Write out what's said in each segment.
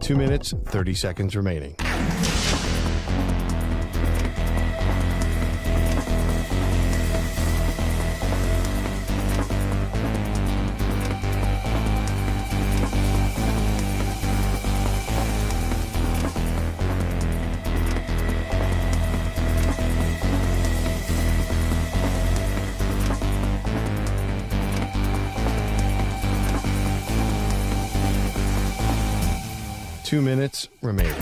2 minutes, 30 seconds remaining. Two minutes remaining.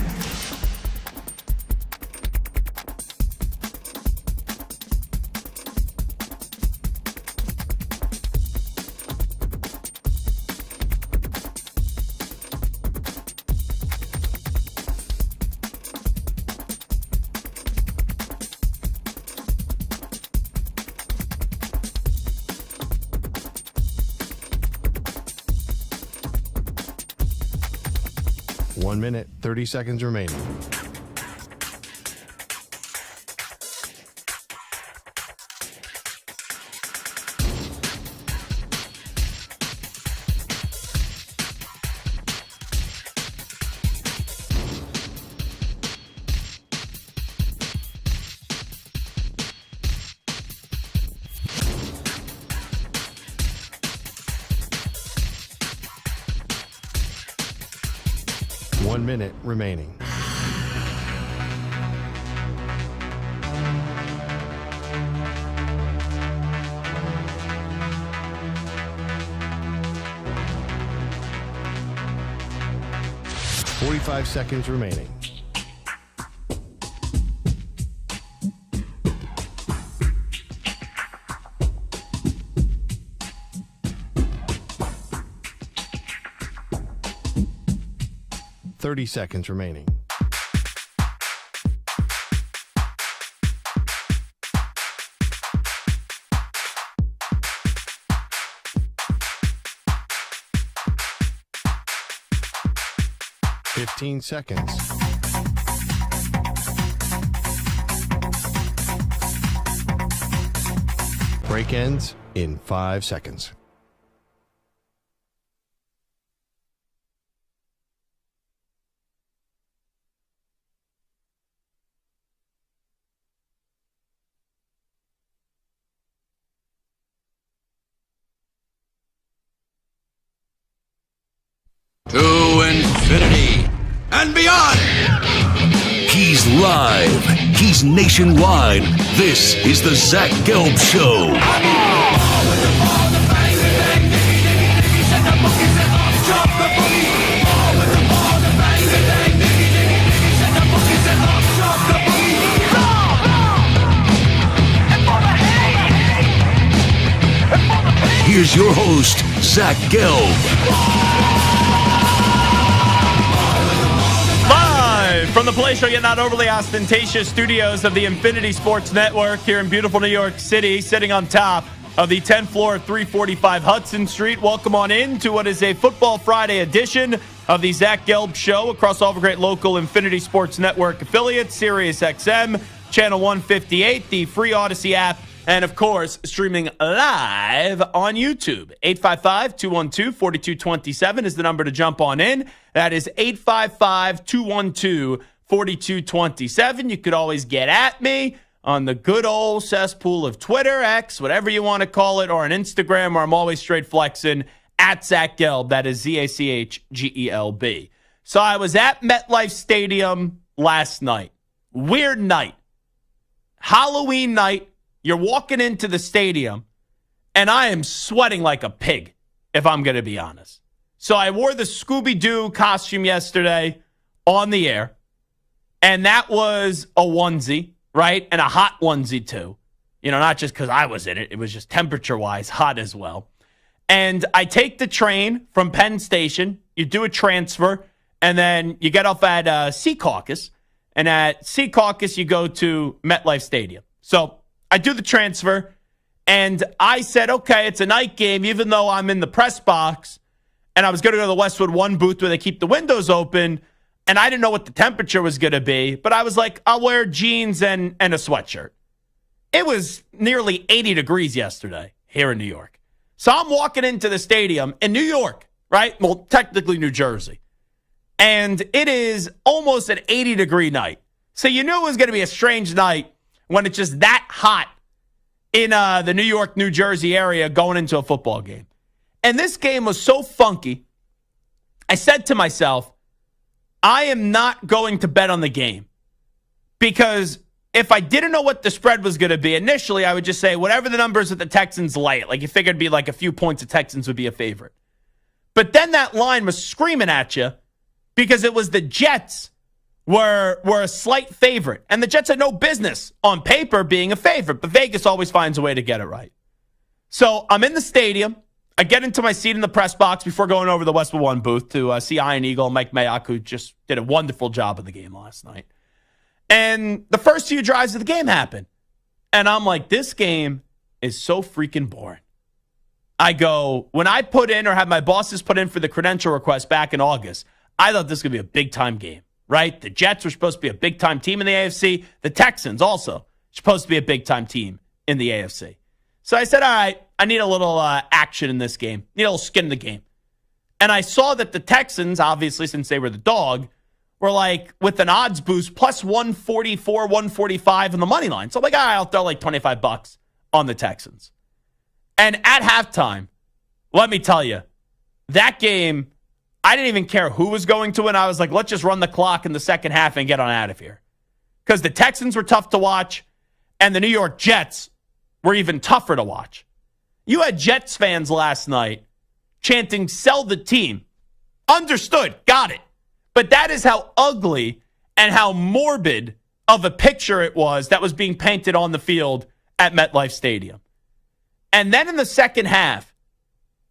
One minute, 30 seconds remaining. One minute remaining. Forty-five seconds remaining. Thirty seconds remaining. Fifteen seconds. Break ends in 5 seconds. To infinity and beyond. He's live. He's nationwide. This is the Zach Gelb Show. Here's your host, Zach Gelb. From the Play Show, yet not overly ostentatious studios of the Infinity Sports Network here in beautiful New York City, sitting on top of the 10th floor of 345 Hudson Street. Welcome on in to what is a Football Friday edition of the Zach Gelb Show across all the great local Infinity Sports Network affiliates, Sirius XM, Channel 158, the free Odyssey app, and, of course, streaming live on YouTube. 855-212-4227 is the number to jump on in. That is 855-212-4227. You could always get at me on the good old cesspool of Twitter, X, whatever you want to call it, or on Instagram, where I'm always straight flexing, at Zach Gelb. That is ZachGelb. So I was at MetLife Stadium last night. Weird night. Halloween night. You're walking into the stadium, and I am sweating like a pig, if I'm going to be honest. So I wore the Scooby-Doo costume yesterday on the air, and that was a onesie, right? And a hot onesie, too. You know, not just because I was in it. It was just temperature-wise hot as well. And I take the train from Penn Station. You do a transfer, and then you get off at Secaucus. And at Secaucus, you go to MetLife Stadium. So I do the transfer, and I said, okay, it's a night game, even though I'm in the press box, and I was going to go to the Westwood One booth where they keep the windows open, and I didn't know what the temperature was going to be, but I was like, I'll wear jeans and a sweatshirt. It was nearly 80 degrees yesterday here in New York. So I'm walking into the stadium in New York, right? Well, technically New Jersey. And it is almost an 80-degree night. So you knew it was going to be a strange night when it's just that hot in the New York, New Jersey area going into a football game. And this game was so funky, I said to myself, I am not going to bet on the game. Because if I didn't know what the spread was going to be, initially I would just say whatever the numbers that the Texans lay it. Like you figured it'd be like a few points the Texans would be a favorite. But then that line was screaming at you because it was the Jets were a slight favorite. And the Jets had no business on paper being a favorite, but Vegas always finds a way to get it right. So I'm in the stadium. I get into my seat in the press box before going over the Westwood One booth to see Iron Eagle and Mike Mayock, who just did a wonderful job of the game last night. And the first few drives of the game happened. And I'm like, this game is so freaking boring. I go, when I put in or had my bosses put in for the credential request back in August, I thought this was going to be a big-time game, right? The Jets were supposed to be a big-time team in the AFC. The Texans also supposed to be a big-time team in the AFC. So I said, all right, I need a little action in this game. Need a little skin in the game. And I saw that the Texans, obviously, since they were the dog, were like with an odds boost plus 144, 145 in the money line. So I'm like, all right, I'll throw like $25 on the Texans. And at halftime, let me tell you, that game, I didn't even care who was going to win. I was like, let's just run the clock in the second half and get on out of here. Because the Texans were tough to watch, and the New York Jets were even tougher to watch. You had Jets fans last night chanting, sell the team. Understood. Got it. But that is how ugly and how morbid of a picture it was that was being painted on the field at MetLife Stadium. And then in the second half,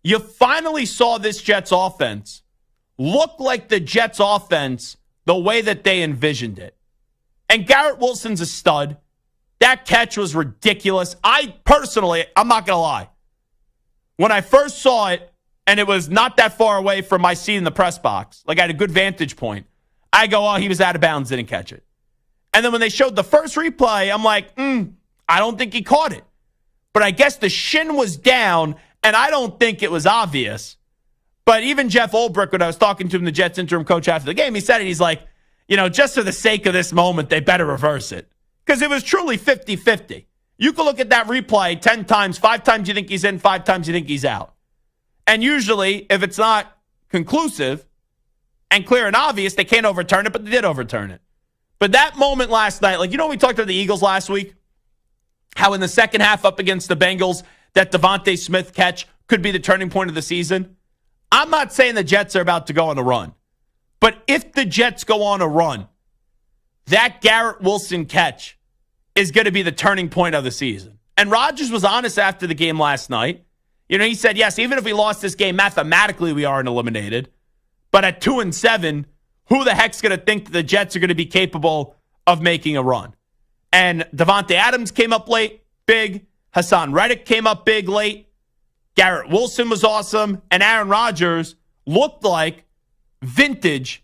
you finally saw this Jets offense look like the Jets offense the way that they envisioned it. And Garrett Wilson's a stud. That catch was ridiculous. I'm not going to lie. When I first saw it, and it was not that far away from my seat in the press box, like I had a good vantage point, I go, oh, he was out of bounds, didn't catch it. And then when they showed the first replay, I'm like, I don't think he caught it. But I guess the shin was down, and I don't think it was obvious. But even Jeff Ulbrich, when I was talking to him, the Jets interim coach after the game, he said it. He's like, just for the sake of this moment, they better reverse it. Because it was truly 50-50. You can look at that replay 10 times. 5 times you think he's in, 5 times you think he's out. And usually, if it's not conclusive and clear and obvious, they can't overturn it, but they did overturn it. But that moment last night, we talked about the Eagles last week, how in the second half up against the Bengals, that Devontae Smith catch could be the turning point of the season. I'm not saying the Jets are about to go on a run. But if the Jets go on a run, that Garrett Wilson catch is going to be the turning point of the season. And Rodgers was honest after the game last night. He said, yes, even if we lost this game, mathematically we aren't eliminated. But at 2-7, who the heck's going to think that the Jets are going to be capable of making a run? And Devontae Adams came up late, big. Hassan Reddick came up big late. Garrett Wilson was awesome. And Aaron Rodgers looked like vintage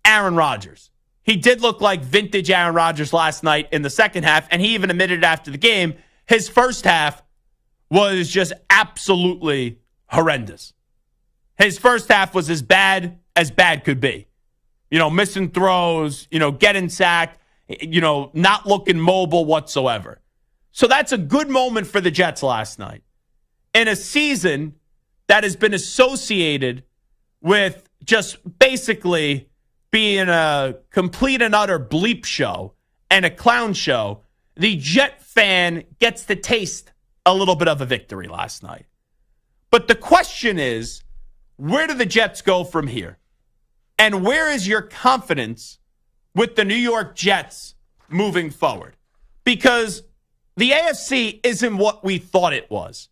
Aaron Rodgers. He did look like vintage Aaron Rodgers last night in the second half, and he even admitted after the game his first half was just absolutely horrendous. His first half was as bad could be. Missing throws, getting sacked, not looking mobile whatsoever. So that's a good moment for the Jets last night. In a season that has been associated with just basically being a complete and utter bleep show and a clown show, the Jet fan gets to taste a little bit of a victory last night. But the question is, where do the Jets go from here? And where is your confidence with the New York Jets moving forward? Because the AFC isn't what we thought it was.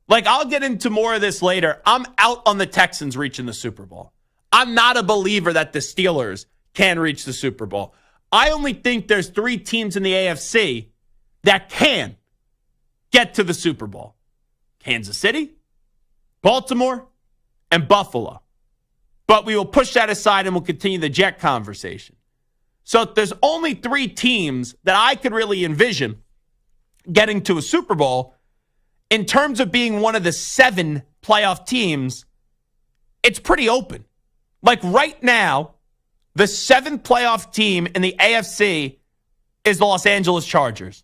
I'll get into more of this later. I'm out on the Texans reaching the Super Bowl. I'm not a believer that the Steelers can reach the Super Bowl. I only think there's 3 teams in the AFC that can get to the Super Bowl. Kansas City, Baltimore, and Buffalo. But we will push that aside and we'll continue the Jet conversation. So there's only 3 teams that I could really envision getting to a Super Bowl. In terms of being one of the 7 playoff teams, it's pretty open. Right now, The 7th playoff team in the AFC is the Los Angeles Chargers.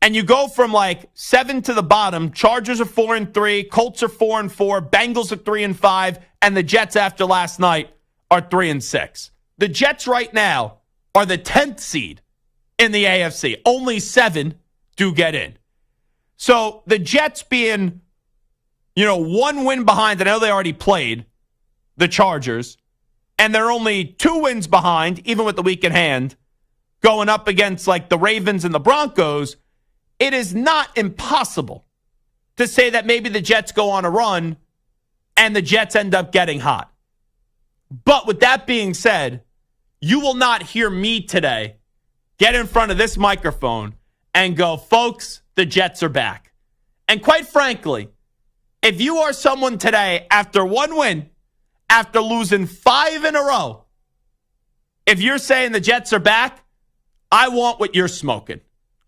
And you go from like 7 to the bottom. Chargers are 4-3, Colts are 4-4, Bengals are 3-5, and the Jets after last night are 3-6. The Jets right now are the 10th seed in the AFC. Only 7 do get in. So the Jets being, 1 win behind, I know they already played the Chargers, and they're only 2 wins behind, even with the week in hand, going up against like the Ravens and the Broncos. It is not impossible to say that maybe the Jets go on a run and the Jets end up getting hot. But with that being said, you will not hear me today get in front of this microphone and go, folks, the Jets are back. And quite frankly, if you are someone today after 1 win, after losing 5 in a row, if you're saying the Jets are back, I want what you're smoking.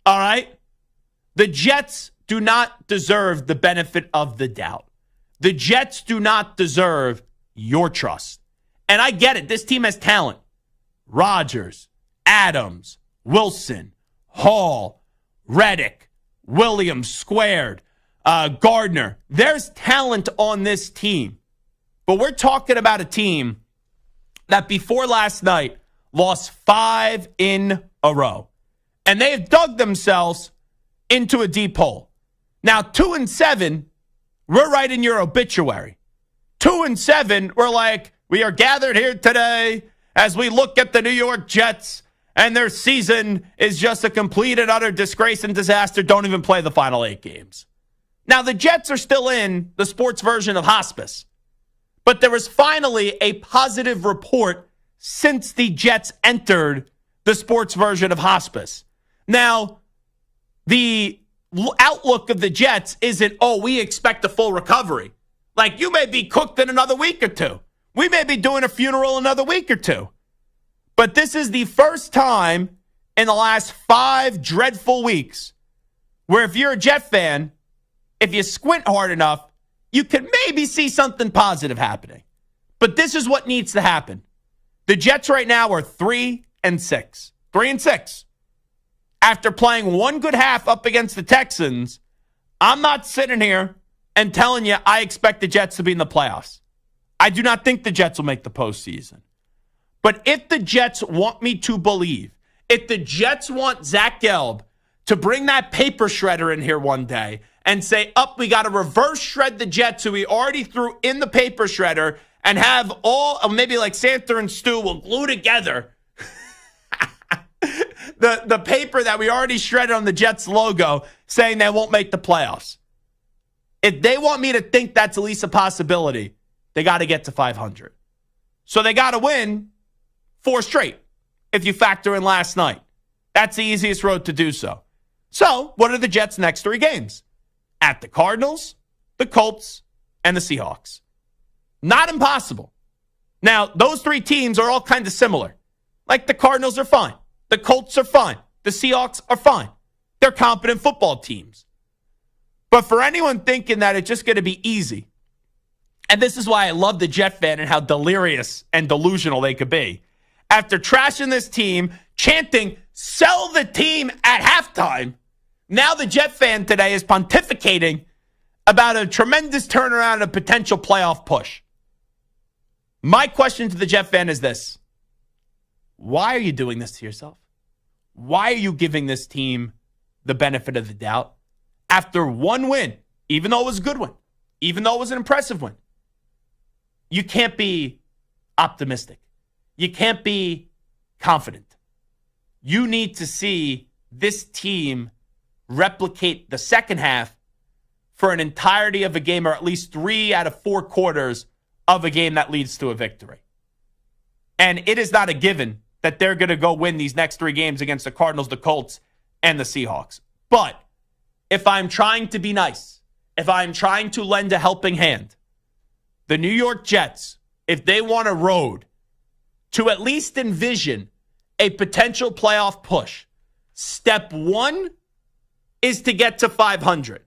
All right? The Jets do not deserve the benefit of the doubt. The Jets do not deserve your trust. And I get it. This team has talent. Rodgers, Adams, Wilson, Hall, Reddick, Williams squared, Gardner. There's talent on this team. But we're talking about a team that before last night lost 5 in a row. And they have dug themselves into a deep hole. Now, 2-7, we're right in your obituary. 2-7, we're like, we are gathered here today as we look at the New York Jets, and their season is just a complete and utter disgrace and disaster. Don't even play the final 8 games. Now, the Jets are still in the sports version of hospice, but there was finally a positive report since the Jets entered the sports version of hospice. Now, the outlook of the Jets isn't, we expect a full recovery. Like, you may be cooked in another week or 2. We may be doing a funeral another week or 2. But this is the first time in the last 5 dreadful weeks where if you're a Jet fan, if you squint hard enough, you can maybe see something positive happening. But this is what needs to happen. The Jets right now are 3-6. 3-6. After playing 1 good half up against the Texans, I'm not sitting here and telling you I expect the Jets to be in the playoffs. I do not think the Jets will make the postseason. But if the Jets want me to believe, if the Jets want Zach Gelb to bring that paper shredder in here one day and say, we got to reverse shred the Jets who we already threw in the paper shredder and have maybe like Santa and Stu will glue together the paper that we already shredded on the Jets logo saying they won't make the playoffs. If they want me to think that's at least a possibility, they got to get to 500. So they got to win 4 straight if you factor in last night. That's the easiest road to do so. So what are the Jets' next 3 games? At the Cardinals, the Colts, and the Seahawks. Not impossible. Now, those 3 teams are all kind of similar. Like the Cardinals are fine. The Colts are fine. The Seahawks are fine. They're competent football teams. But for anyone thinking that it's just going to be easy, and this is why I love the Jet fan and how delirious and delusional they could be. After trashing this team, chanting, sell the team at halftime, now the Jet fan today is pontificating about a tremendous turnaround and a potential playoff push. My question to the Jet fan is this. Why are you doing this to yourself? Why are you giving this team the benefit of the doubt? After 1 win, even though it was a good one, even though it was an impressive one, you can't be optimistic. You can't be confident. You need to see this team replicate the second half for an entirety of a game, or at least 3 out of 4 quarters of a game that leads to a victory. And it is not a given that they're going to go win these next 3 games against the Cardinals, the Colts, and the Seahawks. But if I'm trying to be nice, if I'm trying to lend a helping hand, the New York Jets, if they want a road to at least envision a potential playoff push, step 1 is to get to 500.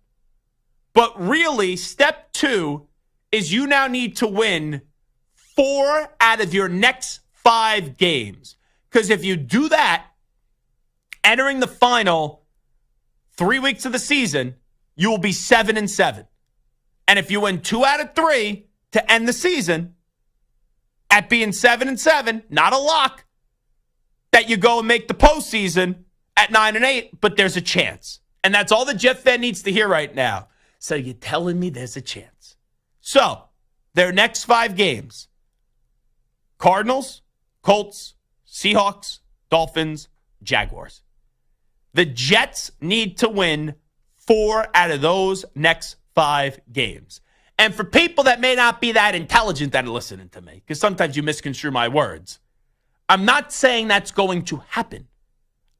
But really, step 2 is you now need to win 4 out of your next 5 games. Because if you do that, entering the final 3 weeks of the season, you will be 7-7. And if you win 2 out of 3 to end the season, at being 7-7, not a lock, that you go and make the postseason at 9-8, but there's a chance. And that's all the Jet fan needs to hear right now. So you're telling me there's a chance. So, their next 5 games: Cardinals, Colts, Seahawks, Dolphins, Jaguars. The Jets need to win 4 out of those next 5 games. And for people that may not be that intelligent that are listening to me, because sometimes you misconstrue my words, I'm not saying that's going to happen.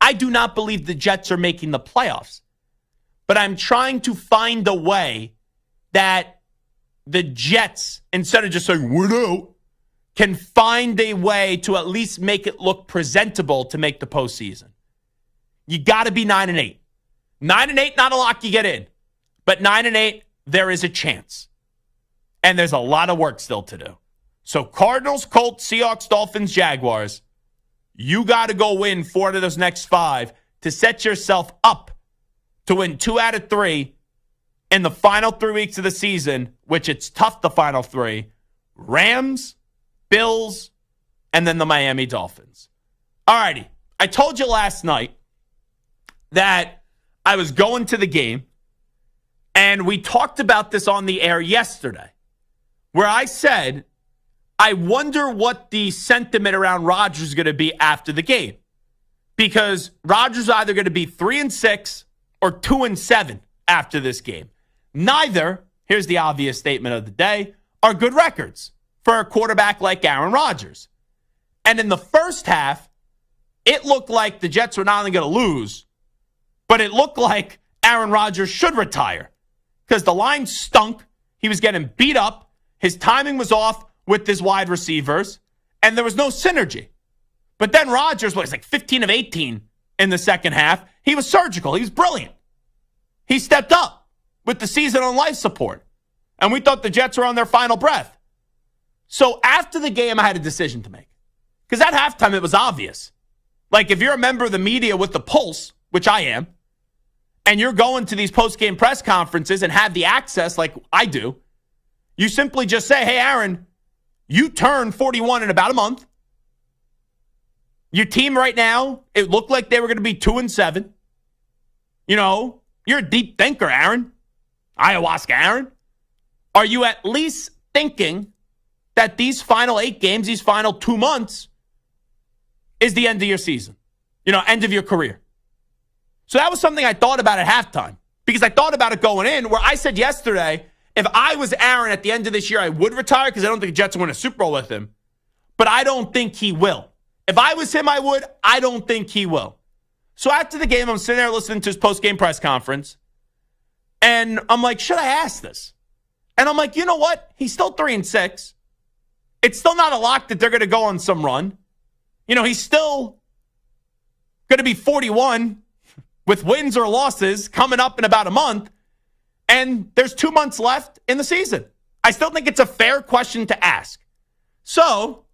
I do not believe the Jets are making the playoffs. But I'm trying to find a way that the Jets, instead of just saying, we're out, can find a way to at least make it look presentable to make the postseason. You got to be 9-8. 9-8, not a lock you get in. But 9-8, there is a chance. And there's a lot of work still to do. So Cardinals, Colts, Seahawks, Dolphins, Jaguars, you got to go win 4 out of those next 5 to set yourself up to win 2 out of 3 in the final 3 weeks of the season, which it's tough, the final 3. Rams, Bills, and then the Miami Dolphins. All righty. I told you last night that I was going to the game, and we talked about this on the air yesterday, where I said, I wonder what the sentiment around Rodgers is going to be after the game. Because Rodgers is either going to be 3-6 or 2-7 after this game. Neither, here's the obvious statement of the day, are good records for a quarterback like Aaron Rodgers. And in the first half, it looked like the Jets were not only going to lose, but it looked like Aaron Rodgers should retire. Because the line stunk. He was getting beat up. His timing was off with his wide receivers, and there was no synergy. But then Rodgers was like 15 of 18 in the second half. He was surgical. He was brilliant. He stepped up with the season on life support. And we thought the Jets were on their final breath. So after the game, I had a decision to make. Because at halftime, it was obvious. Like, if you're a member of the media with the pulse, which I am, and you're going to these post-game press conferences and have the access like I do, you simply just say, hey, Aaron, you turn 41 in about a month. Your team right now, it looked like they were going to be 2-7. You know, you're a deep thinker, Aaron. Ayahuasca, Aaron. Are you at least thinking that these final 8 games, these final 2 months, is the end of your season? You know, end of your career. So that was something I thought about at halftime. Because I thought about it going in, where I said yesterday, if I was Aaron at the end of this year, I would retire because I don't think the Jets will win a Super Bowl with him. But I don't think he will. If I was him, I would. I don't think he will. So after the game, I'm sitting there listening to his post-game press conference. And I'm like, should I ask this? And I'm like, you know what? He's still 3-6. It's still not a lock that they're going to go on some run. You know, he's still going to be 41 with wins or losses coming up in about a month. And there's 2 months left in the season. I still think it's a fair question to ask. So,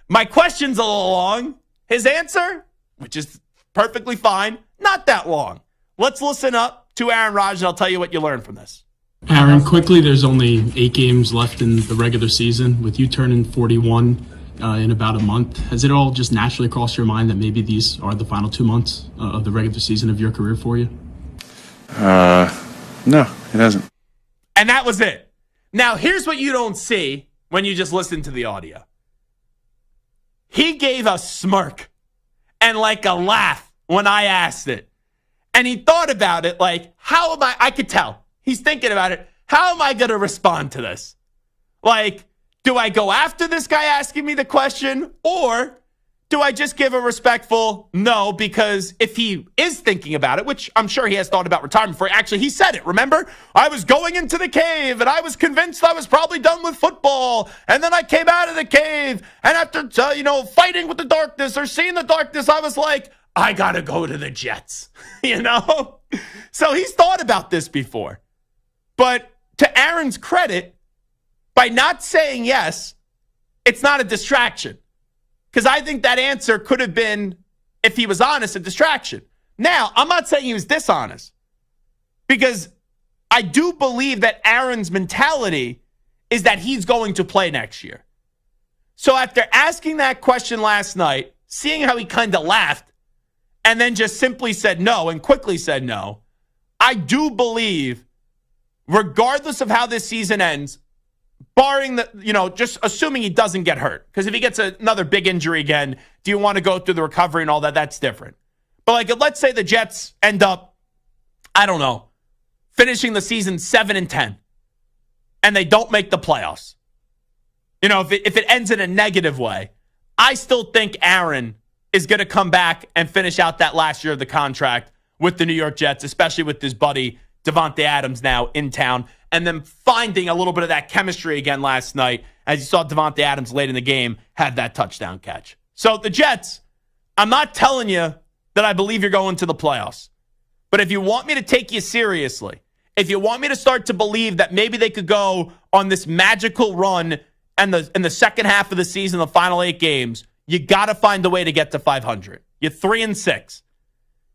my question's a little long. His answer, which is perfectly fine, not that long. Let's listen up to Aaron Rodgers, and I'll tell you what you learned from this. Aaron, quickly, there's only 8 games left in the regular season. With you turning 41 in about a month, has it all just naturally crossed your mind that maybe these are the final 2 months of the regular season of your career for you? No, it hasn't. And that was it. Now, here's what you don't see when you just listen to the audio. He gave a smirk and like a laugh when I asked it. And he thought about it like, how am I could tell. He's thinking about it. How am I going to respond to this? Like, do I go after this guy asking me the question, or do I just give a respectful no? Because if he is thinking about it, which I'm sure he has thought about retirement before, actually, he said it. Remember? I was going into the cave, and I was convinced I was probably done with football. And then I came out of the cave, and after, fighting with the darkness or seeing the darkness, I was like, I got to go to the Jets, So he's thought about this before. But to Aaron's credit, by not saying yes, it's not a distraction. Because I think that answer could have been, if he was honest, a distraction. Now, I'm not saying he was dishonest, because I do believe that Aaron's mentality is that he's going to play next year. So after asking that question last night, seeing how he kind of laughed and then just simply said no and quickly said no, I do believe, regardless of how this season ends, barring just assuming he doesn't get hurt. Because if he gets another big injury again, do you want to go through the recovery and all that? That's different. But let's say the Jets end up, I don't know, finishing the season 7-10, and they don't make the playoffs. If it ends in a negative way, I still think Aaron is going to come back and finish out that last year of the contract with the New York Jets, especially with his buddy Davante Adams now in town, and then finding a little bit of that chemistry again last night, as you saw Davante Adams late in the game had that touchdown catch. So the Jets, I'm not telling you that I believe you're going to the playoffs. But if you want me to take you seriously, if you want me to start to believe that maybe they could go on this magical run in the second half of the season, the final 8 games, you got to find a way to get to 500. You're 3-6.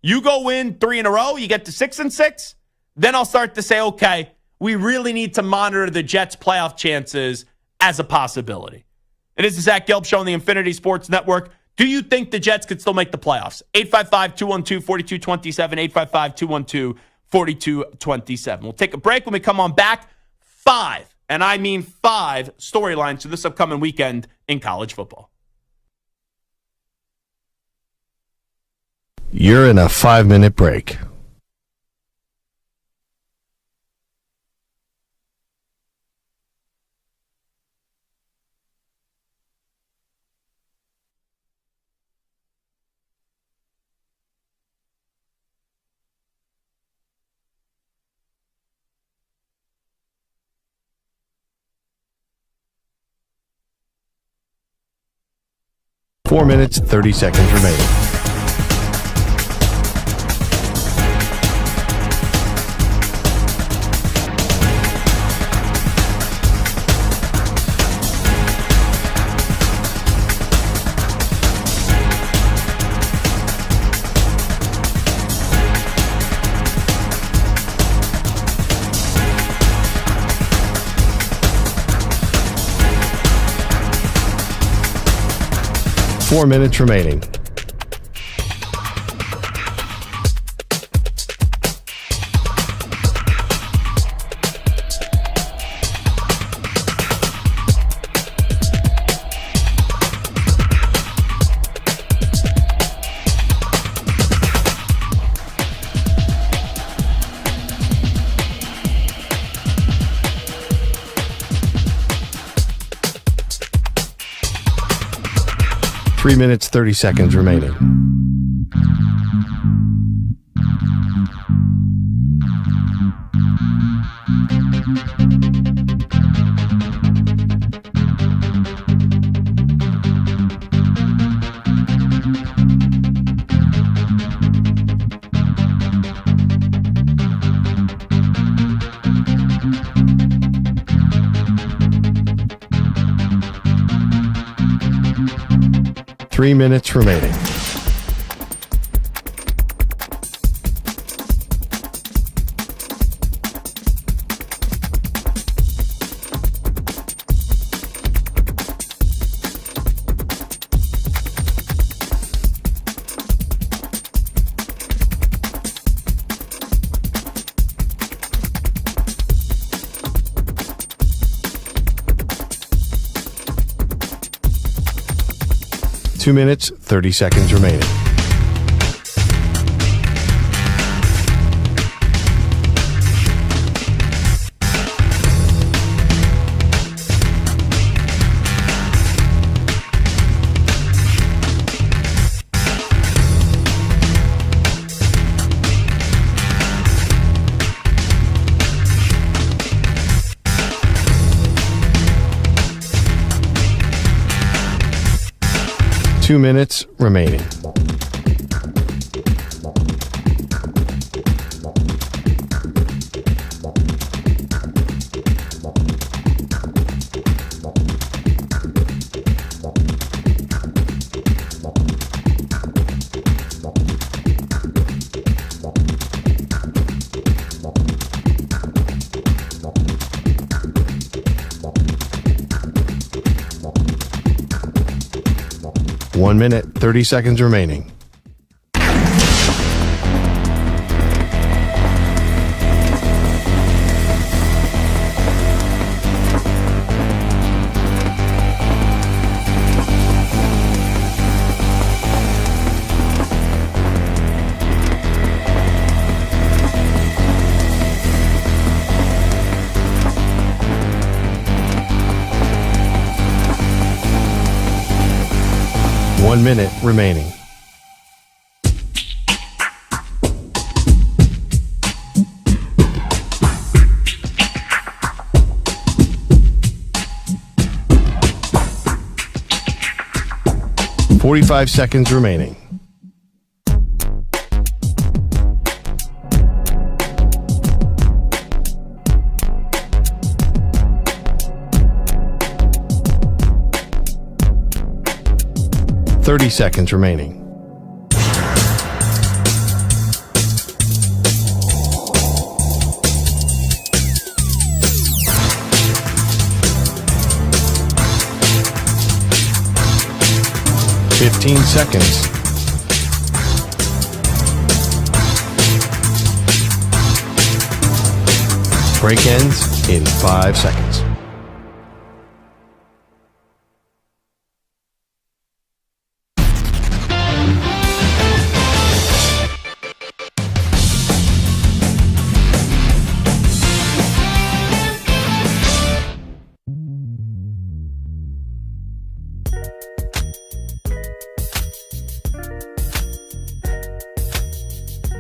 You go win 3 in a row, you get to 6-6, then I'll start to say, okay, we really need to monitor the Jets' playoff chances as a possibility. It is the Zach Gelb Show on the Infinity Sports Network. Do you think the Jets could still make the playoffs? 855-212-4227, 855-212-4227. We'll take a break. When we come on back, 5, and I mean 5 storylines to this upcoming weekend in college football. You're in a 5-minute break. Four minutes, 30 seconds remaining. Four minutes remaining. Three minutes, 30 seconds remaining. Three minutes remaining. Two minutes, 30 seconds remaining. Two minutes remaining. 1 minute, 30 seconds remaining. One minute remaining. Forty-five seconds remaining. Thirty seconds remaining. Fifteen seconds. Break ends in 5 seconds.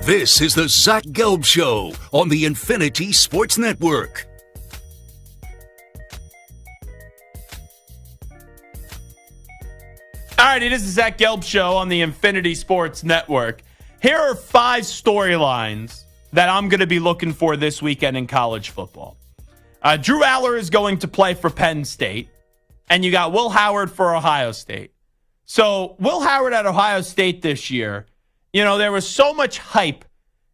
This is the Zach Gelb Show on the Infinity Sports Network. All right, it is the Zach Gelb Show on the Infinity Sports Network. Here are 5 storylines that I'm going to be looking for this weekend in college football. Drew Aller is going to play for Penn State, and you got Will Howard for Ohio State. So Will Howard at Ohio State this year, there was so much hype.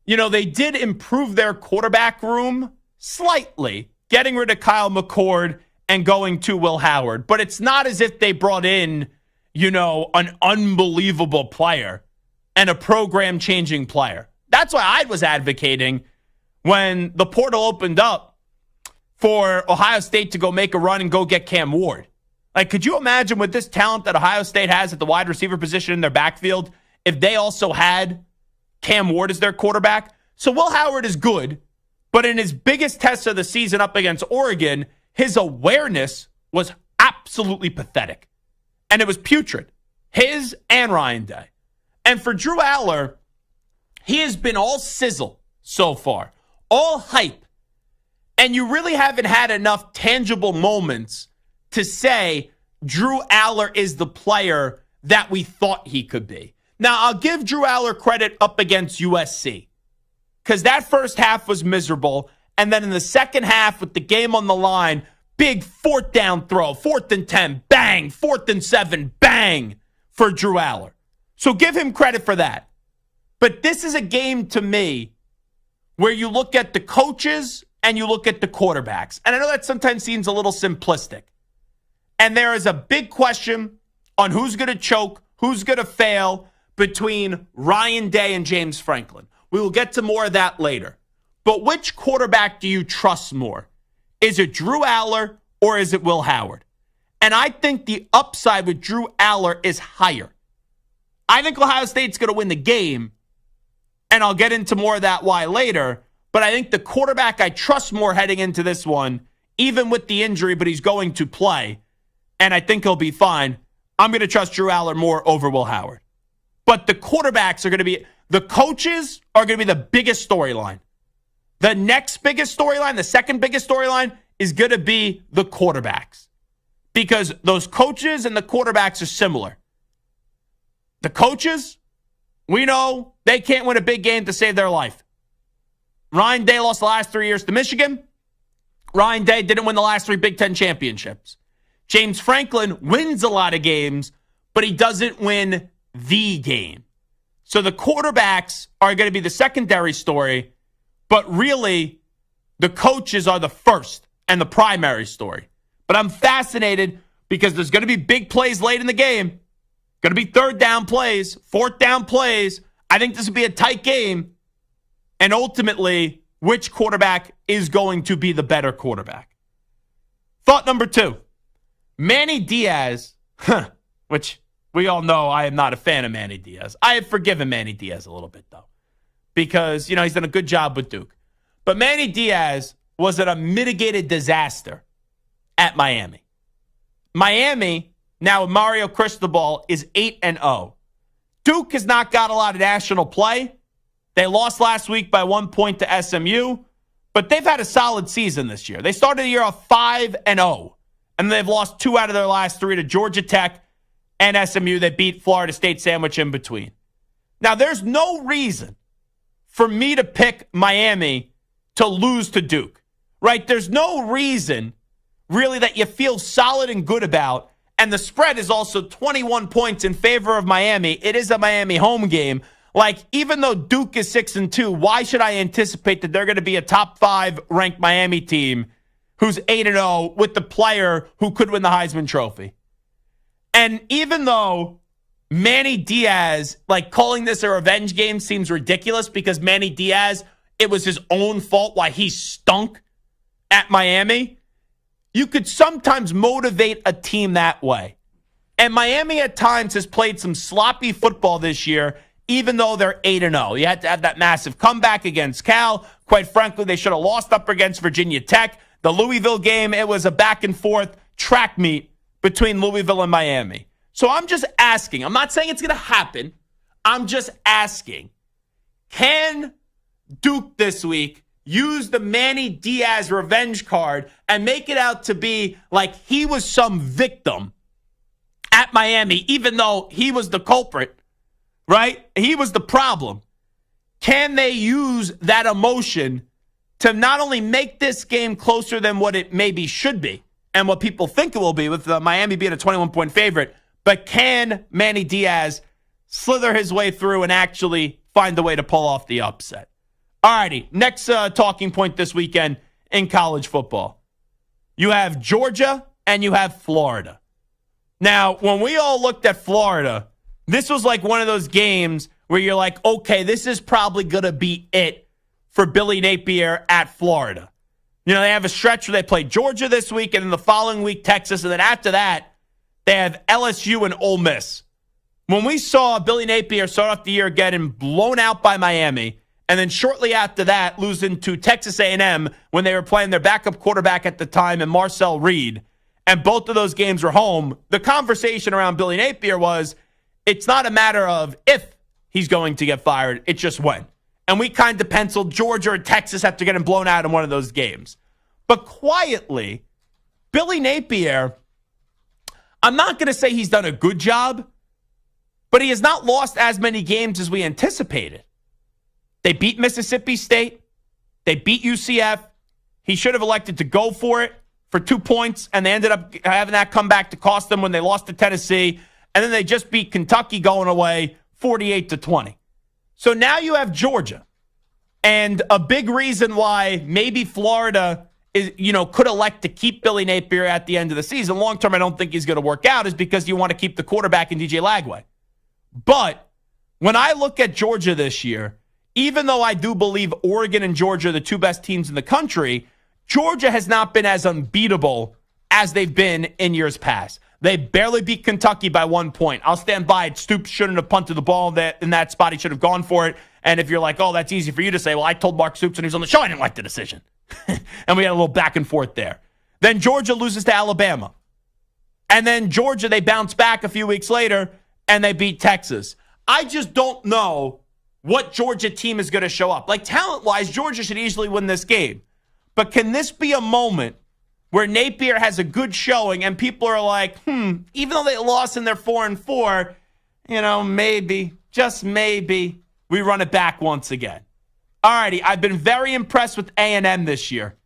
They did improve their quarterback room slightly, getting rid of Kyle McCord and going to Will Howard. But it's not as if they brought in, an unbelievable player and a program-changing player. That's why I was advocating when the portal opened up for Ohio State to go make a run and go get Cam Ward. Like, could you imagine with this talent that Ohio State has at the wide receiver position in their backfield if they also had Cam Ward as their quarterback? So Will Howard is good, but in his biggest test of the season up against Oregon, his awareness was absolutely pathetic. And it was putrid. His and Ryan Day. And for Drew Aller, he has been all sizzle so far, all hype. And you really haven't had enough tangible moments to say Drew Aller is the player that we thought he could be. Now, I'll give Drew Aller credit up against USC because that first half was miserable. And then in the second half with the game on the line, big 4th down throw, 4th and 10, bang, 4th and 7, bang for Drew Aller. So give him credit for that. But this is a game to me where you look at the coaches and you look at the quarterbacks. And I know that sometimes seems a little simplistic. And there is a big question on who's going to choke, who's going to fail between Ryan Day and James Franklin. We will get to more of that later. But which quarterback do you trust more? Is it Drew Aller or is it Will Howard? And I think the upside with Drew Aller is higher. I think Ohio State's going to win the game, and I'll get into more of that why later. But I think the quarterback I trust more heading into this one, even with the injury, but he's going to play, and I think he'll be fine. I'm going to trust Drew Aller more over Will Howard. But the quarterbacks are going to be, the coaches are going to be the biggest storyline. The next biggest storyline, the second biggest storyline is going to be the quarterbacks. Because those coaches and the quarterbacks are similar. The coaches, we know they can't win a big game to save their life. Ryan Day lost the last 3 years to Michigan. Ryan Day didn't win the last 3 Big Ten championships. James Franklin wins a lot of games, but he doesn't win the game. So the quarterbacks are going to be the secondary story, but really the coaches are the first and the primary story. But I'm fascinated because there's going to be big plays late in the game. Going to be third down plays, fourth down plays. I think this will be a tight game. And ultimately, which quarterback is going to be the better quarterback? Thought number 2. Manny Diaz, which we all know I am not a fan of Manny Diaz. I have forgiven Manny Diaz a little bit, though, because, he's done a good job with Duke. But Manny Diaz was a mitigated disaster at Miami. Miami, now with Mario Cristobal, is 8-0. Duke has not got a lot of national play. They lost last week by 1 point to SMU, but they've had a solid season this year. They started the year off 5-0, and they've lost 2 out of their last 3 to Georgia Tech and SMU. They beat Florida State sandwich in between. Now, there's no reason for me to pick Miami to lose to Duke, right? There's no reason really that you feel solid and good about, and the spread is also 21 points in favor of Miami. It is a Miami home game. Like, even though Duke is 6-2, why should I anticipate that they're going to be a top 5 ranked Miami team who's 8-0 with the player who could win the Heisman Trophy? And even though Manny Diaz, like, calling this a revenge game seems ridiculous because Manny Diaz, it was his own fault why he stunk at Miami, you could sometimes motivate a team that way. And Miami at times has played some sloppy football this year, even though they're 8-0. You had to have that massive comeback against Cal. Quite frankly, they should have lost up against Virginia Tech. The Louisville game, it was a back-and-forth track meet between Louisville and Miami. So I'm just asking. I'm not saying it's going to happen. I'm just asking. Can Duke this week use the Manny Diaz revenge card and make it out to be like he was some victim at Miami, even though he was the culprit, right? He was the problem. Can they use that emotion to not only make this game closer than what it maybe should be and what people think it will be with Miami being a 21-point favorite, but can Manny Diaz slither his way through and actually find a way to pull off the upset? All righty, next talking point this weekend in college football. You have Georgia and you have Florida. Now, when we all looked at Florida, this was like one of those games where you're like, okay, this is probably going to be it for Billy Napier at Florida. They have a stretch where they play Georgia this week, and then the following week, Texas, and then after that, they have LSU and Ole Miss. When we saw Billy Napier start off the year getting blown out by Miami, and then shortly after that, losing to Texas A&M when they were playing their backup quarterback at the time and Marcel Reed, and both of those games were home, the conversation around Billy Napier was, it's not a matter of if he's going to get fired, it's just when. And we kind of penciled Georgia or Texas after getting blown out in one of those games. But quietly, Billy Napier, I'm not going to say he's done a good job, but he has not lost as many games as we anticipated. They beat Mississippi State. They beat UCF. He should have elected to go for it for 2 points, and they ended up having that come back to cost them when they lost to Tennessee. And then they just beat Kentucky going away 48-20. So now you have Georgia. And a big reason why maybe Florida is, could elect to keep Billy Napier at the end of the season. Long term, I don't think he's going to work out, is because you want to keep the quarterback in DJ Lagway. But when I look at Georgia this year, even though I do believe Oregon and Georgia are the 2 best teams in the country, Georgia has not been as unbeatable as they've been in years past. They barely beat Kentucky by 1 point. I'll stand by it. Stoops shouldn't have punted the ball in that spot. He should have gone for it. And if you're like, oh, that's easy for you to say, well, I told Mark Stoops when he was on the show I didn't like the decision. And we had a little back and forth there. Then Georgia loses to Alabama. And then Georgia, they bounce back a few weeks later, and they beat Texas. I just don't know what Georgia team is going to show up. Like, talent-wise, Georgia should easily win this game. But can this be a moment where Napier has a good showing and people are like, even though they lost and they're 4-4, maybe, just maybe, we run it back once again. Alrighty, I've been very impressed with A&M this year.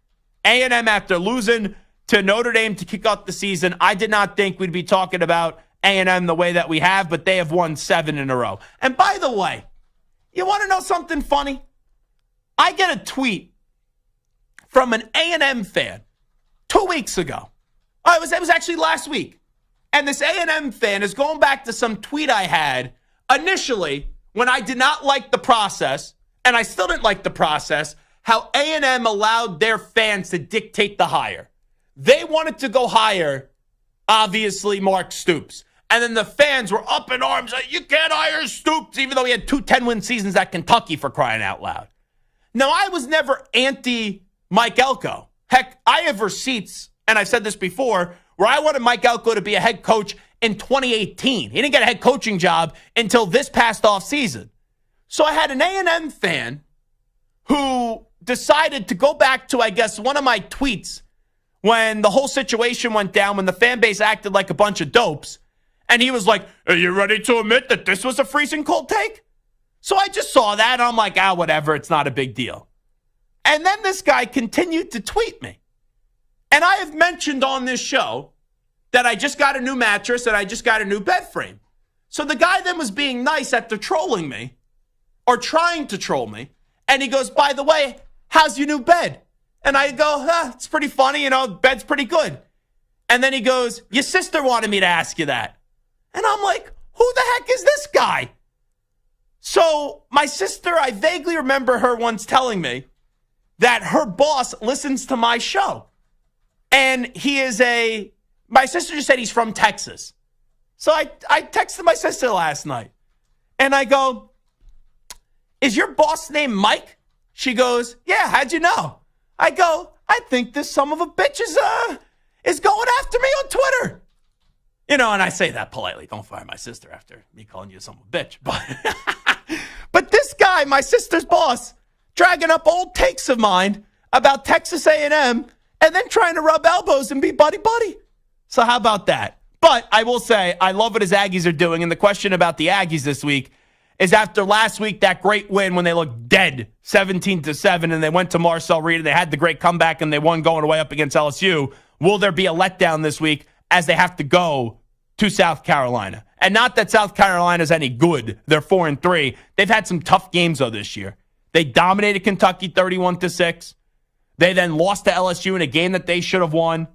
A&M, after losing to Notre Dame to kick off the season, I did not think we'd be talking about A&M the way that we have, but they have won 7 in a row. And by the way, you want to know something funny? I get a tweet from an A&M fan 2 weeks ago. Oh, it was actually last week. And this A&M fan is going back to some tweet I had initially when I did not like the process, and I still didn't like the process, how A&M allowed their fans to dictate the hire. They wanted to go hire, obviously, Mark Stoops. And then the fans were up in arms like, you can't hire Stoops, even though he had 2 10-win seasons at Kentucky, for crying out loud. Now, I was never anti-Mike Elko. Heck, I have receipts, and I've said this before, where I wanted Mike Elko to be a head coach in 2018. He didn't get a head coaching job until this past offseason. So I had an A&M fan who decided to go back to, I guess, one of my tweets when the whole situation went down, when the fan base acted like a bunch of dopes. And he was like, are you ready to admit that this was a freezing cold take? So I just saw that, and I'm like, whatever, it's not a big deal. And then this guy continued to tweet me. And I have mentioned on this show that I just got a new mattress and I just got a new bed frame. So the guy then was being nice after trolling me, or trying to troll me. And he goes, by the way, how's your new bed? And I go, it's pretty funny, bed's pretty good. And then he goes, your sister wanted me to ask you that. And I'm like, who the heck is this guy? So my sister, I vaguely remember her once telling me that her boss listens to my show. And my sister just said he's from Texas. So I texted my sister last night. And I go, is your boss named Mike? She goes, yeah, how'd you know? I go, I think this son of a bitch is going after me on Twitter. And I say that politely. Don't fire my sister after me calling you a son of a bitch. But this guy, my sister's boss, dragging up old takes of mine about Texas A&M and then trying to rub elbows and be buddy-buddy. So how about that? But I will say, I love what his Aggies are doing. And the question about the Aggies this week is, after last week, that great win when they looked dead, 17-7, and they went to Marcel Reed and they had the great comeback and they won going away up against LSU, will there be a letdown this week as they have to go to South Carolina? And not that South Carolina's any good. They're 4-3. They've had some tough games, though, this year. They dominated Kentucky 31-6. They then lost to LSU in a game that they should have won.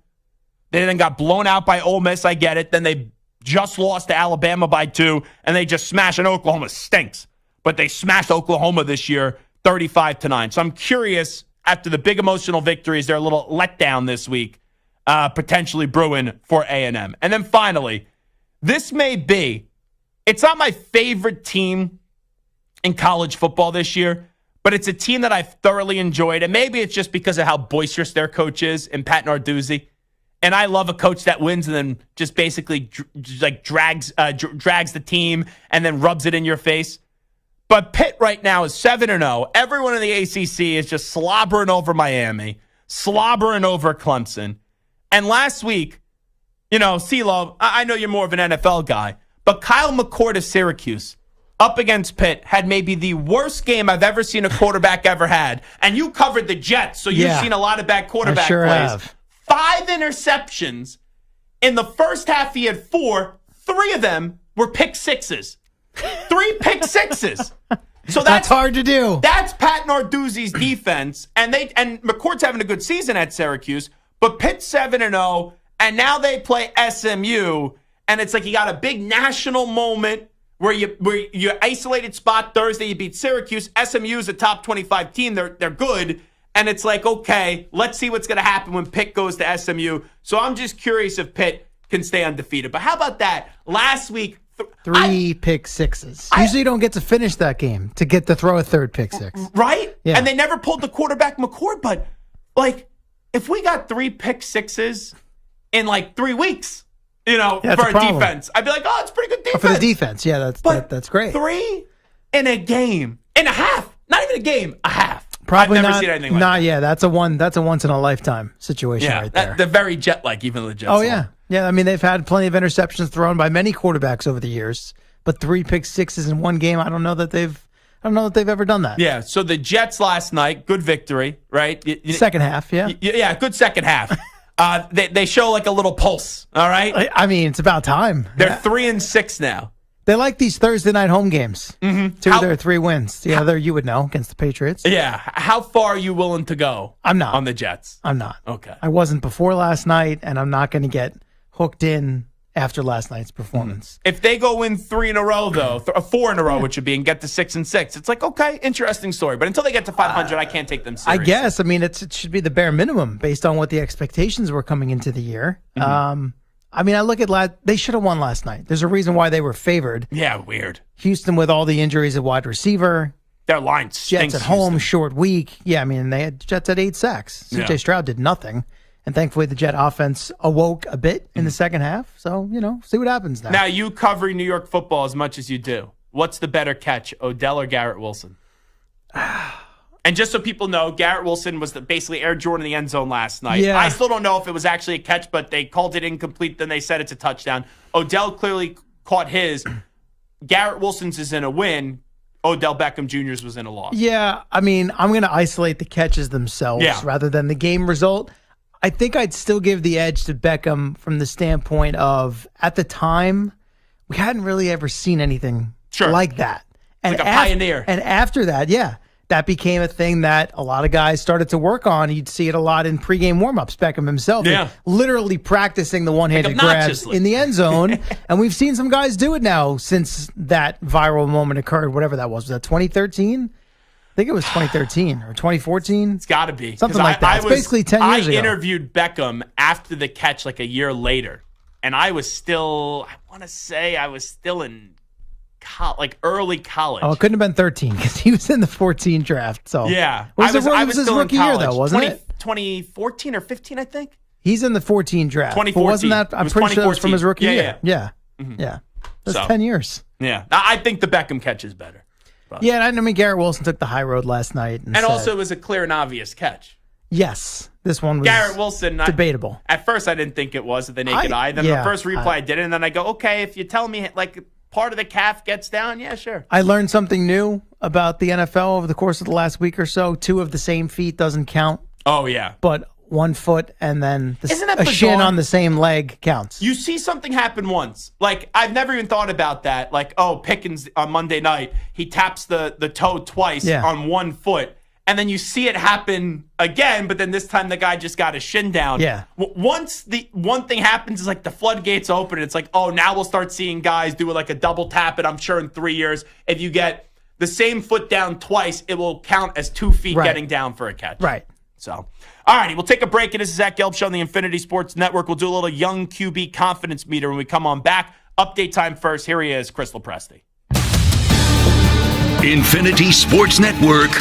They then got blown out by Ole Miss. I get it. Then they just lost to Alabama by 2, and they just smashed, and Oklahoma stinks. But they smashed Oklahoma this year 35-9. So I'm curious, after the big emotional victory, is there a little letdown this week potentially brewing for A&M? And then finally, it's not my favorite team in college football this year, but it's a team that I've thoroughly enjoyed. And maybe it's just because of how boisterous their coach is in Pat Narduzzi. And I love a coach that wins and then just basically drags the team and then rubs it in your face. But Pitt right now is 7-0. Everyone in the ACC is just slobbering over Miami, slobbering over Clemson. And last week, CeeLo, I know you're more of an NFL guy, but Kyle McCord of Syracuse up against Pitt had maybe the worst game I've ever seen a quarterback ever had. And you covered the Jets, so you've seen a lot of bad quarterback plays. Have. 5 interceptions. In the first half, he had 4. 3 of them were pick sixes. 3 pick sixes. So that's hard to do. That's Pat Narduzzi's defense. And McCord's having a good season at Syracuse, but Pitt's 7-0, and now they play SMU, and it's like you got a big national moment where you isolated spot Thursday, you beat Syracuse. SMU is a top 25 team. They're good. And it's like, okay, let's see what's going to happen when Pitt goes to SMU. So I'm just curious if Pitt can stay undefeated. But how about that? Last week, 3 pick sixes. Usually you don't get to finish that game to get to throw a third pick six. Right? Yeah. And they never pulled the quarterback McCord. But, if we got 3 pick sixes in 3 weeks, for a defense, I'd be like, it's pretty good defense. For the defense, yeah, that's great. 3 in a game, in a half, not even a game, a half. Probably I've never not, seen anything like that. Yeah, that's a once in a lifetime situation right there. They're very jet-like, even the Jets. Oh, yeah. Yeah, I mean, they've had plenty of interceptions thrown by many quarterbacks over the years, but 3 pick sixes in one game, I don't know that they've ever done that. Yeah, so the Jets last night, good victory, right? Second half, yeah. Yeah, good second half. They show a little pulse, all right? I mean, it's about time. They're 3-6 now. They like these Thursday night home games. Mm-hmm. 2 of their 3 wins. The other, you would know, against the Patriots. Yeah. How far are you willing to go? I'm not. On the Jets? I'm not. Okay. I wasn't before last night, and I'm not going to get hooked in after last night's performance. If they go win 3 in a row, though, 4 in a row, which would be, and get to 6-6, it's like, okay, interesting story. But until they get to 500, I can't take them seriously. I guess. I mean, it should be the bare minimum based on what the expectations were coming into the year. I mean, I look at they should have won last night. There's a reason why they were favored. Yeah, weird. Houston with all the injuries at wide receiver. Their line stinks. Jets at home, short week. Yeah, I mean, they had Jets at 8 sacks. CJ Stroud did nothing. And thankfully, the Jet offense awoke a bit in the second half. So, see what happens now. Now, you covering New York football as much as you do. What's the better catch, Odell or Garrett Wilson? And just so people know, Garrett Wilson was basically Air Jordan in the end zone last night. Yeah. I still don't know if it was actually a catch, but they called it incomplete. Then they said it's a touchdown. Odell clearly caught his. Garrett Wilson's is in a win. Odell Beckham Jr.'s was in a loss. Yeah, I mean, I'm going to isolate the catches themselves rather than the game result. I think I'd still give the edge to Beckham from the standpoint of, at the time, we hadn't really ever seen anything like that. And like a pioneer. And after that, that became a thing that a lot of guys started to work on. You'd see it a lot in pregame warmups. Beckham himself, literally practicing the one-handed grabs in the end zone. And we've seen some guys do it now since that viral moment occurred, whatever that was. Was that 2013? I think it was 2013 or 2014. It's got to be. Something like that. It's basically 10 years ago. I interviewed Beckham after the catch like a year later. And I was still, I want to say I was still in early college. Oh, it couldn't have been 13 because he was in the 14 draft. So yeah. I was his rookie year, though, wasn't it? 2014 or 15, I think. He's in the 14 draft. 2014. Wasn't that? I'm pretty sure that was from his rookie year. Yeah. That's 10 years. Yeah. I think the Beckham catch is better. Yeah, I mean, Garrett Wilson took the high road last night. And also, it was a clear and obvious catch. Yes, this one was Garrett Wilson, debatable. At first, I didn't think it was with the naked eye. Then the first replay, I did it. And then I go, okay, if you tell me like part of the calf gets down, yeah, sure. I learned something new about the NFL over the course of the last week or so. 2 of the same feet doesn't count. Oh, yeah. But 1 foot and then Isn't that a bizarre? shin on the same leg counts. You see something happen once. Like, I've never even thought about that. Like, Pickens on Monday night, he taps the toe twice on 1 foot. And then you see it happen again, but then this time the guy just got his shin down. Yeah. Once the one thing happens is like the floodgates open. It's like, now we'll start seeing guys do like a double tap. And I'm sure in 3 years, if you get the same foot down twice, it will count as 2 feet getting down for a catch. Right. So, all righty, we'll take a break. It is Zach Gelb Show on the Infinity Sports Network. We'll do a little young QB confidence meter when we come on back. Update time first. Here he is, Crystal Presti. Infinity Sports Network.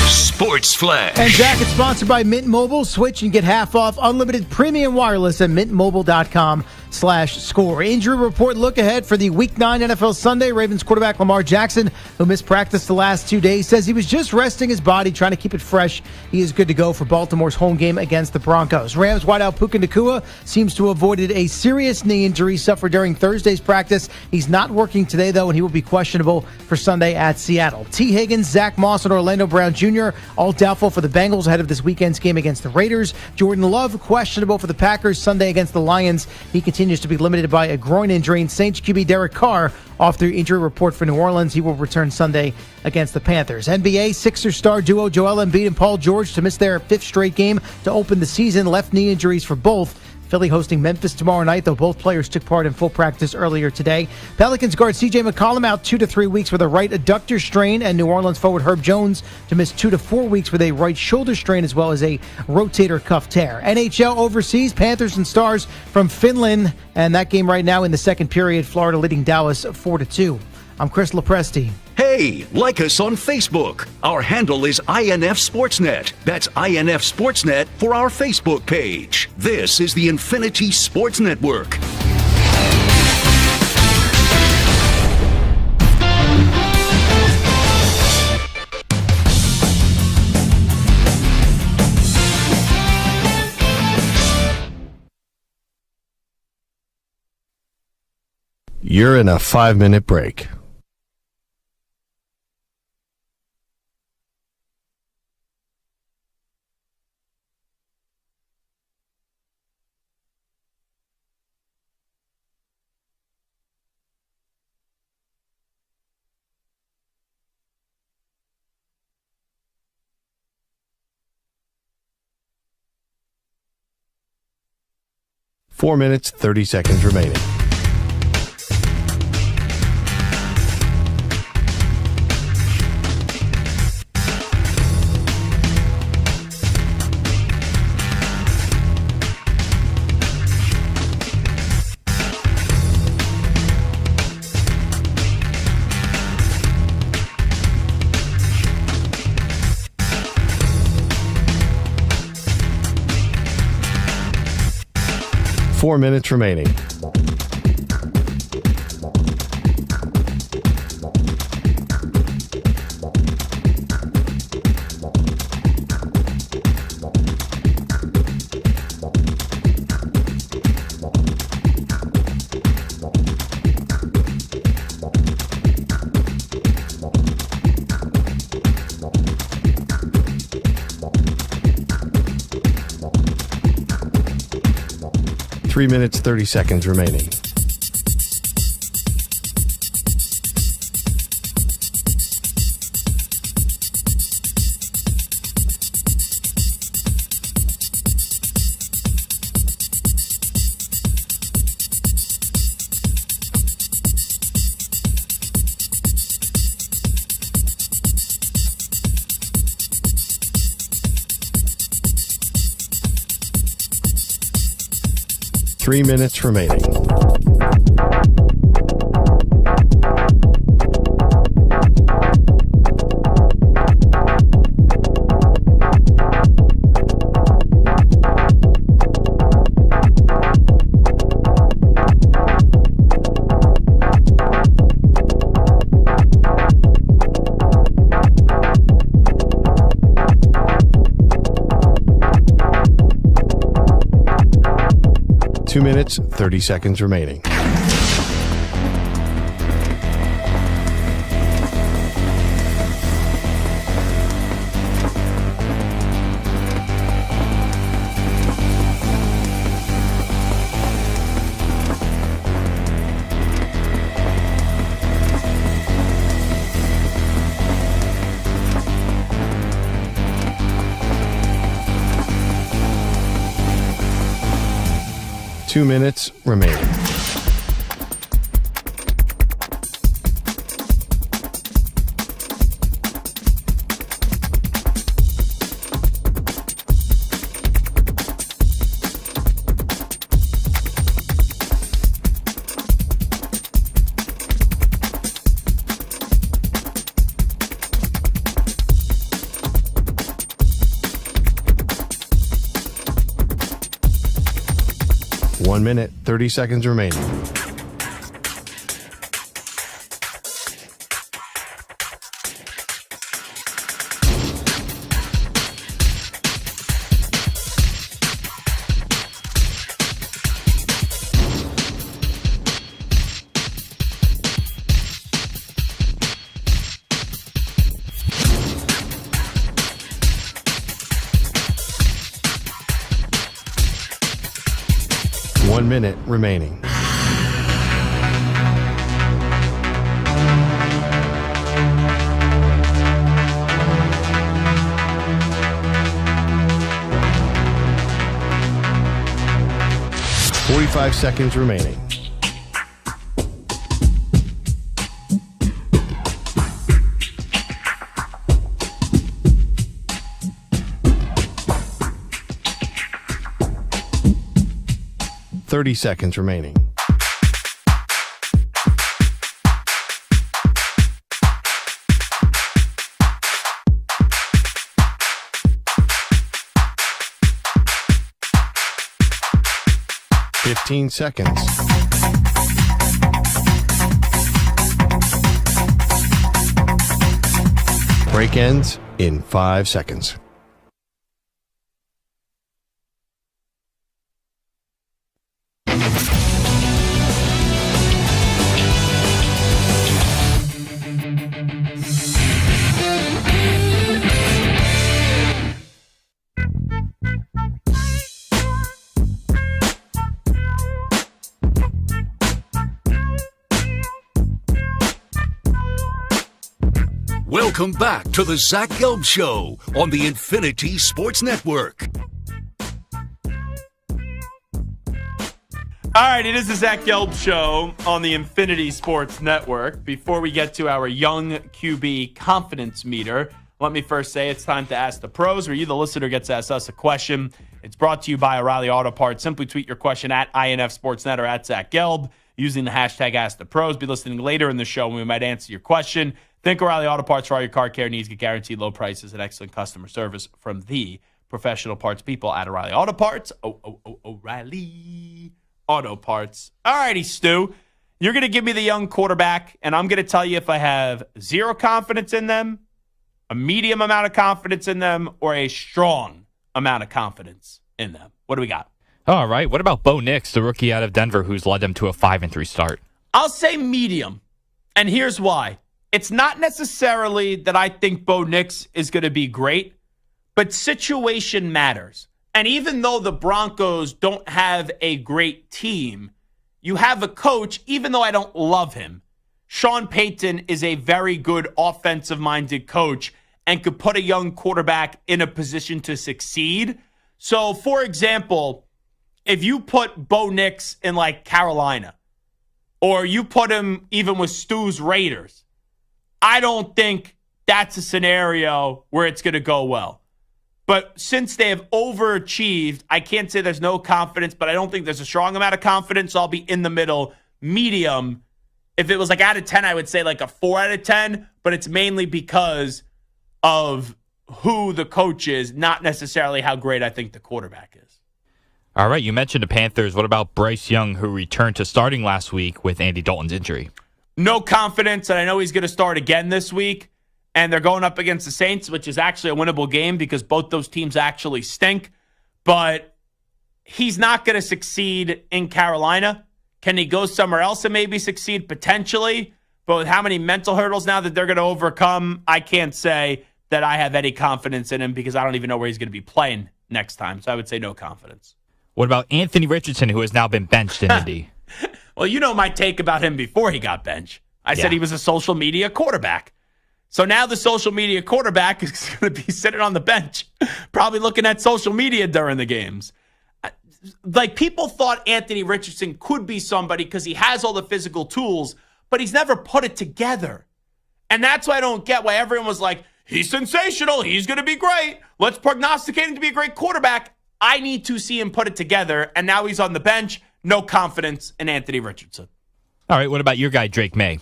Sports Flash. And Zach, it's sponsored by Mint Mobile. Switch and get half off unlimited premium wireless at mintmobile.com/score. Injury report look ahead for the Week 9 NFL Sunday. Ravens quarterback Lamar Jackson, who missed practice the last 2 days, says he was just resting his body, trying to keep it fresh. He is good to go for Baltimore's home game against the Broncos. Rams wideout Puka Nacua seems to have avoided a serious knee injury suffered during Thursday's practice. He's not working today, though, and he will be questionable for Sunday at Seattle. T. Higgins, Zach Moss, and Orlando Brown Jr. all doubtful for the Bengals ahead of this weekend's game against the Raiders. Jordan Love questionable for the Packers Sunday against the Lions. He continues to be limited by a groin injury. And Saints QB Derek Carr off the injury report for New Orleans. He will return Sunday against the Panthers. NBA Sixers star duo Joel Embiid and Paul George to miss their 5th straight game to open the season. Left knee injuries for both. Philly hosting Memphis tomorrow night, though both players took part in full practice earlier today. Pelicans guard C.J. McCollum out 2 to 3 weeks with a right adductor strain, and New Orleans forward Herb Jones to miss 2 to 4 weeks with a right shoulder strain as well as a rotator cuff tear. NHL overseas, Panthers and Stars from Finland, and that game right now in the second period, Florida leading Dallas 4-2. I'm Chris Lopresti. Hey, like us on Facebook. Our handle is INF Sportsnet. That's INF Sportsnet for our Facebook page. This is the Infinity Sports Network. You're in a 5-minute break. 4 minutes, 30 seconds remaining. Four minutes remaining. Three minutes, 30 seconds remaining. Three minutes remaining. Two minutes, 30 seconds remaining. Two minutes remaining. One minute, 30 seconds remaining. One minute remaining. Forty-five seconds remaining. Thirty seconds remaining. Fifteen seconds. Break ends in 5 seconds. Welcome back to the Zach Gelb Show on the Infinity Sports Network. All right, it is the Zach Gelb Show on the Infinity Sports Network. Before we get to our young QB confidence meter, let me first say it's time to Ask the Pros, where you, the listener, gets to ask us a question. It's brought to you by O'Reilly Auto Parts. Simply tweet your question at INF Sportsnet or at Zach Gelb using the hashtag Ask the Pros. Be listening later in the show when we might answer your question. Think O'Reilly Auto Parts for all your car care needs. Get guaranteed low prices and excellent customer service from the professional parts people at O'Reilly Auto Parts. O'Reilly Auto Parts. All righty, Stu. You're going to give me the young quarterback, and I'm going to tell you if I have zero confidence in them, a medium amount of confidence in them, or a strong amount of confidence in them. What do we got? All right. What about Bo Nix, the rookie out of Denver, who's led them to a 5-3 start? I'll say medium, and here's why. It's not necessarily that I think Bo Nix is going to be great, but situation matters. And even though the Broncos don't have a great team, you have a coach, even though I don't love him. Sean Payton is a very good offensive-minded coach and could put a young quarterback in a position to succeed. So, for example, if you put Bo Nix in, like, Carolina, or you put him even with Stu's Raiders, I don't think that's a scenario where it's going to go well. But since they have overachieved, I can't say there's no confidence, but I don't think there's a strong amount of confidence. So I'll be in the middle, medium. If it was like out of 10, I would say like a 4 out of 10, but it's mainly because of who the coach is, not necessarily how great I think the quarterback is. All right. You mentioned the Panthers. What about Bryce Young, who returned to starting last week with Andy Dalton's injury? No confidence, and I know he's going to start again this week. And they're going up against the Saints, which is actually a winnable game because both those teams actually stink. But he's not going to succeed in Carolina. Can he go somewhere else and maybe succeed? Potentially. But with how many mental hurdles now that they're going to overcome, I can't say that I have any confidence in him because I don't even know where he's going to be playing next time. So I would say no confidence. What about Anthony Richardson, who has now been benched in Indy? Well, you know my take about him before he got benched. I said he was a social media quarterback. So now the social media quarterback is going to be sitting on the bench, probably looking at social media during the games. Like, people thought Anthony Richardson could be somebody because he has all the physical tools, but he's never put it together. And that's why I don't get why everyone was like, he's sensational, he's going to be great, let's prognosticate him to be a great quarterback. I need to see him put it together, and now he's on the bench. No confidence in Anthony Richardson. All right, what about your guy, Drake May?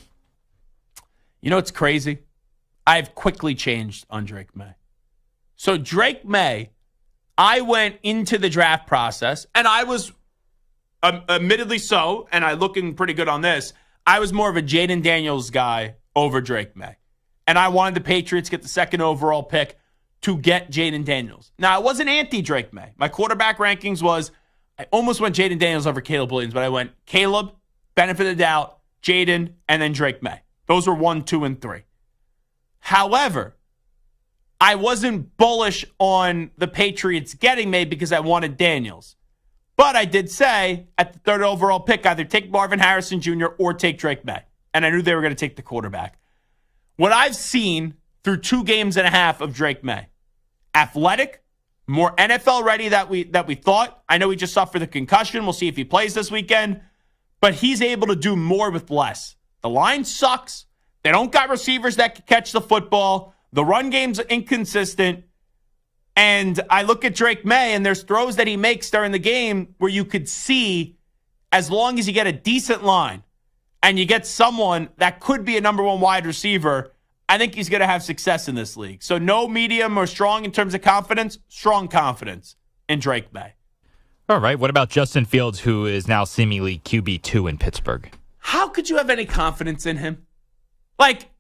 You know what's crazy? I've quickly changed on Drake May. So Drake May, I went into the draft process, and I was, admittedly so, and I'm looking pretty good on this, I was more of a Jaden Daniels guy over Drake May. And I wanted the Patriots get the second overall pick to get Jaden Daniels. Now, I wasn't anti-Drake May. My quarterback rankings was, I almost went Jaden Daniels over Caleb Williams, but I went Caleb, benefit of the doubt, Jaden, and then Drake May. Those were 1, 2, and 3. However, I wasn't bullish on the Patriots getting May because I wanted Daniels. But I did say at the third overall pick, either take Marvin Harrison Jr. or take Drake May. And I knew they were going to take the quarterback. What I've seen through 2 games and a half of Drake May, athletic, more NFL ready that we thought. I know he just suffered the concussion. We'll see if he plays this weekend. But he's able to do more with less. The line sucks. They don't got receivers that can catch the football. The run game's inconsistent. And I look at Drake May, and there's throws that he makes during the game where you could see, as long as you get a decent line and you get someone that could be a number 1 wide receiver, I think he's going to have success in this league. So no medium or strong in terms of confidence, strong confidence in Drake May. All right, what about Justin Fields, who is now seemingly QB2 in Pittsburgh? How could you have any confidence in him? Like,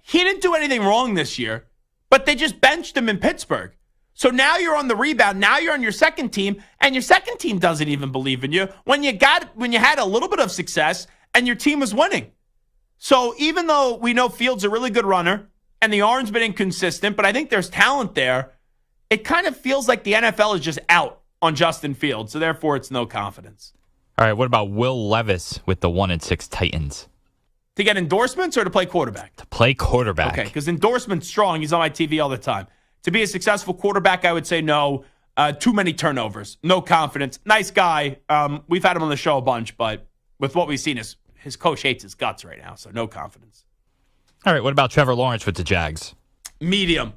he didn't do anything wrong this year, but they just benched him in Pittsburgh. So now you're on the rebound. Now you're on your second team, and your second team doesn't even believe in you when you had a little bit of success and your team was winning. So even though we know Fields a really good runner and the arm's been inconsistent, but I think there's talent there, it kind of feels like the NFL is just out on Justin Fields. So therefore, it's no confidence. All right, what about Will Levis with the 1-6 Titans? To get endorsements or to play quarterback? To play quarterback. Okay, because endorsement's strong. He's on my TV all the time. To be a successful quarterback, I would say no. Too many turnovers. No confidence. Nice guy. We've had him on the show a bunch, but with what we've seen, his coach hates his guts right now, so no confidence. All right, what about Trevor Lawrence with the Jags? Medium.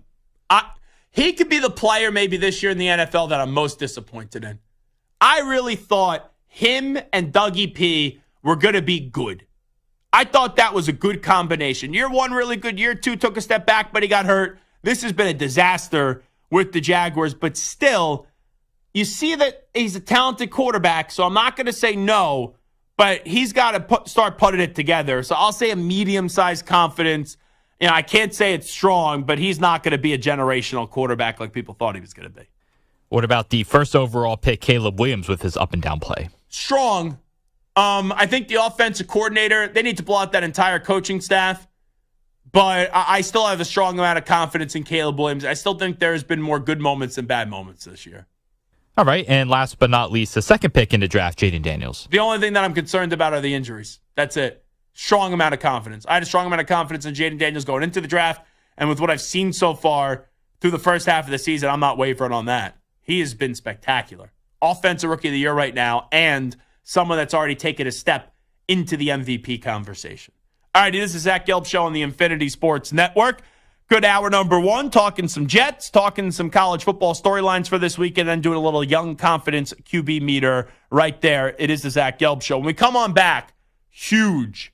He could be the player maybe this year in the NFL that I'm most disappointed in. I really thought him and Dougie P were going to be good. I thought that was a good combination. Year one, really good. Year two, took a step back, but he got hurt. This has been a disaster with the Jaguars, but still, you see that he's a talented quarterback, so I'm not going to say no, but he's got to start putting it together. So I'll say a medium-sized confidence. I can't say it's strong, but he's not going to be a generational quarterback like people thought he was going to be. What about the first overall pick, Caleb Williams, with his up-and-down play? Strong. I think the offensive coordinator, they need to blow out that entire coaching staff. But I still have a strong amount of confidence in Caleb Williams. I still think there's been more good moments than bad moments this year. All right, and last but not least, the second pick in the draft, Jaden Daniels. The only thing that I'm concerned about are the injuries. That's it. Strong amount of confidence. I had a strong amount of confidence in Jaden Daniels going into the draft, and with what I've seen so far through the first half of the season, I'm not wavering on that. He has been spectacular. Offensive Rookie of the Year right now, and someone that's already taken a step into the MVP conversation. All right, this is Zach Gelb Show on the Infinity Sports Network. Good hour number one, talking some Jets, talking some college football storylines for this week, and then doing a little young confidence QB meter right there. It is the Zach Gelb Show. When we come on back, huge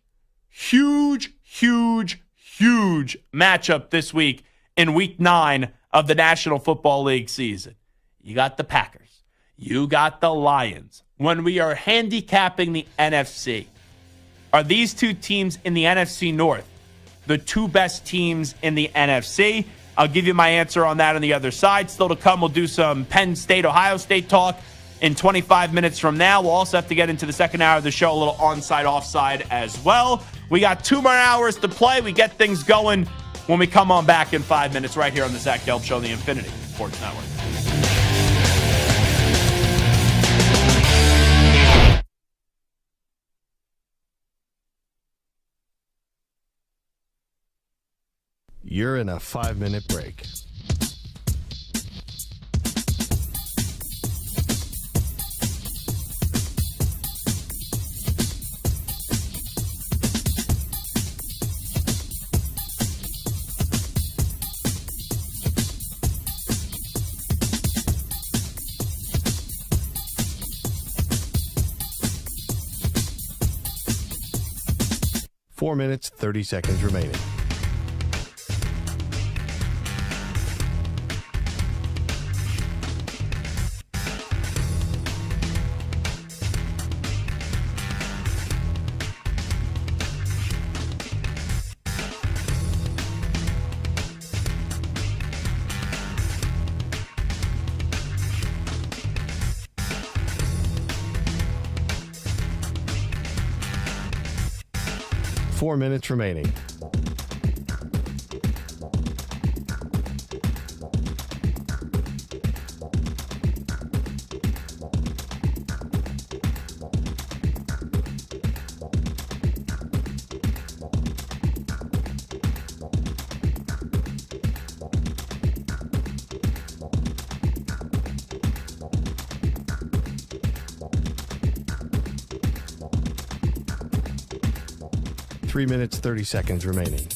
matchup this week in Week 9 of the National Football League season. You got the Packers. You got the Lions. When we are handicapping the NFC, are these two teams in the NFC North the two best teams in the NFC? I'll give you my answer on that on the other side. Still to come, we'll do some Penn State, Ohio State talk in 25 minutes from now. We'll also have to get into the second hour of the show, a little onside, offside as well. We got 2 more hours to play. We get things going when we come on back in 5 minutes right here on the Zach Gelb Show on the Infinity Sports Network. You're in a 5-minute break. Four minutes, 30 seconds remaining. Four minutes remaining. Three minutes, 30 seconds remaining.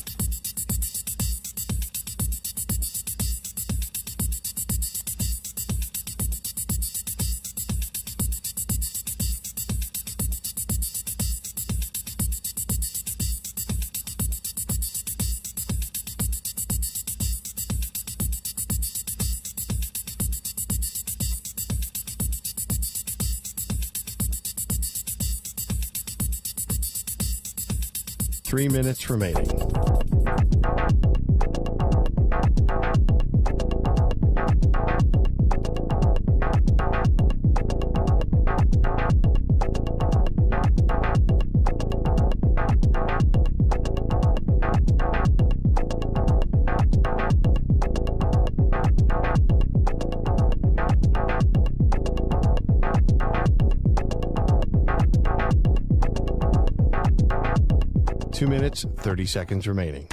Three minutes remaining. Two minutes, 30 seconds remaining.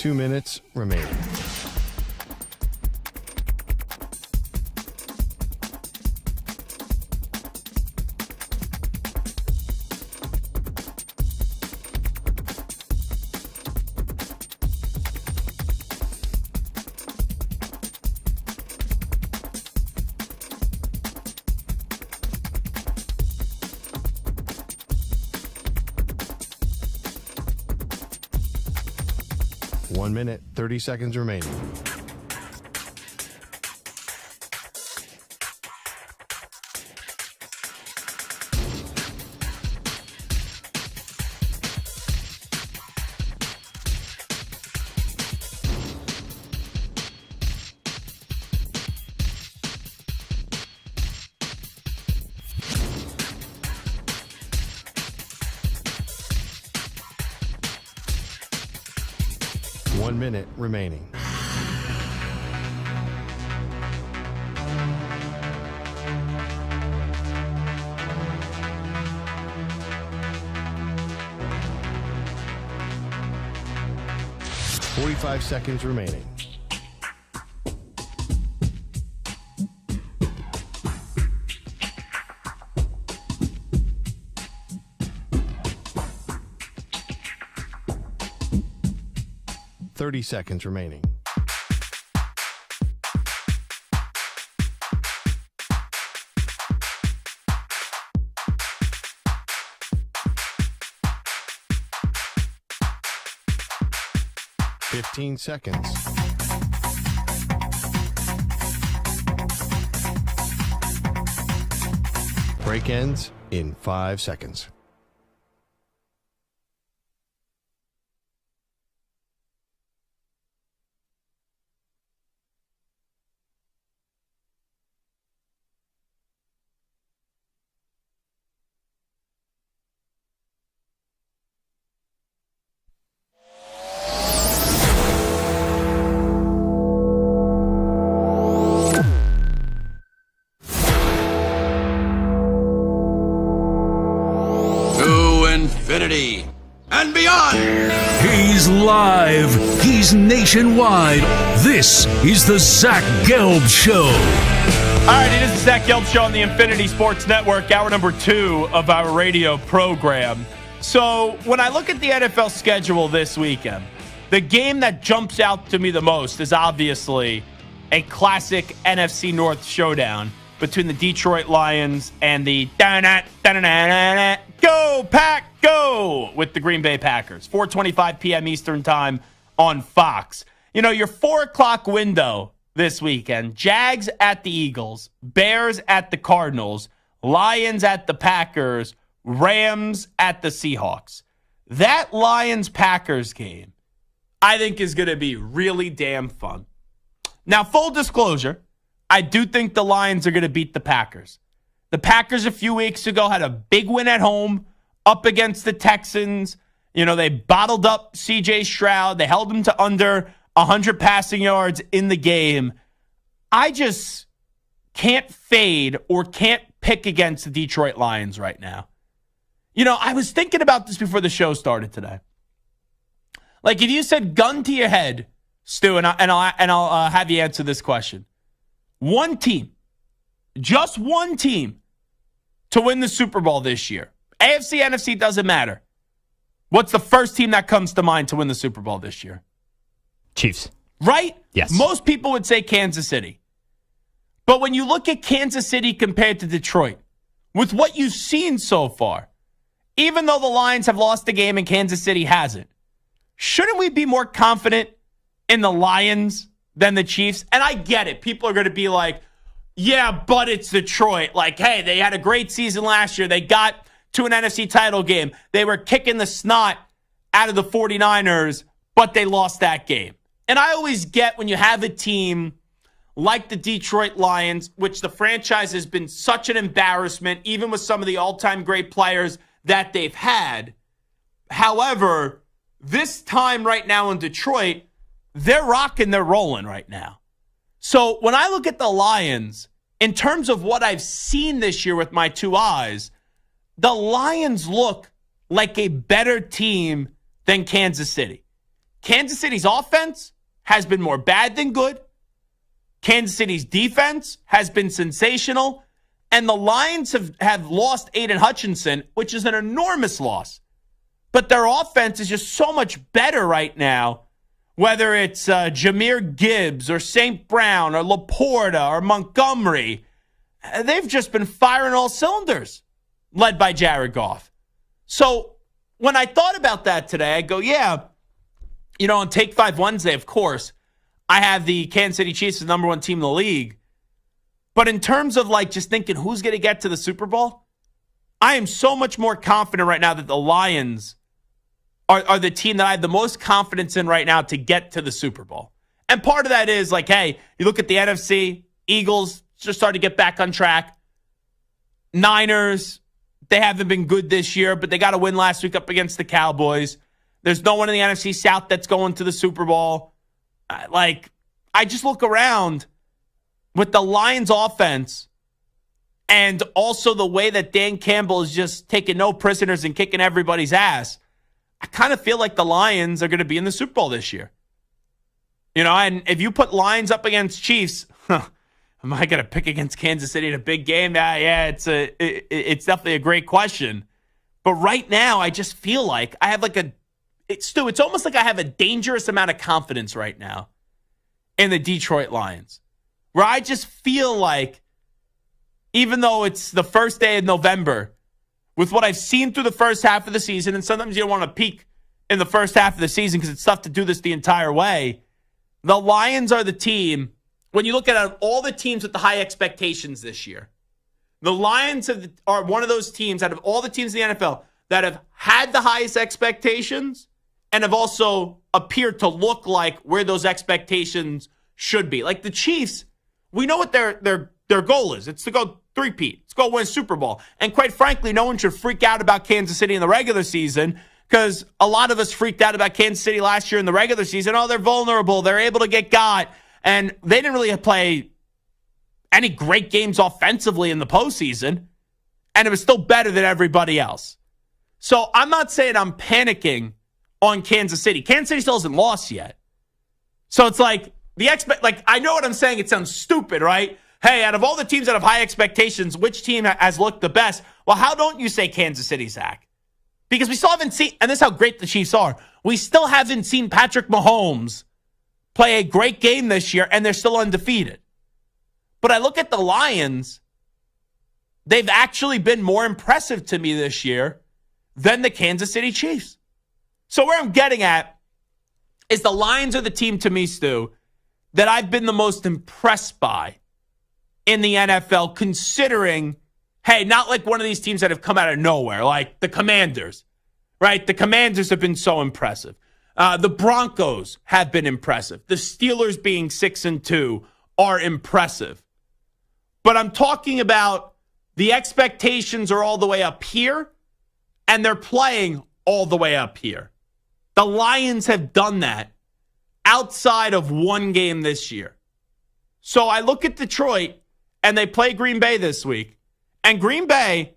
2 minutes remaining. One minute, 30 seconds remaining. One minute remaining. Forty-five seconds remaining. Thirty seconds remaining. Fifteen seconds. Break ends in 5 seconds. Infinity and beyond. He's live. He's nationwide. This is the Zach Gelb Show. All right, it is the Zach Gelb Show on the Infinity Sports Network, hour number 2 of our radio program. So when I look at the NFL schedule this weekend, the game that jumps out to me the most is obviously a classic NFC North showdown between the Detroit Lions and the Go Pack Go with the Green Bay Packers. 4:25 p.m. Eastern Time on Fox. You know, your 4 o'clock window this weekend, Jags at the Eagles, Bears at the Cardinals, Lions at the Packers, Rams at the Seahawks. That Lions-Packers game, I think, is going to be really damn fun. Now, full disclosure, I do think the Lions are going to beat the Packers. The Packers a few weeks ago had a big win at home up against the Texans. You know, they bottled up C.J. Stroud. They held him to under 100 passing yards in the game. I just can't fade or can't pick against the Detroit Lions right now. You know, I was thinking about this before the show started today. Like, if you said gun to your head, Stu, and I'll have you answer this question. One team, just one team, to win the Super Bowl this year. AFC, NFC, doesn't matter. What's the first team that comes to mind to win the Super Bowl this year? Chiefs. Right? Yes. Most people would say Kansas City. But when you look at Kansas City compared to Detroit, with what you've seen so far, even though the Lions have lost the game and Kansas City hasn't, shouldn't we be more confident in the Lions than the Chiefs? And I get it. People are going to be like, yeah, but it's Detroit. Like, hey, they had a great season last year. They got to an NFC title game. They were kicking the snot out of the 49ers, but they lost that game. And I always get when you have a team like the Detroit Lions, which the franchise has been such an embarrassment, even with some of the all-time great players that they've had. However, this time right now in Detroit, they're rocking, they're rolling right now. So when I look at the Lions, in terms of what I've seen this year with my 2 eyes, the Lions look like a better team than Kansas City. Kansas City's offense has been more bad than good. Kansas City's defense has been sensational. And the Lions have lost Aiden Hutchinson, which is an enormous loss. But their offense is just so much better right now, whether it's Jahmyr Gibbs or St. Brown or Laporta or Montgomery. They've just been firing all cylinders, led by Jared Goff. So when I thought about that today, I go, yeah, on Take 5 Wednesday, of course, I have the Kansas City Chiefs as the number one team in the league. But in terms of just thinking who's going to get to the Super Bowl, I am so much more confident right now that the Lions are the team that I have the most confidence in right now to get to the Super Bowl. And part of that is hey, you look at the NFC, Eagles just started to get back on track. Niners, they haven't been good this year, but they got a win last week up against the Cowboys. There's no one in the NFC South that's going to the Super Bowl. I just look around with the Lions offense and also the way that Dan Campbell is just taking no prisoners and kicking everybody's ass. I kind of feel like the Lions are going to be in the Super Bowl this year. And if you put Lions up against Chiefs, am I going to pick against Kansas City in a big game? Yeah, it's definitely a great question. But right now, I just feel like I have Stu, it's almost like I have a dangerous amount of confidence right now in the Detroit Lions, where I just feel like, even though it's the first day of November, with what I've seen through the first half of the season, and sometimes you don't want to peak in the first half of the season because it's tough to do this the entire way, the Lions are the team, when you look at all the teams with the high expectations this year, the Lions are one of those teams out of all the teams in the NFL that have had the highest expectations and have also appeared to look like where those expectations should be. Like the Chiefs, we know what their goal is. It's to go three-peat. It's go win Super Bowl. And quite frankly, no one should freak out about Kansas City in the regular season because a lot of us freaked out about Kansas City last year in the regular season. Oh, they're vulnerable. They're able to get got. And they didn't really play any great games offensively in the postseason. And it was still better than everybody else. So I'm not saying I'm panicking on Kansas City. Kansas City still hasn't lost yet. So it's I know what I'm saying. It sounds stupid, right? Hey, out of all the teams that have high expectations, which team has looked the best? Well, how don't you say Kansas City, Zach? Because we still haven't seen, and this is how great the Chiefs are, we still haven't seen Patrick Mahomes play a great game this year, and they're still undefeated. But I look at the Lions, they've actually been more impressive to me this year than the Kansas City Chiefs. So where I'm getting at is the Lions are the team to me, Stu, that I've been the most impressed by in the NFL, considering, hey, not like one of these teams that have come out of nowhere, like the Commanders, right? The Commanders have been so impressive. The Broncos have been impressive. The Steelers being 6-2 are impressive. But I'm talking about the expectations are all the way up here, and they're playing all the way up here. The Lions have done that outside of one game this year. So I look at Detroit, and they play Green Bay this week. And Green Bay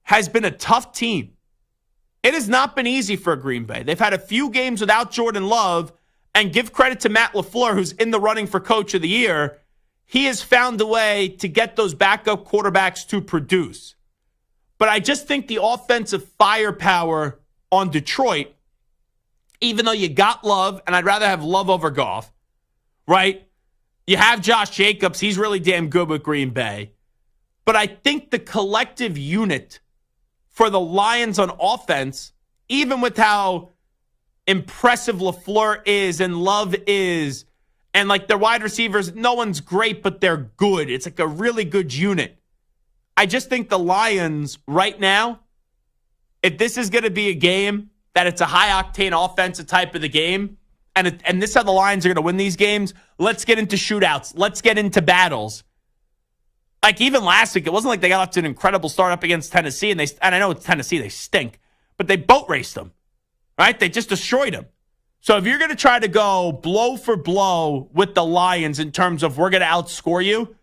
has been a tough team. It has not been easy for Green Bay. They've had a few games without Jordan Love. And give credit to Matt LaFleur, who's in the running for Coach of the Year. He has found a way to get those backup quarterbacks to produce. But I just think the offensive firepower on Detroit, even though you got Love, and I'd rather have Love over Goff, right? You have Josh Jacobs. He's really damn good with Green Bay. But I think the collective unit for the Lions on offense, even with how impressive LaFleur is and Love is, and their wide receivers, no one's great, but they're good. It's a really good unit. I just think the Lions right now, if this is going to be a game that it's a high-octane offensive type of the game, and this is how the Lions are going to win these games, let's get into shootouts. Let's get into battles. Even last week, it wasn't like they got off to an incredible start up against Tennessee, and I know it's Tennessee, they stink, but they boat raced them, right? They just destroyed them. So if you're going to try to go blow for blow with the Lions in terms of we're going to outscore you,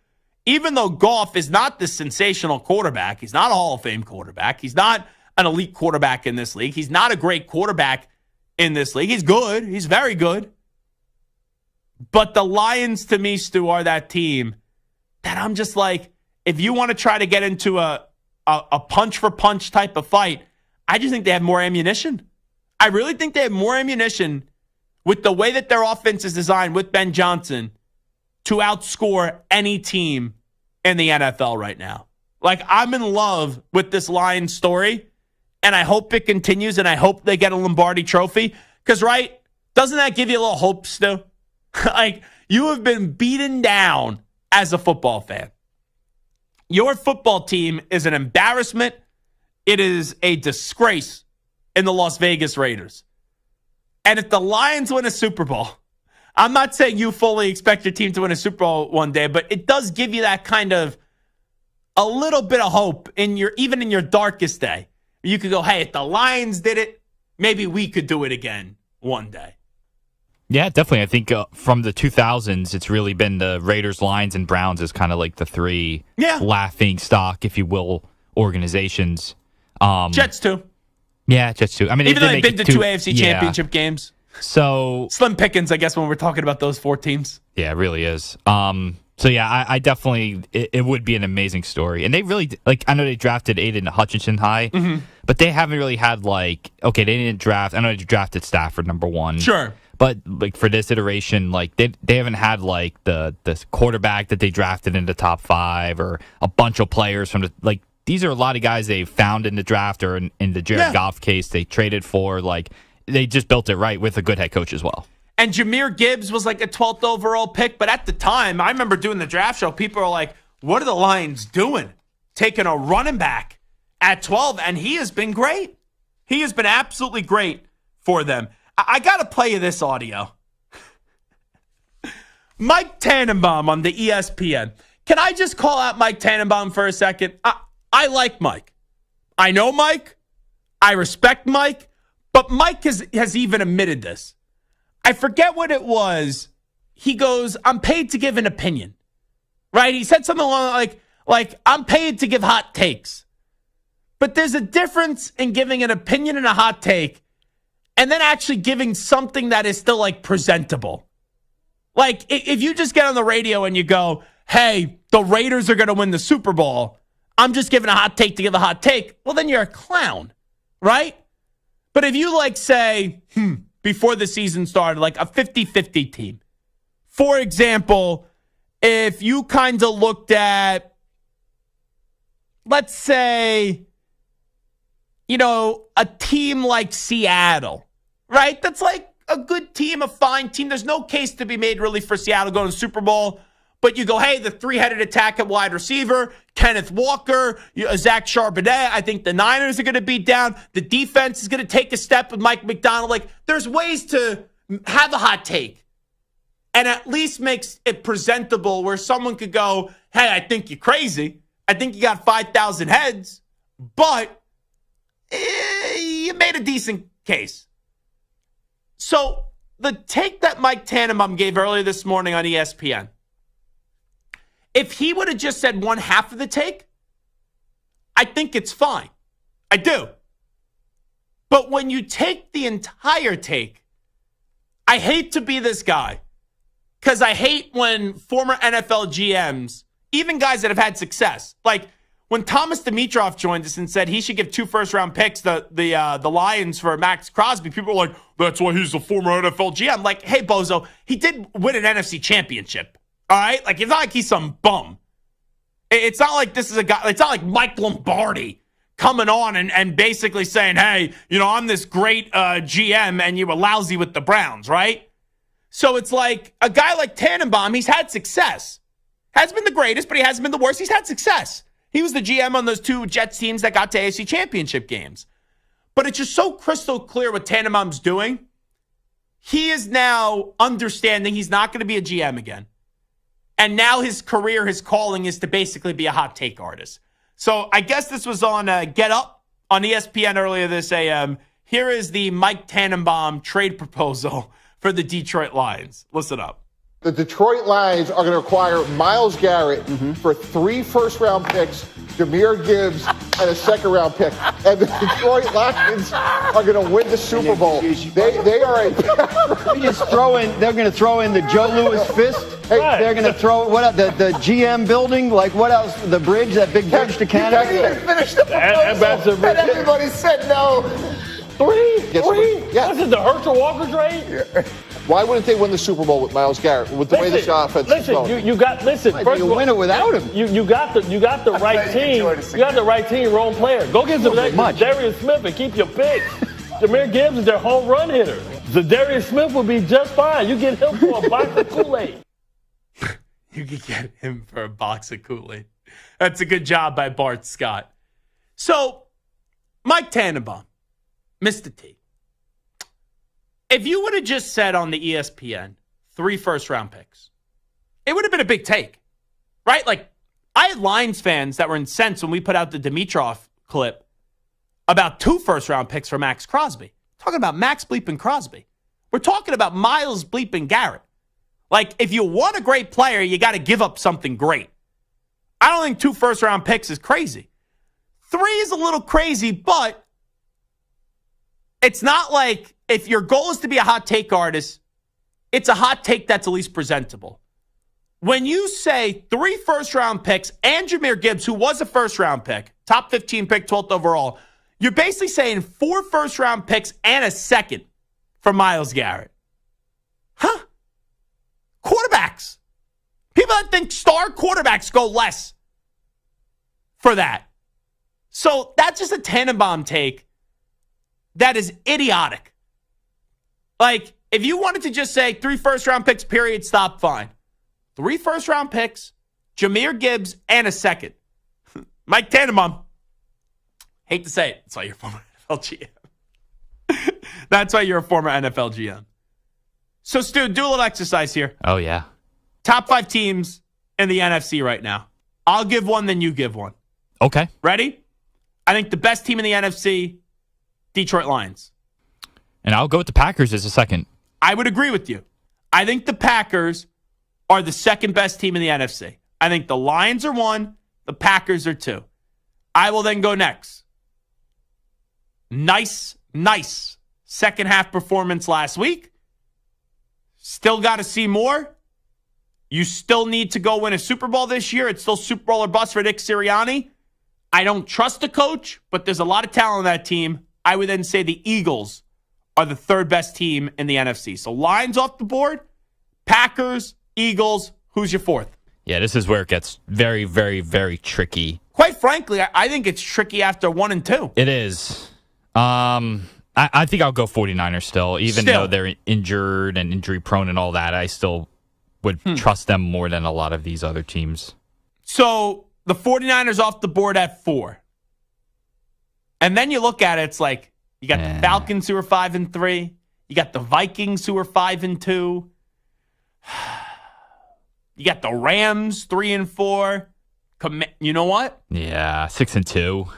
even though Goff is not this sensational quarterback, he's not a Hall of Fame quarterback, he's not an elite quarterback in this league, he's not a great quarterback in this league. He's good. He's very good. But the Lions, to me, Stu, are that team that I'm just like, if you want to try to get into a punch-for-punch type of fight, I just think they have more ammunition. I really think they have more ammunition with the way that their offense is designed with Ben Johnson to outscore any team in the NFL right now. Like, I'm in love with this Lions story, and I hope it continues, and I hope they get a Lombardi trophy. Because, right, doesn't that give you a little hope, Stu? Like, you have been beaten down as a football fan. Your football team is an embarrassment. It is a disgrace in the Las Vegas Raiders. And if the Lions win a Super Bowl, I'm not saying you fully expect your team to win a Super Bowl one day, but it does give you that kind of a little bit of hope even in your darkest day. You could go, hey, if the Lions did it, maybe we could do it again one day. Yeah, definitely. I think from the 2000s, it's really been the Raiders, Lions, and Browns as kind of like the three laughing stock, if you will, organizations. Jets too. Yeah, Jets too. I mean, even though they've been to two AFC championship games. So slim pickings, I guess, when we're talking about those four teams. Yeah, it really is. So yeah, I definitely, it would be an amazing story. And they really, like, I know they drafted Aiden Hutchinson high, but they haven't really had they didn't draft, I know they drafted Stafford number one. Sure. But like for this iteration, like they haven't had like the quarterback that they drafted in the top 5 or a bunch of players from these are a lot of guys they found in the draft or in the Jared Goff case they traded for. Like they just built it right with a good head coach as well. And Jahmyr Gibbs was like a 12th overall pick, but at the time, I remember doing the draft show, people are like, what are the Lions doing? Taking a running back at 12, and he has been great. He has been absolutely great for them. I got to play you this audio. Mike Tannenbaum on the ESPN. Can I just call out Mike Tannenbaum for a second? I like Mike. I know Mike. I respect Mike. But Mike has even admitted this. I forget what it was. He goes, I'm paid to give an opinion. Right? He said something along like I'm paid to give hot takes. But there's a difference in giving an opinion and a hot take and then actually giving something that is still like presentable. Like if you just get on the radio and you go, hey, the Raiders are going to win the Super Bowl. I'm just giving a hot take to give a hot take. Well, then you're a clown, right? But if you say, before the season started, like a 50-50 team. For example, if you kind of looked at, let's say, a team like Seattle, right? That's like a good team, a fine team. There's no case to be made really for Seattle going to the Super Bowl. But you go, hey, the three-headed attack at wide receiver, Kenneth Walker, Zach Charbonnet. I think the Niners are going to beat down. The defense is going to take a step with Mike McDonald. Like, there's ways to have a hot take and at least makes it presentable where someone could go, hey, I think you're crazy. I think you got 5,000 heads, but you made a decent case. So the take that Mike Tannenbaum gave earlier this morning on ESPN, if he would have just said one half of the take, I think it's fine. I do. But when you take the entire take, I hate to be this guy because I hate when former NFL GMs, even guys that have had success, like when Thomas Dimitroff joined us and said he should give 2 first-round picks, the Lions for Max Crosby, people were like, that's why he's a former NFL GM. Like, hey, bozo, he did win an NFC championship. All right? Like, it's not like he's some bum. It's not like this is a guy, it's not like Mike Lombardi coming on and basically saying, hey, I'm this great GM and you were lousy with the Browns, right? So it's like a guy like Tannenbaum, he's had success. Hasn't been the greatest, but he hasn't been the worst. He's had success. He was the GM on those 2 Jets teams that got to AFC championship games. But it's just so crystal clear what Tannenbaum's doing. He is now understanding he's not going to be a GM again. And now his career, his calling is to basically be a hot take artist. So I guess this was on Get Up on ESPN earlier this AM. Here is the Mike Tannenbaum trade proposal for the Detroit Lions. Listen up. The Detroit Lions are going to require Myles Garrett for 3 first-round picks, Jahmyr Gibbs, and a second-round pick. And the Detroit Lions are going to win the Super Bowl. They are a... They're going to throw in the Joe Louis fist. Hey, they're going to throw the GM building. Like, what else? The bridge, that big bridge to Canada. Finish the proposal, and everybody said no. 3? Yes, 3? yes. This is the Herschel Walker trade? Yeah. Why wouldn't they win the Super Bowl with Myles Garrett? With the way this offense is going? First you win it without him. You got the right team. You got the right team, wrong player. Go get Darius Smith and keep your picks. Jahmyr Gibbs is their home run hitter. Darius Smith will be just fine. You get him for a box of Kool-Aid. You could get him for a box of Kool-Aid. That's a good job by Bart Scott. So, Mike Tannenbaum, Mr. T. If you would have just said on the ESPN 3 first-round picks, it would have been a big take, right? Like, I had Lions fans that were incensed when we put out the Dimitroff clip about 2 first-round picks for Max Crosby. Talking about Max bleeping Crosby. We're talking about Myles bleeping Garrett. Like, if you want a great player, you got to give up something great. I don't think 2 first-round picks is crazy. 3 is a little crazy, but it's not like if your goal is to be a hot take artist, it's a hot take that's at least presentable. When you say 3 first-round picks and Jahmyr Gibbs, who was a first-round pick, top 15 pick, 12th overall, you're basically saying 4 first-round picks and a second for Myles Garrett. Huh? Quarterbacks. People that think star quarterbacks go less for that. So that's just a Tannenbaum take that is idiotic. Like, if you wanted to just say 3 first-round picks, period, stop, fine. 3 first-round picks, Jahmyr Gibbs, and a second. Mike Tannenbaum. Hate to say it. That's why you're a former NFL GM. That's why you're a former NFL GM. So, Stu, do a little exercise here. Oh, yeah. Top 5 teams in the NFC right now. I'll give one, then you give one. Okay. Ready? I think the best team in the NFC, Detroit Lions. And I'll go with the Packers as a second. I would agree with you. I think the Packers are the second best team in the NFC. I think the Lions are 1, the Packers are 2. I will then go next. Nice second half performance last week. Still got to see more. You still need to go win a Super Bowl this year. It's still Super Bowl or bust for Nick Sirianni. I don't trust the coach, but there's a lot of talent on that team. I would then say the Eagles are the 3rd best team in the NFC. So Lions off the board, Packers, Eagles. Who's your 4th? Yeah, this is where it gets very, very, very tricky. Quite frankly, I think it's tricky after 1 and 2. It is. I think I'll go 49ers still. Even though they're injured and injury prone and all that, I still would trust them more than a lot of these other teams. So the 49ers off the board at 4. And then you look at it, it's like you got the Falcons who are 5-3. You got the Vikings who are 5-2. You got the Rams 3-4. You know what? Yeah, 6-2.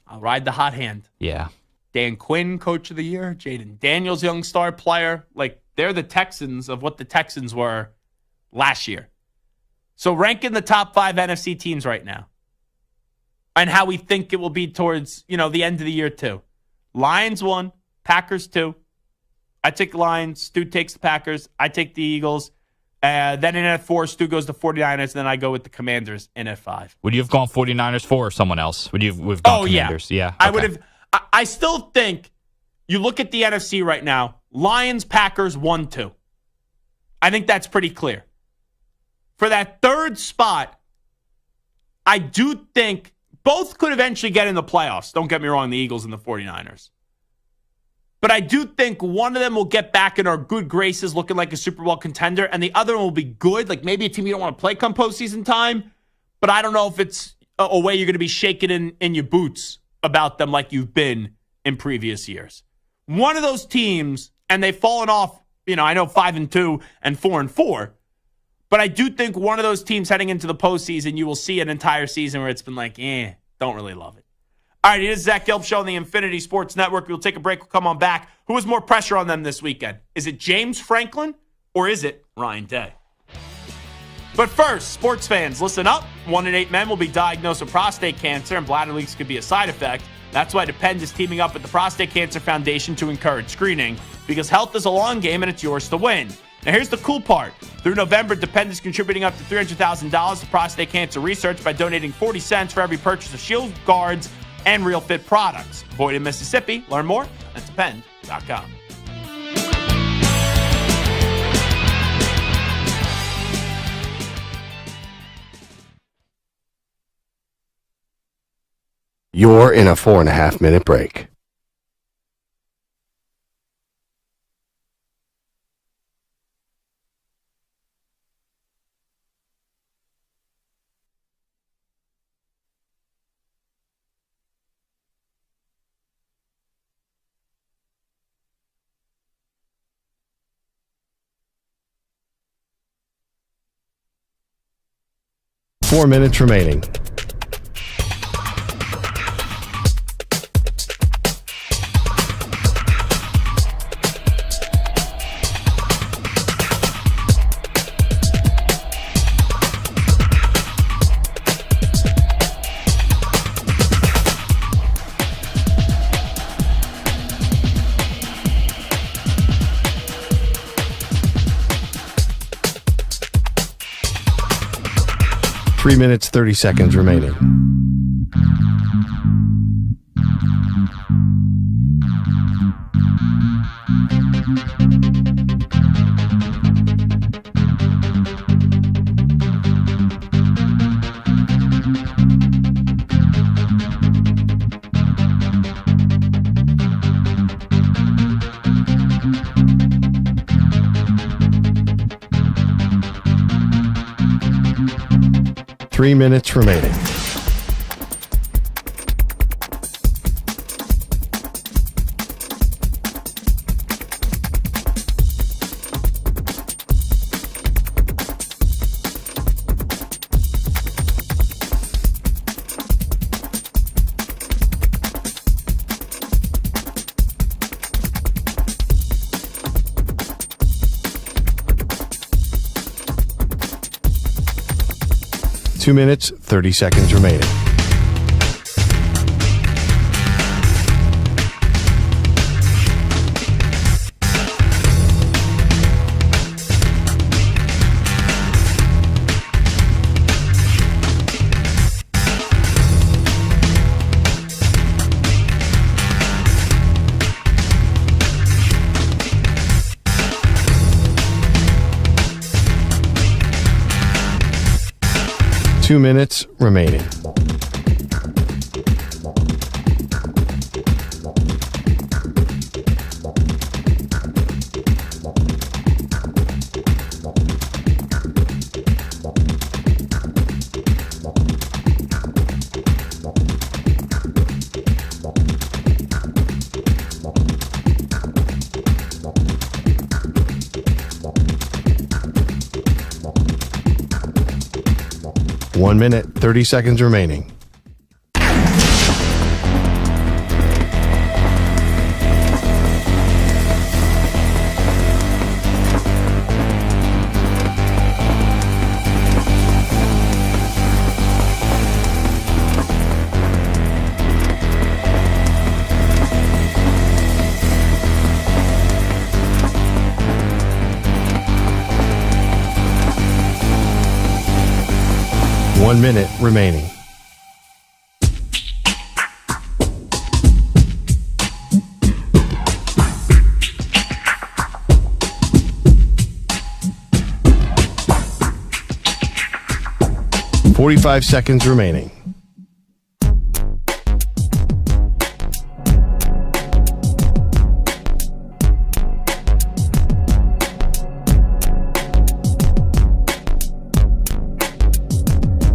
I'll ride the hot hand. Yeah. Dan Quinn, coach of the year. Jaden Daniels, young star player. Like, they're the Texans of what the Texans were last year. So ranking the top 5 NFC teams right now and how we think it will be towards, the end of the year too. Lions 1, Packers 2. I take the Lions. Stu takes the Packers. I take the Eagles. Then in at 4, Stu goes to 49ers. Then I go with the Commanders in at 5. Would you have gone 49ers 4 or someone else? Would you have gone Commanders? Yeah. Okay. I would have. I still think you look at the NFC right now, Lions, Packers 1-2. I think that's pretty clear. For that 3rd spot, I do think both could eventually get in the playoffs. Don't get me wrong, the Eagles and the 49ers. But I do think one of them will get back in our good graces looking like a Super Bowl contender, and the other one will be good, like maybe a team you don't want to play come postseason time, but I don't know if it's a way you're going to be shaking in your boots about them like you've been in previous years. One of those teams, and they've fallen off, I know 5-2 and 4-4, but I do think one of those teams heading into the postseason, you will see an entire season where it's been like, don't really love it. All right, it is Zach Gelb Show on the Infinity Sports Network. We'll take a break. We'll come on back. Who has more pressure on them this weekend? Is it James Franklin or is it Ryan Day? But first, sports fans, listen up. 1 in 8 men will be diagnosed with prostate cancer, and bladder leaks could be a side effect. That's why Depend is teaming up with the Prostate Cancer Foundation to encourage screening, because health is a long game and it's yours to win. Now, here's the cool part. Through November, Depend is contributing up to $300,000 to prostate cancer research by donating 40 cents for every purchase of Shield guards and Real Fit products. Void in Mississippi. Learn more at Depend.com. You're in a 4.5 minute break. Four minutes remaining. Three minutes, 30 seconds remaining. Three minutes remaining. Two minutes, 30 seconds remaining. Two minutes remaining. One minute, 30 seconds remaining. One minute remaining. Forty-five seconds remaining.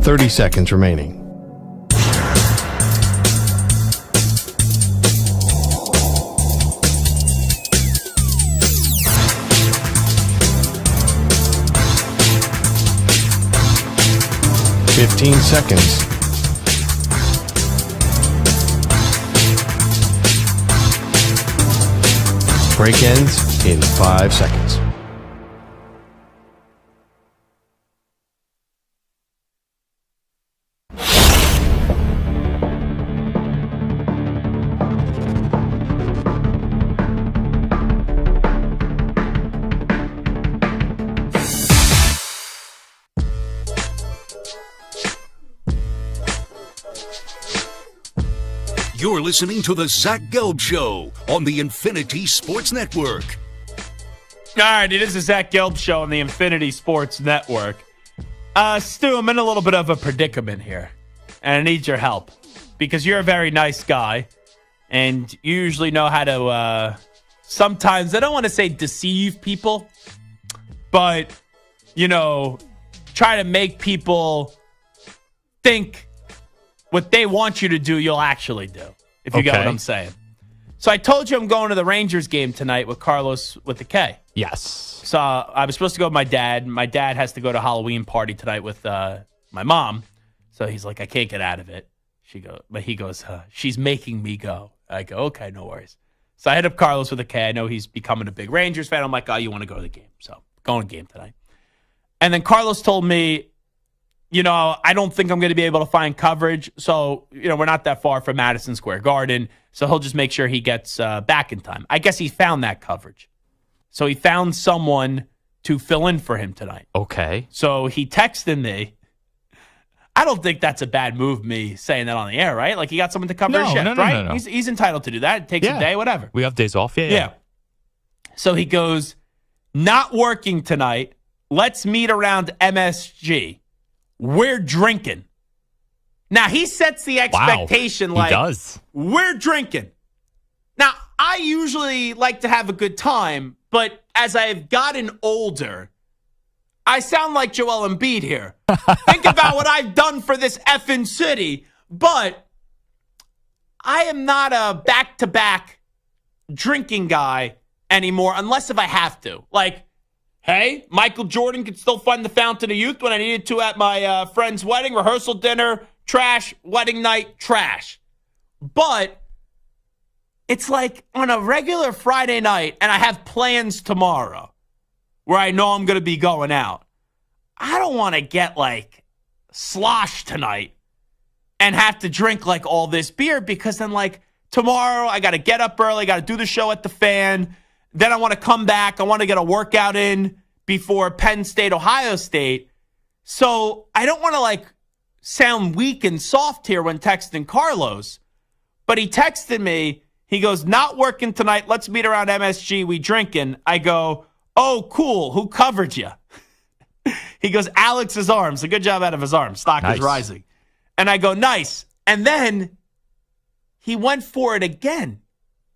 Thirty seconds remaining. Fifteen seconds. Break ends in 5 seconds. You're listening to the Zach Gelb Show on the Infinity Sports Network. All right, it is the Zach Gelb Show on the Infinity Sports Network. Stu, I'm in a little bit of a predicament here, and I need your help because you're a very nice guy, and you usually know how to sometimes, I don't want to say deceive people, but, try to make people think what they want you to do, you'll actually do, if you get what I'm saying. So I told you I'm going to the Rangers game tonight with Carlos with the K. Yes. So I was supposed to go with my dad. My dad has to go to a Halloween party tonight with my mom. So he's like, I can't get out of it. He goes, she's making me go. I go, okay, no worries. So I hit up Carlos with a K. I know he's becoming a big Rangers fan. I'm like, oh, you want to go to the game? So going to the game tonight. And then Carlos told me, I don't think I'm going to be able to find coverage. So, we're not that far from Madison Square Garden. So he'll just make sure he gets back in time. I guess he found that coverage. So he found someone to fill in for him tonight. Okay. So he texted me. I don't think that's a bad move, me saying that on the air, right? Like, he got someone to cover his shift, right? No. He's entitled to do that. It takes a day, whatever. We have days off, yeah. So he goes, not working tonight. Let's meet around MSG. We're drinking. Now, he sets the expectation he does. We're drinking. Now, I usually like to have a good time, but as I've gotten older, I sound like Joel Embiid here. Think about what I've done for this effing city, but I am not a back-to-back drinking guy anymore unless if I have to. Like, hey, Michael Jordan could still find the fountain of youth when I needed to at my friend's wedding, rehearsal dinner, trash, wedding night, trash. But it's like on a regular Friday night, and I have plans tomorrow where I know I'm going to be going out. I don't want to get like sloshed tonight and have to drink like all this beer because then like tomorrow I got to get up early, got to do the show at the Fan. Then I want to come back. I want to get a workout in before Penn State, Ohio State. So I don't want to like sound weak and soft here when texting Carlos, but he texted me. He goes, not working tonight. Let's meet around MSG. We drinking. I go, oh, cool. Who covered you? He goes, Alex's arms. A good job out of his arms. Stock is rising. And I go, nice. And then he went for it again.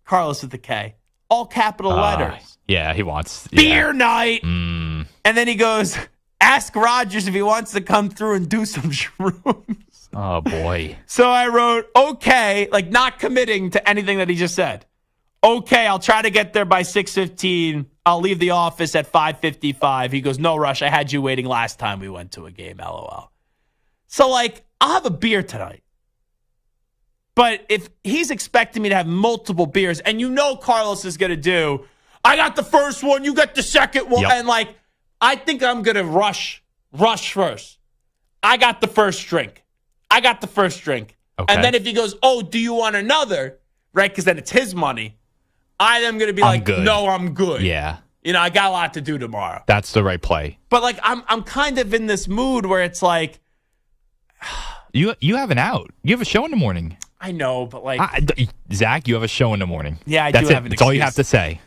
Carlos with the K. All capital letters. Yeah, he wants. Beer night. And then he goes, ask Rodgers if he wants to come through and do some shrooms. Oh, boy. So I wrote, okay, like not committing to anything that he just said. Okay, I'll try to get there by 6:15. I'll leave the office at 5:55. He goes, no rush. I had you waiting last time we went to a game, LOL. So, like, I'll have a beer tonight. But if he's expecting me to have multiple beers, and Carlos is going to do, I got the first one, you got the second one, and, like, I think I'm going to rush first. I got the first drink. Okay. And then if he goes, oh, do you want another? Right, because then it's his money. I am going to be like, good. No, I'm good. Yeah. I got a lot to do tomorrow. That's the right play. But, like, I'm kind of in this mood where it's like. You have an out. You have a show in the morning. I know, but, like. Zach, you have a show in the morning. Yeah, I do have an excuse. That's all you have to say.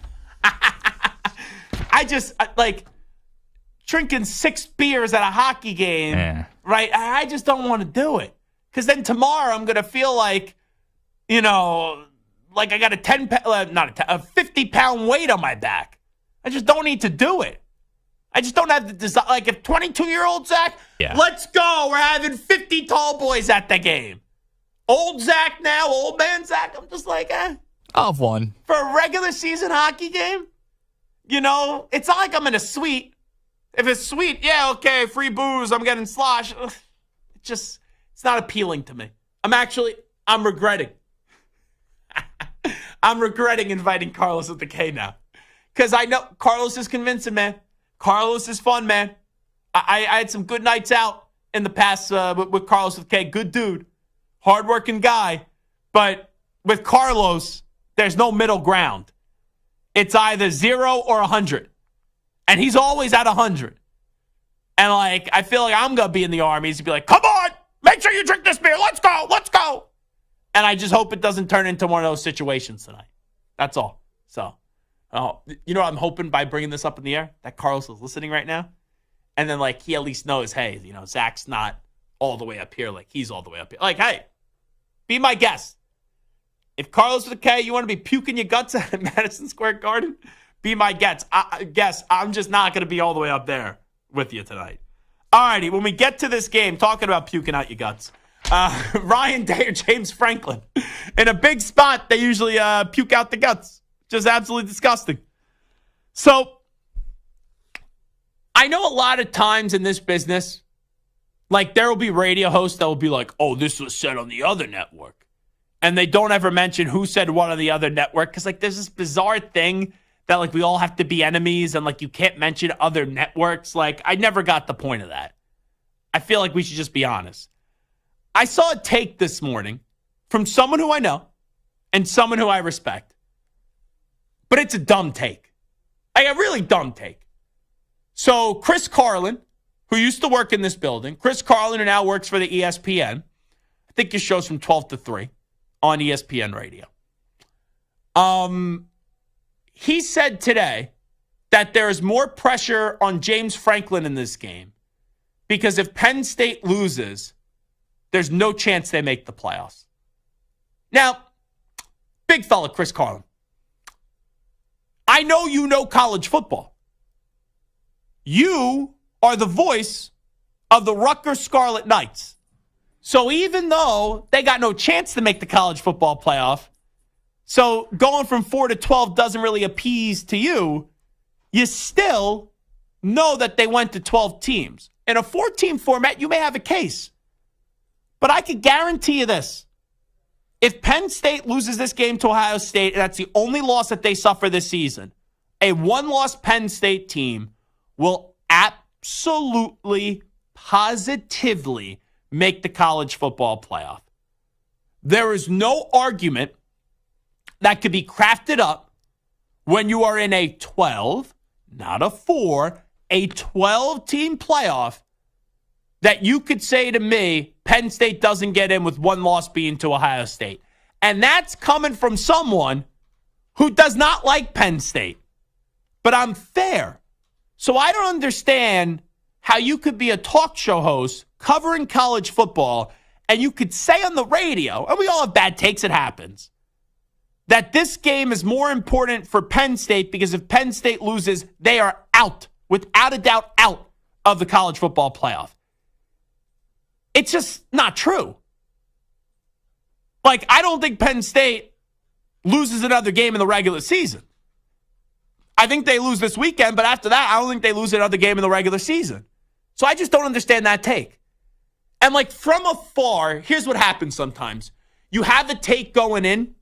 I just, like, drinking 6 beers at a hockey game, right? I just don't want to do it. Because then tomorrow I'm going to feel like, like I got a 50-pound weight on my back. I just don't need to do it. I just don't have the desire. Like, if 22-year-old Zach, let's go. We're having 50 tall boys at the game. Old Zach now, old man Zach, I'm just like, I'll have one. For a regular season hockey game, it's not like I'm in a suite. If it's sweet, yeah, okay, free booze, I'm getting slosh. It's not appealing to me. I'm regretting. I'm regretting inviting Carlos with the K now. Because I know Carlos is convincing, man. Carlos is fun, man. I had some good nights out in the past with Carlos with K. Good dude. Hardworking guy. But with Carlos, there's no middle ground. It's either 0 or 100. And he's always at 100. And, like, I feel like I'm going to be in the armies to be like, come on, make sure you drink this beer. Let's go. And I just hope it doesn't turn into one of those situations tonight. That's all. So, you know what I'm hoping by bringing this up in the air? That Carlos is listening right now. And then, like, he at least knows, hey, you know, Zach's not all the way up here. Like, he's all the way up here. Like, hey, be my guest. If Carlos with a K, you want to be puking your guts at Madison Square Garden, be my guest. I'm just not going to be all the way up there with you tonight. All righty, when we get to this game, talking about puking out your guts, Ryan Day or James Franklin. In a big spot, they usually puke out the guts. Just absolutely disgusting. So, I know a lot of times in this business, like there will be radio hosts that will be like, oh, this was said on the other network. And they don't ever mention who said what on the other network. Because like there's this bizarre thing that like we all have to be enemies and like you can't mention other networks. Like I never got the point of that. I feel like we should just be honest. I saw a take this morning from someone who I know and someone who I respect. But it's a dumb take. Like a really dumb take. So Chris Carlin, who used to work in this building, Chris Carlin, who now works for the ESPN, I think his show's from 12 to 3 on ESPN radio. He said today that there is more pressure on James Franklin in this game because if Penn State loses, there's no chance they make the playoffs. Now, big fella Chris Carlin, I know you know college football. You are the voice of the Rutgers Scarlet Knights. So even though they got no chance to make the college football playoff, so going from 4 to 12 doesn't really appease to you, you still know that they went to 12 teams. In a 4-team format, you may have a case. But I can guarantee you this. If Penn State loses this game to Ohio State, and that's the only loss that they suffer this season, a one-loss Penn State team will absolutely, positively make the college football playoff. There is no argument that could be crafted up when you are in a 12, not a 4, a 12-team playoff that you could say to me, Penn State doesn't get in with one loss being to Ohio State. And that's coming from someone who does not like Penn State. But I'm fair. So I don't understand how you could be a talk show host covering college football and you could say on the radio, and we all have bad takes, it happens, that this game is more important for Penn State because if Penn State loses, they are out, without a doubt, out of the college football playoff. It's just not true. Like, I don't think Penn State loses another game in the regular season. I think they lose this weekend, but after that, I don't think they lose another game in the regular season. So I just don't understand that take. And like from afar, here's what happens sometimes. You have a take going in,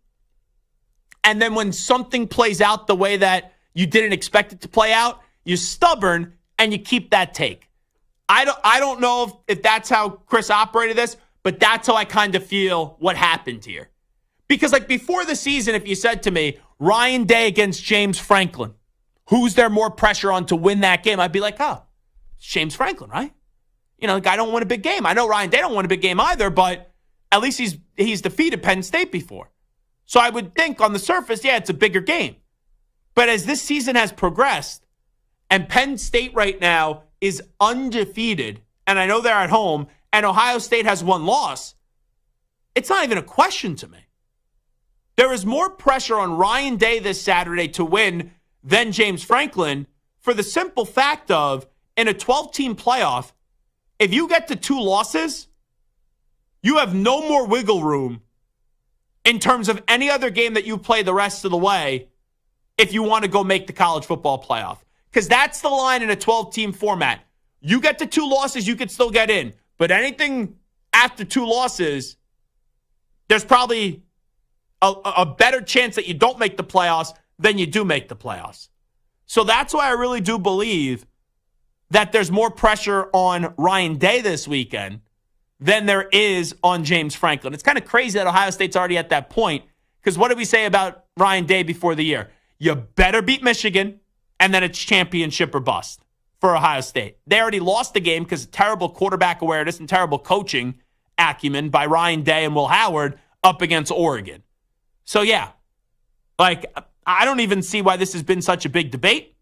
and then when something plays out the way that you didn't expect it to play out, you're stubborn and you keep that take. I don't know if that's how Chris operated this, but that's how I kind of feel what happened here. Because like before the season, if you said to me, Ryan Day against James Franklin, who's there more pressure on to win that game? I'd be like, oh, it's James Franklin, right? You know, the guy don't win a big game. I know Ryan Day don't win a big game either, but at least he's defeated Penn State before. So I would think on the surface, yeah, it's a bigger game. But as this season has progressed, and Penn State right now is undefeated, and I know they're at home, and Ohio State has one loss, it's not even a question to me. There is more pressure on Ryan Day this Saturday to win than James Franklin for the simple fact of, in a 12-team playoff, if you get to 2 losses, you have no more wiggle room in terms of any other game that you play the rest of the way if you want to go make the college football playoff. Because that's the line in a 12-team format. You get to 2 losses, you could still get in. But anything after 2 losses, there's probably a better chance that you don't make the playoffs than you do make the playoffs. So that's why I really do believe that there's more pressure on Ryan Day this weekend than there is on James Franklin. It's kind of crazy that Ohio State's already at that point, because what did we say about Ryan Day before the year? You better beat Michigan, and then it's championship or bust for Ohio State. They already lost the game because of terrible quarterback awareness and terrible coaching acumen by Ryan Day and Will Howard up against Oregon. So, yeah, like, I don't even see why this has been such a big debate.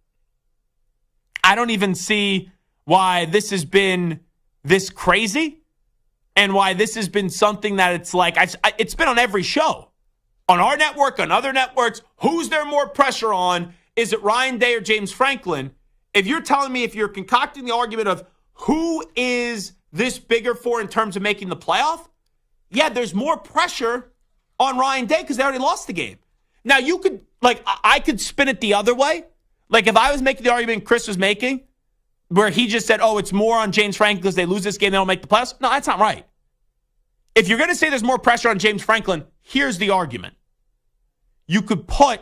I don't even see why this has been this crazy and why this has been something that it's like, it's been on every show. On our network, on other networks, who's there more pressure on? Is it Ryan Day or James Franklin? If you're telling me, if you're concocting the argument of who is this bigger for in terms of making the playoff, yeah, there's more pressure on Ryan Day because they already lost the game. Now, you could, like, I could spin it the other way. Like, if I was making the argument Chris was making, where he just said, oh, it's more on James Franklin because they lose this game, they don't make the playoffs. No, that's not right. If you're going to say there's more pressure on James Franklin, here's the argument. You could put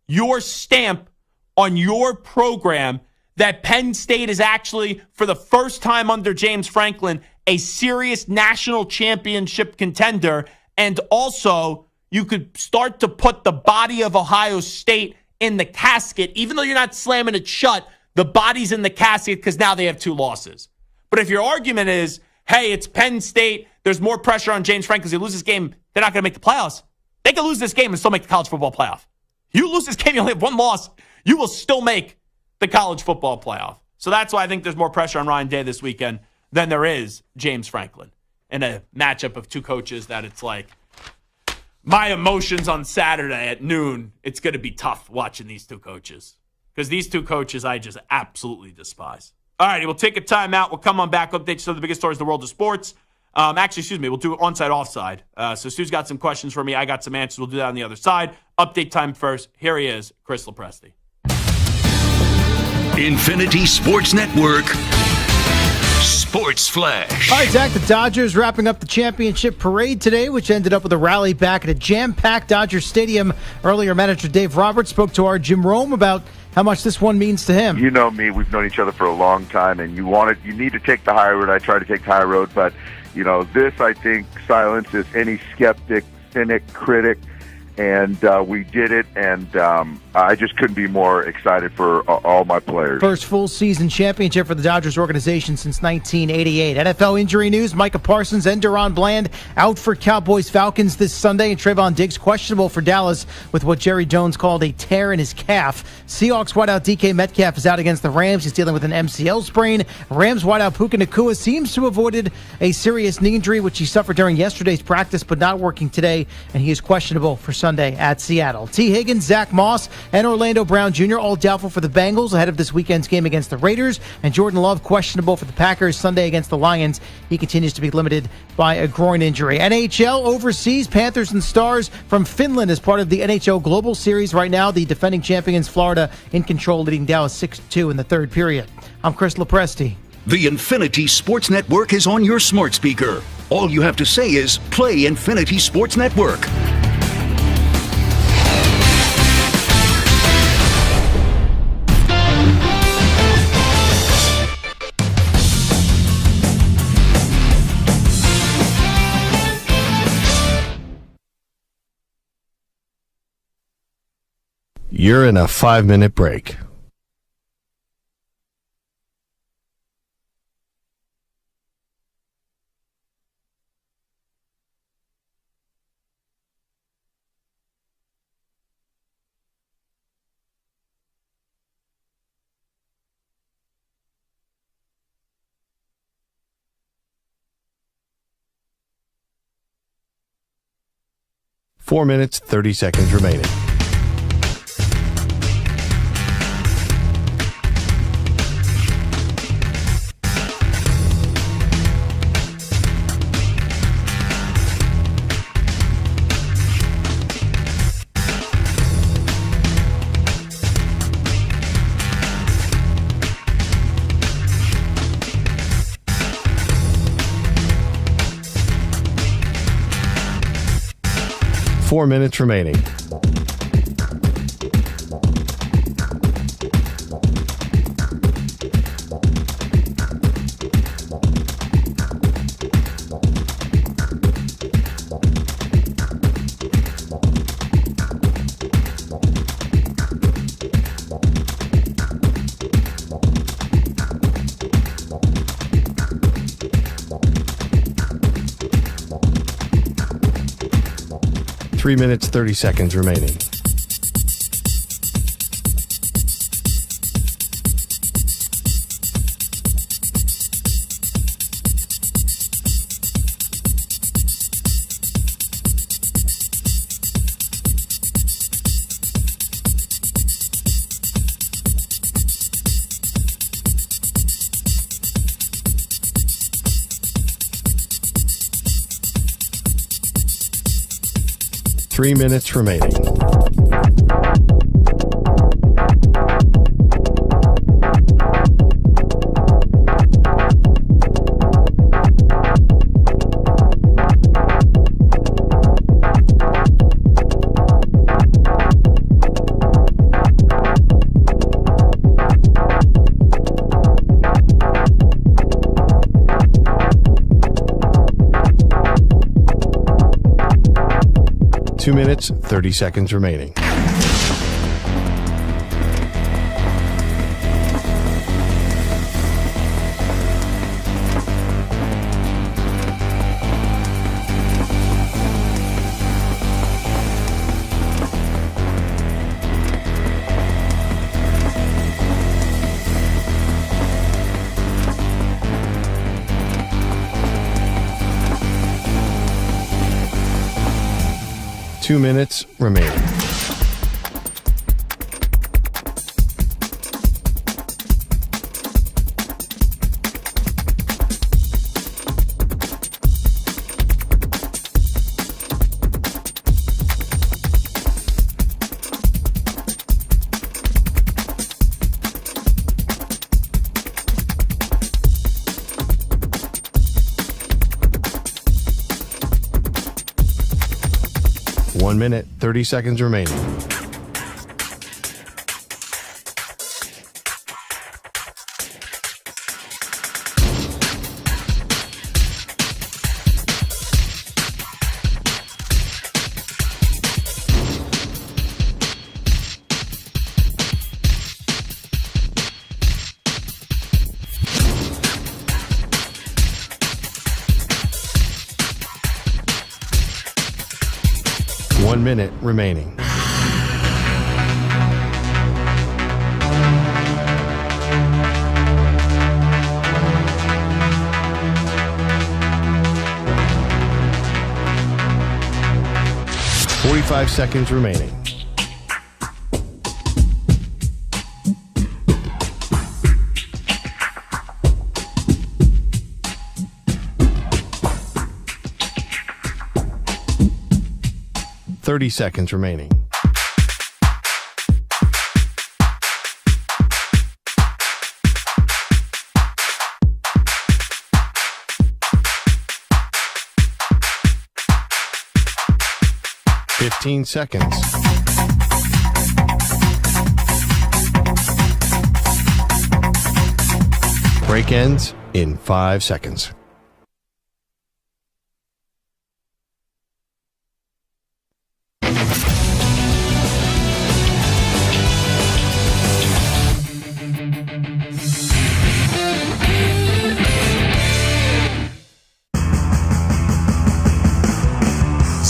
your stamp on your program that Penn State is actually, for the first time under James Franklin, a serious national championship contender. And also, you could start to put the body of Ohio State in the casket. Even though you're not slamming it shut, the body's in the casket because now they have 2 losses. But if your argument is, hey, it's Penn State, there's more pressure on James Franklin because they lose this game, they're not going to make the playoffs. They can lose this game and still make the college football playoff. You lose this game, you only have 1 loss, you will still make the college football playoff. So that's why I think there's more pressure on Ryan Day this weekend than there is James Franklin in a matchup of 2 coaches that it's like, my emotions on Saturday at noon, it's going to be tough watching these 2 coaches. Because these 2 coaches I just absolutely despise. All right, we'll take a timeout. We'll come on back, update some of the biggest stories in the world of sports. We'll do onside, offside. So Stu's got some questions for me. I got some answers. We'll do that on the other side. Update time first. Here he is, Chris Lopresti. Infinity Sports Network. Sports Flash. All right, Zach, the Dodgers wrapping up the championship parade today, which ended up with a rally back at a jam-packed Dodger Stadium. Earlier, manager Dave Roberts spoke to our Jim Rome about how much this one means to him. You know me, we've known each other for a long time, and you need to take the high road. I try to take the high road, but, this, I think, silences any skeptic, cynic, critic, and we did it, and I just couldn't be more excited for all my players. First full season championship for the Dodgers organization since 1988. NFL injury news, Micah Parsons and Deron Bland out for Cowboys-Falcons this Sunday, and Trayvon Diggs questionable for Dallas with what Jerry Jones called a tear in his calf. Seahawks wideout DK Metcalf is out against the Rams. He's dealing with an MCL sprain. Rams wideout Puka Nacua seems to have avoided a serious knee injury, which he suffered during yesterday's practice, but not working today, and he is questionable for Sunday at Seattle. T. Higgins, Zach Moss, and Orlando Brown Jr. all doubtful for the Bengals ahead of this weekend's game against the Raiders, and Jordan Love questionable for the Packers Sunday against the Lions. He continues to be limited by a groin injury. NHL overseas, Panthers and Stars from Finland as part of the NHL Global Series. Right now, the defending champions Florida in control, leading Dallas 6-2 in the third period. I'm Chris Lopresti. The Infinity Sports Network is on your smart speaker. All you have to say is, play Infinity Sports Network. You're in a 5-minute break. Four minutes, 30 seconds remaining. Four minutes remaining. 3 minutes, 30 seconds remaining. Three minutes remaining. Two minutes, 30 seconds remaining. Two minutes remaining. One minute, 30 seconds remaining. One minute remaining. Forty-five seconds remaining. Thirty seconds remaining. Fifteen seconds. Break ends in 5 seconds.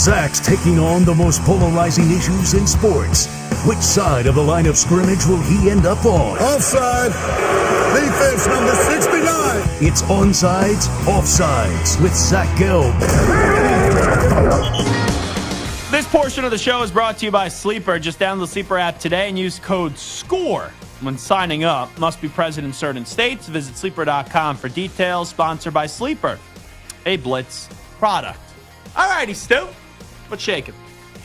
Zach's taking on the most polarizing issues in sports. Which side of the line of scrimmage will he end up on? Offside. Defense number 69. It's Onsides, Offsides with Zach Gelb. This portion of the show is brought to you by Sleeper. Just download the Sleeper app today and use code SCORE when signing up. Must be present in certain states. Visit sleeper.com for details. Sponsored by Sleeper, a Blitz product. All righty, Stu. What's shaking?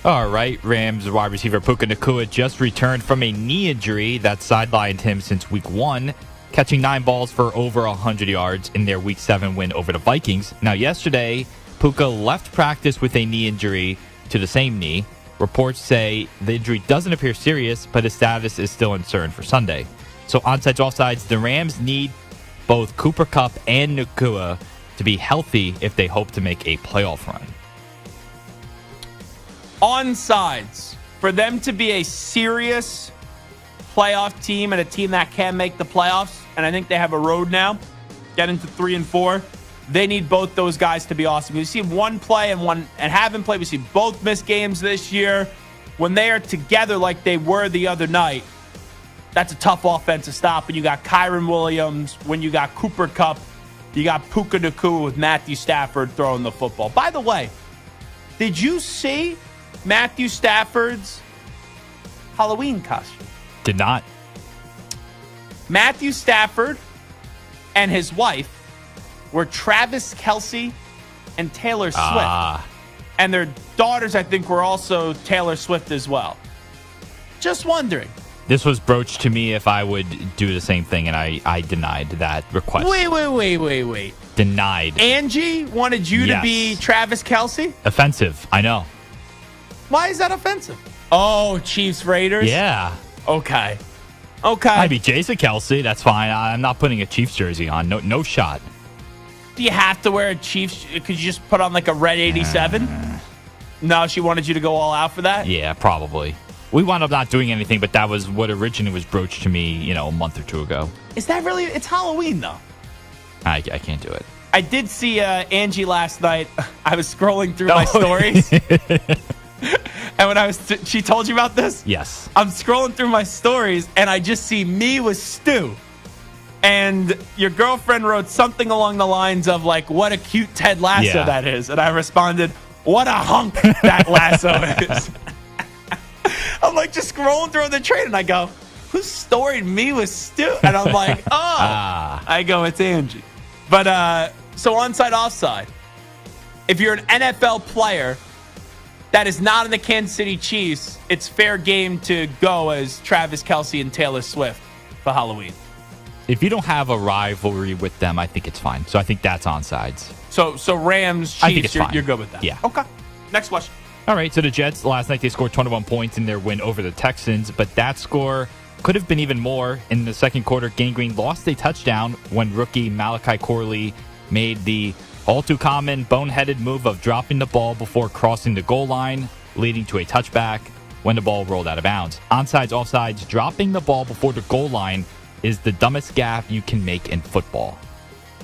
All right, Rams wide receiver Puka Nacua just returned from a knee injury that sidelined him since week 1, catching 9 balls for over 100 yards in their week 7 win over the Vikings. Now, yesterday, Puka left practice with a knee injury to the same knee. Reports say the injury doesn't appear serious, but his status is still uncertain for Sunday. So, onsides, offsides, the Rams need both Cooper Kupp and Nacua to be healthy if they hope to make a playoff run. Onsides, for them to be a serious playoff team and a team that can make the playoffs, and I think they have a road now, get into 3-4. They need both those guys to be awesome. We've seen one play and haven't played. We've seen both miss games this year. When they are together like they were the other night, that's a tough offense to stop. When you got Kyron Williams, when you got Cooper Kupp, you got Puka Nacua with Matthew Stafford throwing the football. By the way, did you see Matthew Stafford's Halloween costume? Did not. Matthew Stafford and his wife were Travis Kelce and Taylor Swift. And their daughters, I think, were also Taylor Swift as well. Just wondering. This was broached to me if I would do the same thing, and I denied that request. Wait. Denied. Angie wanted you to be Travis Kelce? Offensive, I know. Why is that offensive? Oh, Chiefs Raiders? Yeah. Okay. I'd be Jason Kelce. That's fine. I'm not putting a Chiefs jersey on. No shot. Do you have to wear a Chiefs? Could you just put on like a red 87? No, she wanted you to go all out for that? Yeah, probably. We wound up not doing anything, but that was what originally was broached to me, a month or two ago. Is that really? It's Halloween, though. I can't do it. I did see Angie last night. I was scrolling through my stories. And when she told you about this? Yes. I'm scrolling through my stories, and I just see me with Stu. And your girlfriend wrote something along the lines of, like, what a cute Ted Lasso that is. And I responded, what a hunk that Lasso is. I'm like just scrolling through the train, and I go, who storied me with Stu? And I'm like, I go, it's Angie. But so onside, offside. If you're an NFL player that is not in the Kansas City Chiefs, it's fair game to go as Travis Kelce and Taylor Swift for Halloween. If you don't have a rivalry with them, I think it's fine. So I think that's onside. So Rams, Chiefs, you're good with that? Yeah. Okay. Next question. All right, so the Jets, last night they scored 21 points in their win over the Texans, but that score could have been even more. In the second quarter, Gang Green lost a touchdown when rookie Malachi Corley made the all-too-common boneheaded move of dropping the ball before crossing the goal line, leading to a touchback when the ball rolled out of bounds. Onside, offsides, dropping the ball before the goal line is the dumbest gaffe you can make in football.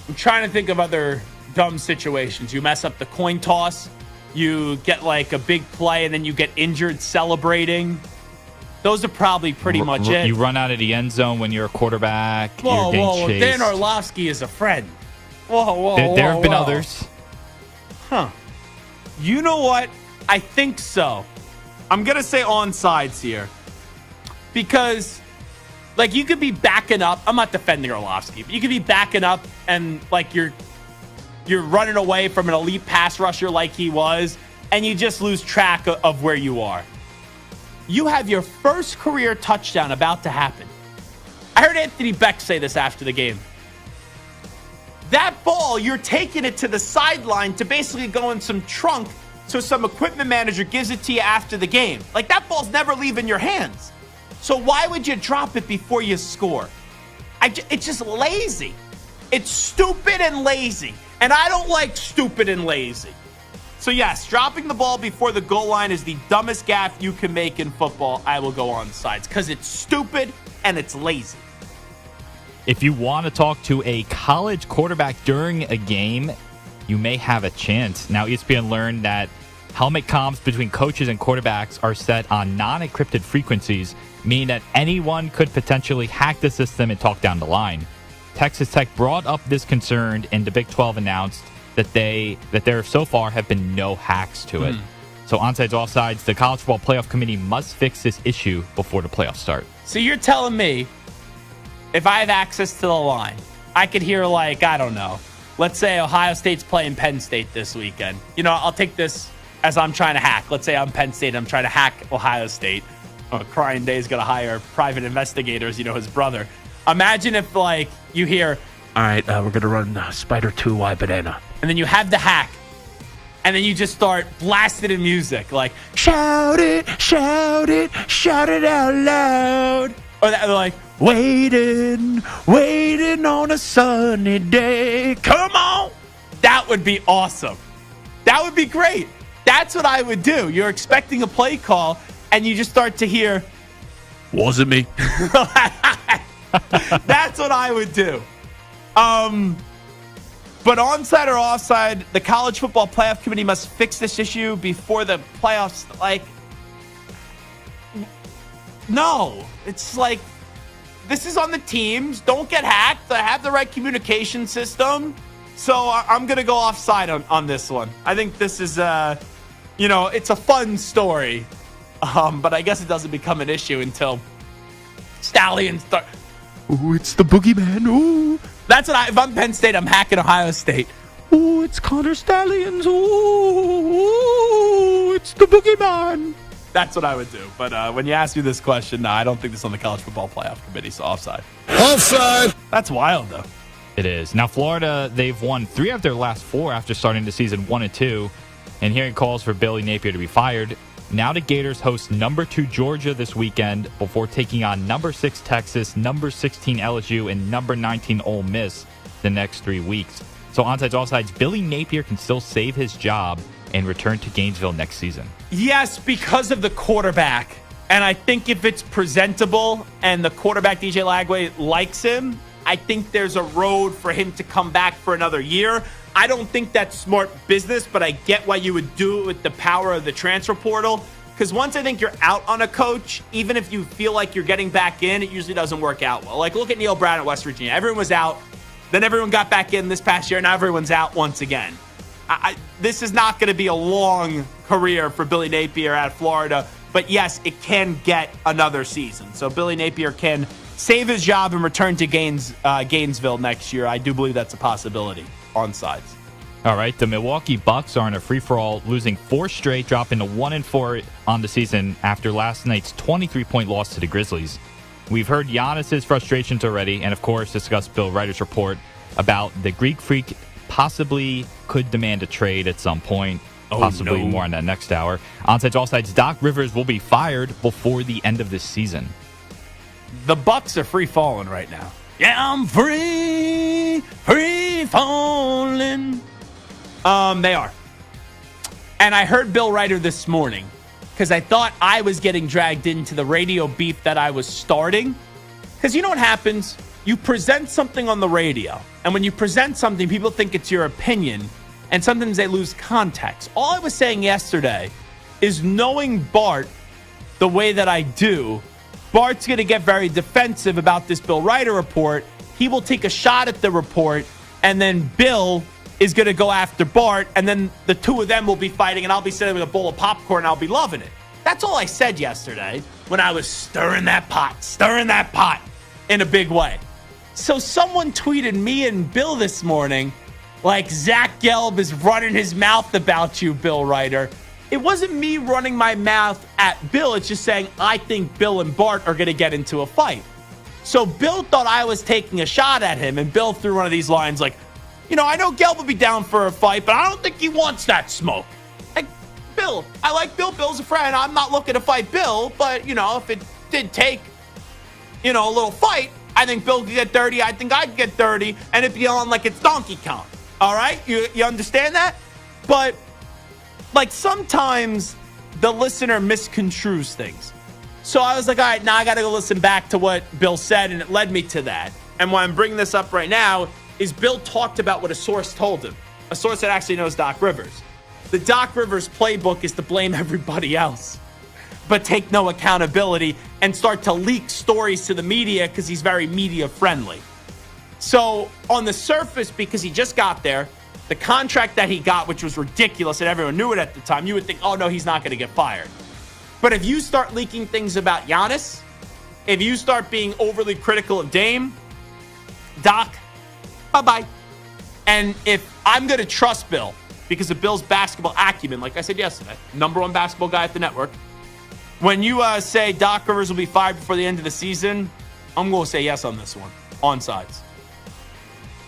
I'm trying to think of other dumb situations. You mess up the coin toss. You get like a big play and then you get injured celebrating. Those are probably pretty much it. You run out of the end zone when you're a quarterback. Whoa. Dan Orlovsky is a friend. Whoa. There have been others. Huh. You know what? I think so. I'm going to say onsides here. Because, like, you could be backing up. I'm not defending Orlovsky, but you could be backing up and, like, you're running away from an elite pass rusher like he was, and you just lose track of where you are. You have your first career touchdown about to happen. I heard Anthony Beck say this after the game. That ball, you're taking it to the sideline to basically go in some trunk so some equipment manager gives it to you after the game. Like, that ball's never leaving your hands. So why would you drop it before you score? It's just lazy. It's stupid and lazy. And I don't like stupid and lazy. So yes, dropping the ball before the goal line is the dumbest gaffe you can make in football. I will go on sides because it's stupid and it's lazy. If you want to talk to a college quarterback during a game, you may have a chance. Now, ESPN learned that helmet comms between coaches and quarterbacks are set on non-encrypted frequencies, meaning that anyone could potentially hack the system and talk down the line. Texas Tech brought up this concern, and the Big 12 announced that there so far have been no hacks to it. So onsides, offsides, the College Football Playoff Committee must fix this issue before the playoffs start. So you're telling me if I have access to the line, I could hear, like, I don't know, let's say Ohio State's playing Penn State this weekend. You know, I'll take this as I'm trying to hack. Let's say I'm Penn State, I'm trying to hack Ohio State. Crying Day's going to hire private investigators, his brother. Imagine if, like, you hear, all right, we're going to run Spider 2Y Banana. And then you have the hack. And then you just start blasting in music. Like, shout it out loud. Or they're like, waiting on a sunny day. Come on. That would be awesome. That would be great. That's what I would do. You're expecting a play call, and you just start to hear, wasn't me. That's what I would do. But onside or offside, the College Football Playoff Committee must fix this issue before the playoffs. Like, no. It's like, this is on the teams. Don't get hacked. Have the right communication system. So I'm going to go offside on this one. I think this is, it's a fun story. But I guess it doesn't become an issue until Stallions start. Ooh, it's the boogeyman. Ooh. That's what if I'm Penn State, I'm hacking Ohio State. Ooh, it's Connor Stallions. Ooh, it's the boogeyman. That's what I would do. But when you ask me this question, no, I don't think this is on the College Football Playoff Committee, so offside. Offside. That's wild, though. It is. Now, Florida, they've won 3 of their last 4 after starting the season 1-2, and hearing calls for Billy Napier to be fired. Now the Gators host number 2 Georgia this weekend before taking on number 6 Texas, number 16 LSU, and number 19 Ole Miss the next 3 weeks. So onsides, offsides, Billy Napier can still save his job and return to Gainesville next season. Yes, because of the quarterback. And I think if it's presentable and the quarterback, DJ Lagway, likes him, I think there's a road for him to come back for another year. I don't think that's smart business, but I get why you would do it with the power of the transfer portal. Because once I think you're out on a coach, even if you feel like you're getting back in, it usually doesn't work out well. Like, look at Neil Brown at West Virginia. Everyone was out. Then everyone got back in this past year. Now everyone's out once again. This is not going to be a long career for Billy Napier at Florida. But yes, it can get another season. So Billy Napier can save his job and return to Gainesville next year. I do believe that's a possibility on sides. All right, the Milwaukee Bucks are in a free-for-all, losing 4 straight, dropping to 1-4 on the season after last night's 23-point loss to the Grizzlies. We've heard Giannis's frustrations already, and of course discussed Bill Ryder's report about the Greek Freak possibly could demand a trade at some point. Possibly more on that next hour. Onsides, offsides, Doc Rivers will be fired before the end of this season. The Bucks are free falling right now. Yeah, I'm free falling. They are. And I heard Bill Ryder this morning because I thought I was getting dragged into the radio beef that I was starting. Because you know what happens? You present something on the radio, and when you present something, people think it's your opinion, and sometimes they lose context. All I was saying yesterday is, knowing Bart the way that I do, Bart's going to get very defensive about this Bill Ryder report. He will take a shot at the report, and then Bill is going to go after Bart, and then the two of them will be fighting, and I'll be sitting with a bowl of popcorn, and I'll be loving it. That's all I said yesterday when I was stirring that pot in a big way. So someone tweeted me and Bill this morning, like, Zach Gelb is running his mouth about you, Bill Ryder. It wasn't me running my mouth at Bill. It's just saying I think Bill and Bart are going to get into a fight. So Bill thought I was taking a shot at him, and Bill threw one of these lines like, I know Gelb will be down for a fight, but I don't think he wants that smoke. Like, Bill, I like Bill. Bill's a friend. I'm not looking to fight Bill, but, if it did take, a little fight, I think Bill could get dirty. I think I'd get dirty, and it'd be on like it's Donkey Kong. All right? You understand that? But, like, sometimes the listener misconstrues things. So I was like, all right, now I got to go listen back to what Bill said, and it led me to that. And why I'm bringing this up right now is Bill talked about what a source told him, a source that actually knows Doc Rivers. The Doc Rivers playbook is to blame everybody else, but take no accountability and start to leak stories to the media because he's very media friendly. So on the surface, because he just got there, the contract that he got, which was ridiculous and everyone knew it at the time, you would think, oh no, he's not going to get fired. But if you start leaking things about Giannis, if you start being overly critical of Dame, Doc, bye-bye. And if I'm going to trust Bill because of Bill's basketball acumen, like I said yesterday, number 1 basketball guy at the network, when you say Doc Rivers will be fired before the end of the season, I'm going to say yes on this one, on sides.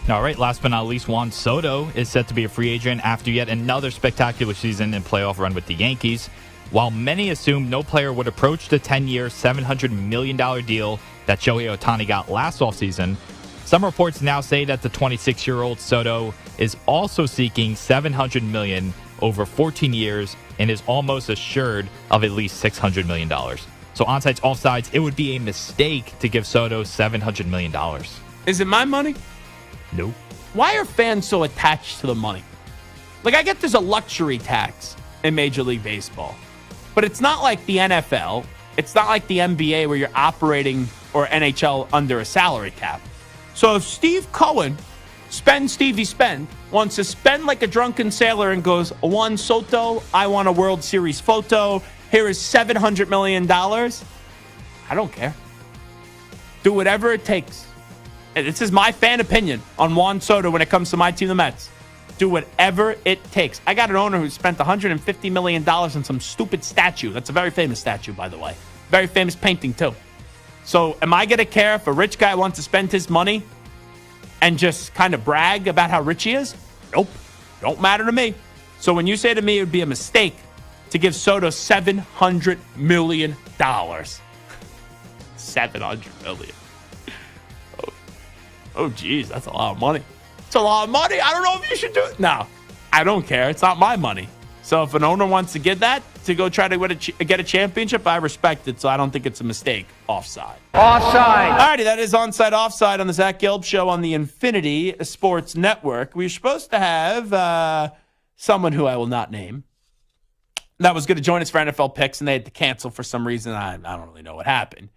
All right, last but not least, Juan Soto is set to be a free agent after yet another spectacular season and playoff run with the Yankees. While many assumed no player would approach the 10-year, $700 million deal that Shohei Ohtani got last offseason, some reports now say that the 26-year-old Soto is also seeking $700 million over 14 years and is almost assured of at least $600 million. So onsides, offsides, it would be a mistake to give Soto $700 million. Is it my money? Nope. why are fans so attached to the money? Like, I get there's a luxury tax in Major League Baseball, but it's not like the NFL. It's not like the NBA where you're operating, or NHL, under a salary cap. So if Steve Cohen, Stevie Spend, wants to spend like a drunken sailor and goes, Juan Soto, I want a World Series photo. Here is $700 million. I don't care. Do whatever it takes. And this is my fan opinion on Juan Soto when it comes to my team, the Mets. Do whatever it takes. I got an owner who spent $150 million on some stupid statue. That's a very famous statue, by the way. Very famous painting, too. So am I going to care if a rich guy wants to spend his money and just kind of brag about how rich he is? Nope. Don't matter to me. So when you say to me it would be a mistake to give Soto $700 million. $700 million. Oh, geez, that's a lot of money. It's a lot of money. I don't know if you should do it. No, I don't care. It's not my money. So if an owner wants to get that to go try to get a championship, I respect it. So I don't think it's a mistake. Offside. Offside. All righty, that is Onside Offside on the Zach Gelb Show on the Infinity Sports Network. We were supposed to have someone who I will not name that was going to join us for NFL picks, and they had to cancel for some reason. I don't really know what happened.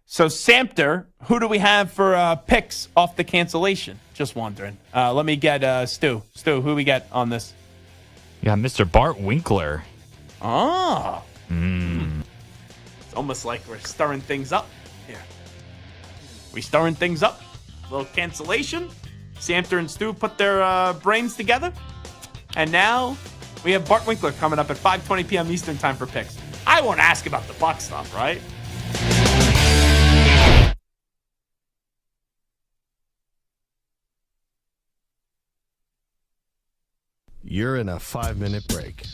So, Samter, who do we have for picks off the cancellation? Just wondering. Let me get Stu. Stu, who we get on this? Yeah, Mr. Bart Winkler. Oh. It's almost like we're stirring things up here. We stirring things up. A little cancellation. Samter and Stu put their brains together. And now we have Bart Winkler coming up at 5:20 p.m. Eastern time for picks. I won't ask about the Buck stuff, right? You're in a 5-minute break.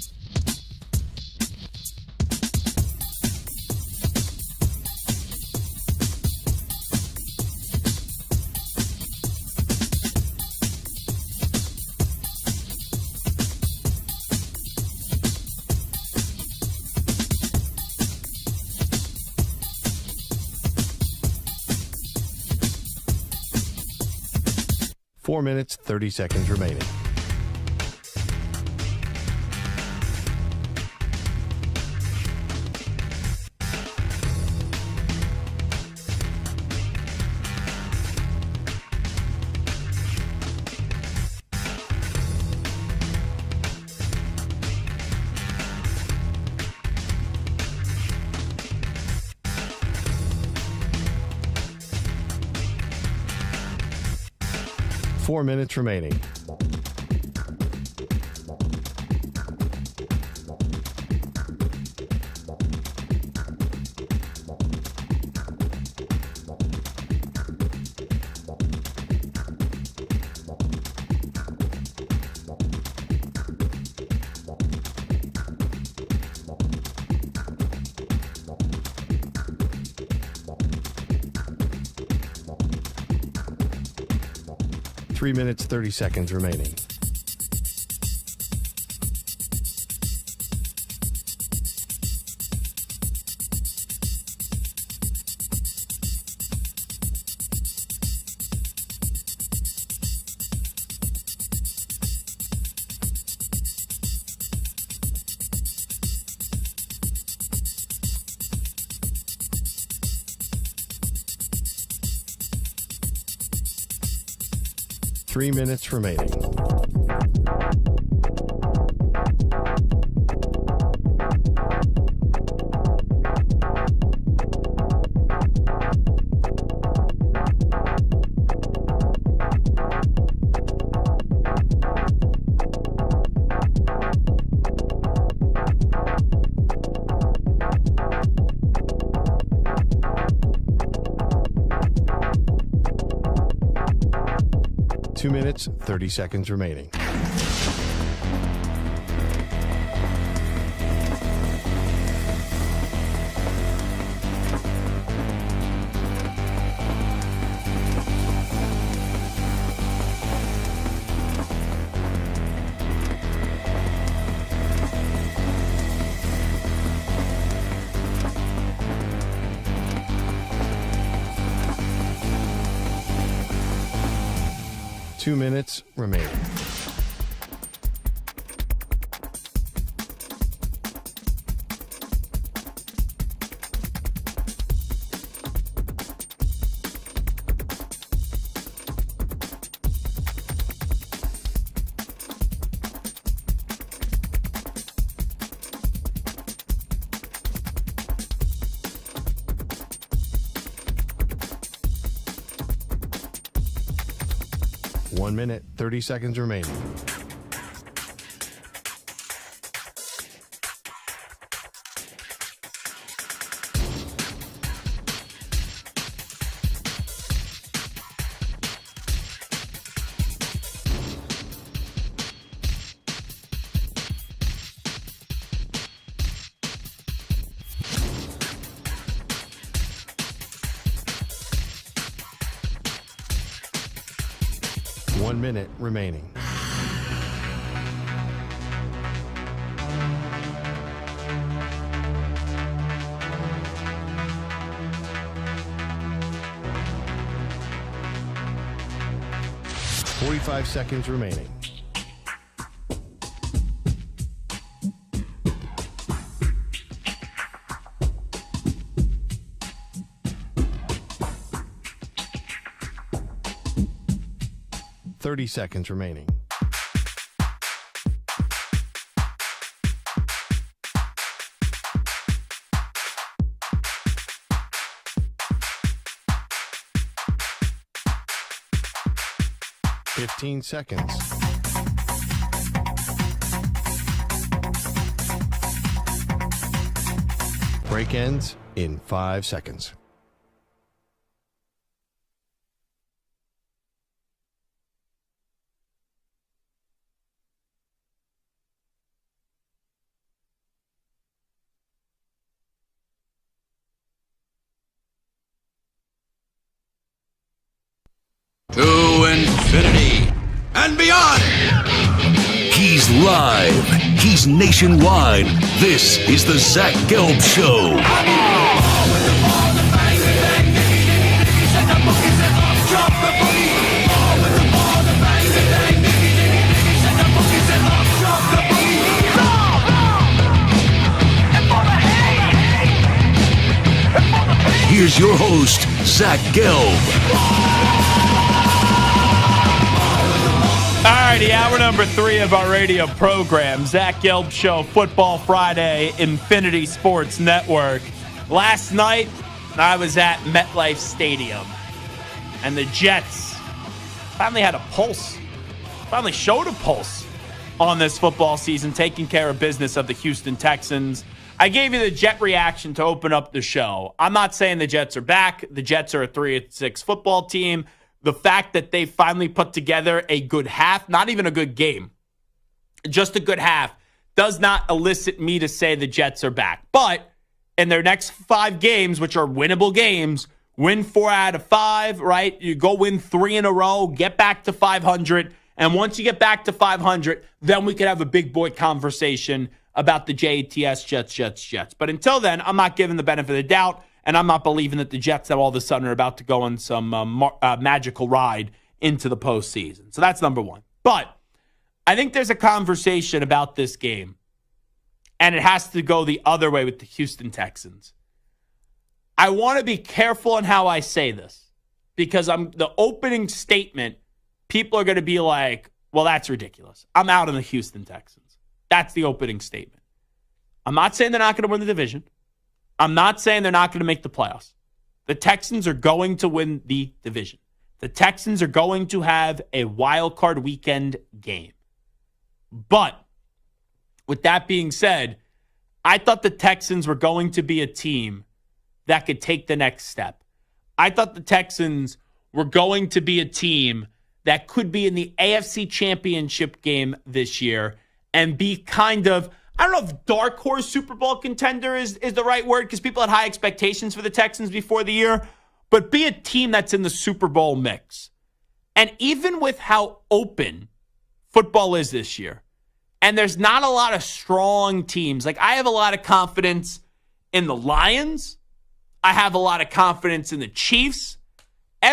Four minutes, 30 seconds remaining. Four minutes remaining. Three minutes, 30 seconds remaining. Three minutes remaining. Two minutes, 30 seconds remaining. 2 minutes remaining. One minute, 30 seconds remaining. One minute remaining. Forty-five seconds remaining. Seconds remaining. Fifteen seconds. Break ends in 5 seconds. To infinity and beyond. He's live. He's nationwide. This is the Zach Gelb Show. Here's your host, Zach Gelb. Alrighty, hour number 3 of our radio program, Zach Gelb Show, Football Friday, Infinity Sports Network. Last night, I was at MetLife Stadium, and the Jets finally had a pulse, finally showed a pulse on this football season, taking care of business of the Houston Texans. I gave you the Jet reaction to open up the show. I'm not saying the Jets are back. The Jets are a 3-6 football team. The fact that they finally put together a good half, not even a good game, just a good half, does not elicit me to say the Jets are back. But in their next 5 games, which are winnable games, win 4 out of 5, right? You go win 3 in a row, get back to 500. And once you get back to 500, then we could have a big boy conversation about the Jets, Jets. But until then, I'm not giving the benefit of the doubt. And I'm not believing that the Jets all of a sudden are about to go on some magical ride into the postseason. So that's number one. But I think there's a conversation about this game, and it has to go the other way with the Houston Texans. I want to be careful in how I say this, because the opening statement, people are going to be like, well, that's ridiculous. I'm out on the Houston Texans. That's the opening statement. I'm not saying they're not going to win the division. I'm not saying they're not going to make the playoffs. The Texans are going to win the division. The Texans are going to have a wild card weekend game. But with that being said, I thought the Texans were going to be a team that could take the next step. I thought the Texans were going to be a team that could be in the AFC Championship game this year and be kind of, I don't know if dark horse Super Bowl contender is the right word, because people had high expectations for the Texans before the year, but be a team that's in the Super Bowl mix. And even with how open football is this year, and there's not a lot of strong teams, like I have a lot of confidence in the Lions. I have a lot of confidence in the Chiefs.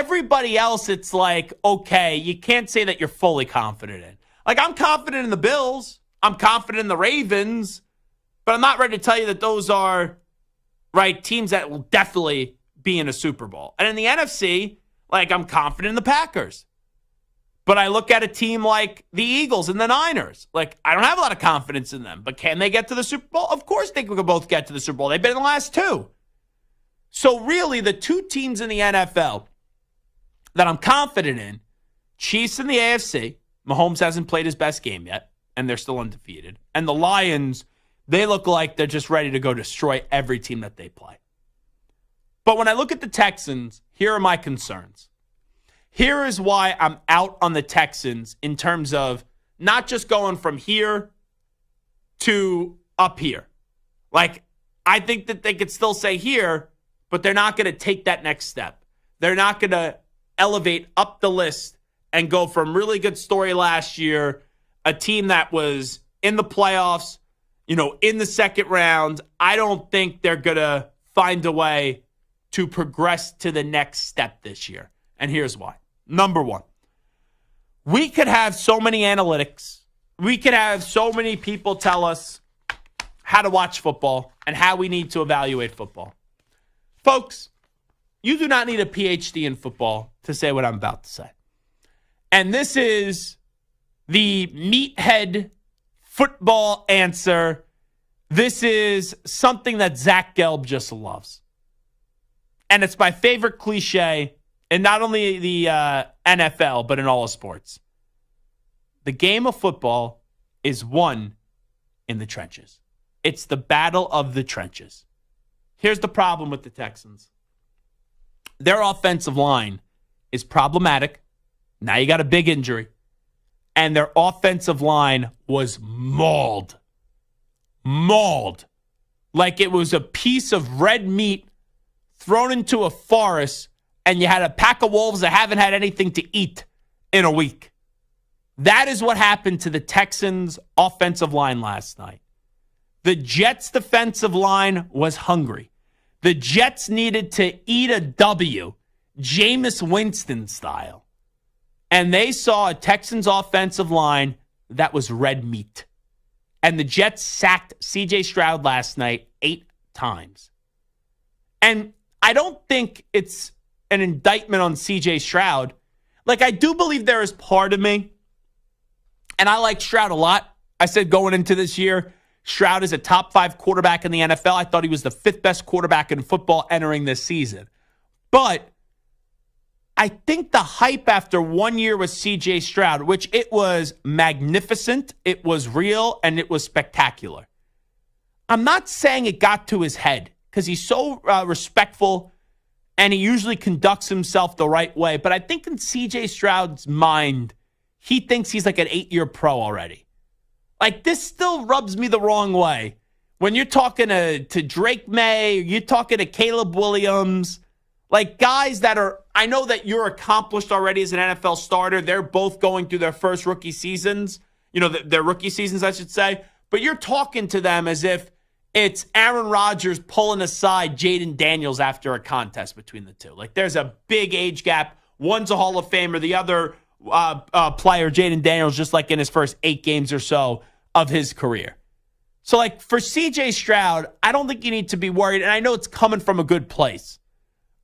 Everybody else, it's like, okay, you can't say that you're fully confident in. Like, I'm confident in the Bills. I'm confident in the Ravens. But I'm not ready to tell you that those are, right, teams that will definitely be in a Super Bowl. And in the NFC, like, I'm confident in the Packers. But I look at a team like the Eagles and the Niners. Like, I don't have a lot of confidence in them. But can they get to the Super Bowl? Of course they could both get to the Super Bowl. They've been in the last two. So really, the two teams in the NFL that I'm confident in, Chiefs in the AFC. Mahomes hasn't played his best game yet, and they're still undefeated. And the Lions, they look like they're just ready to go destroy every team that they play. But when I look at the Texans, here are my concerns. Here is why I'm out on the Texans in terms of not just going from here to up here. Like, I think that they could still say here, but they're not going to take that next step. They're not going to elevate up the list and go from really good story last year, a team that was in the playoffs, in the second round. I don't think they're going to find a way to progress to the next step this year. And here's why. Number one, we could have so many analytics. We could have so many people tell us how to watch football and how we need to evaluate football. Folks, you do not need a PhD in football to say what I'm about to say. And this is the meathead football answer. This is something that Zach Gelb just loves. And it's my favorite cliche in not only the NFL, but in all of sports. The game of football is won in the trenches. It's the battle of the trenches. Here's the problem with the Texans. Their offensive line is problematic. Now you got a big injury. And their offensive line was mauled. Mauled. Like it was a piece of red meat thrown into a forest, and you had a pack of wolves that haven't had anything to eat in a week. That is what happened to the Texans' offensive line last night. The Jets' defensive line was hungry. The Jets needed to eat a W, Jameis Winston style. And they saw a Texans offensive line that was red meat. And the Jets sacked C.J. Stroud last night 8 times. And I don't think it's an indictment on C.J. Stroud. Like, I do believe there is part of me, and I like Stroud a lot. I said going into this year, Stroud is a top 5 quarterback in the NFL. I thought he was the 5th best quarterback in football entering this season. But I think the hype after 1 year with C.J. Stroud, which it was magnificent, it was real, and it was spectacular. I'm not saying it got to his head because he's so respectful and he usually conducts himself the right way. But I think in C.J. Stroud's mind, he thinks he's like an 8-year pro already. Like, this still rubs me the wrong way. When you're talking to Drake May, you're talking to Caleb Williams, like guys that are, I know that you're accomplished already as an NFL starter. They're both going through their first rookie seasons, their rookie seasons, I should say. But you're talking to them as if it's Aaron Rodgers pulling aside Jaden Daniels after a contest between the two. Like, there's a big age gap. One's a Hall of Famer. The other player, Jaden Daniels, just like in his first 8 games or so of his career. So, like, for C.J. Stroud, I don't think you need to be worried, and I know it's coming from a good place.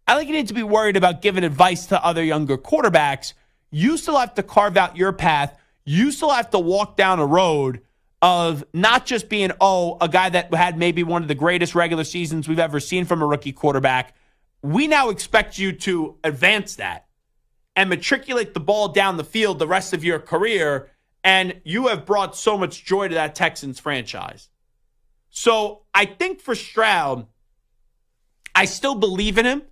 I think you need to be worried about giving advice to other younger quarterbacks. You still have to carve out your path. You still have to walk down a road of not just being, a guy that had maybe one of the greatest regular seasons we've ever seen from a rookie quarterback. We now expect you to advance that and matriculate the ball down the field the rest of your career, and you have brought so much joy to that Texans franchise. So I think for Stroud, I still believe in him.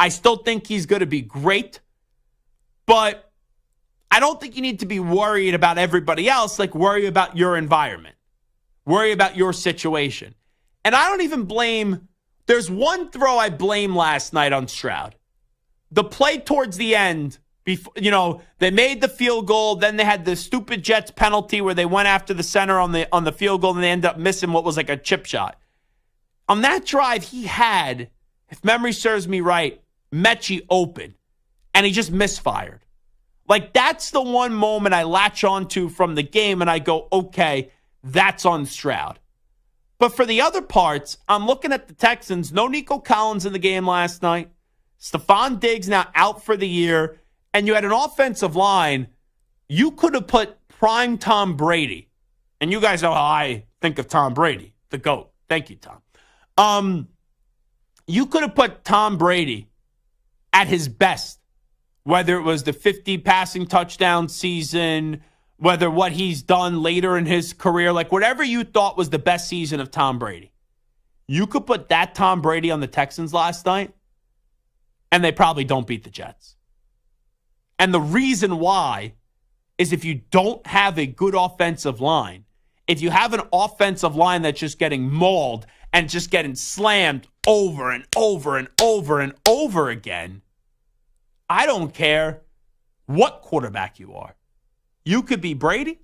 I still think he's going to be great. But I don't think you need to be worried about everybody else. Like, worry about your environment. Worry about your situation. And I don't even blame, there's one throw I blame last night on Stroud. The play towards the end, before, they made the field goal. Then they had the stupid Jets penalty where they went after the center on the field goal, and they ended up missing what was like a chip shot. On that drive, he had, if memory serves me right, Mechie open. and he just misfired. Like, that's the one moment I latch onto from the game, and I go, okay, that's on Stroud. But for the other parts, I'm looking at the Texans. No Nico Collins in the game last night. Stephon Diggs now out for the year. And you had an offensive line. You could have put prime Tom Brady. And you guys know how I think of Tom Brady, the GOAT. Thank you, Tom. You could have put Tom Brady at his best, whether it was the 50 passing touchdown season, whether what he's done later in his career, like whatever you thought was the best season of Tom Brady. You could put that Tom Brady on the Texans last night, and they probably don't beat the Jets. And the reason why is if you don't have a good offensive line, if you have an offensive line that's just getting mauled and just getting slammed over and over and over and over again, I don't care what quarterback you are. You could be Brady.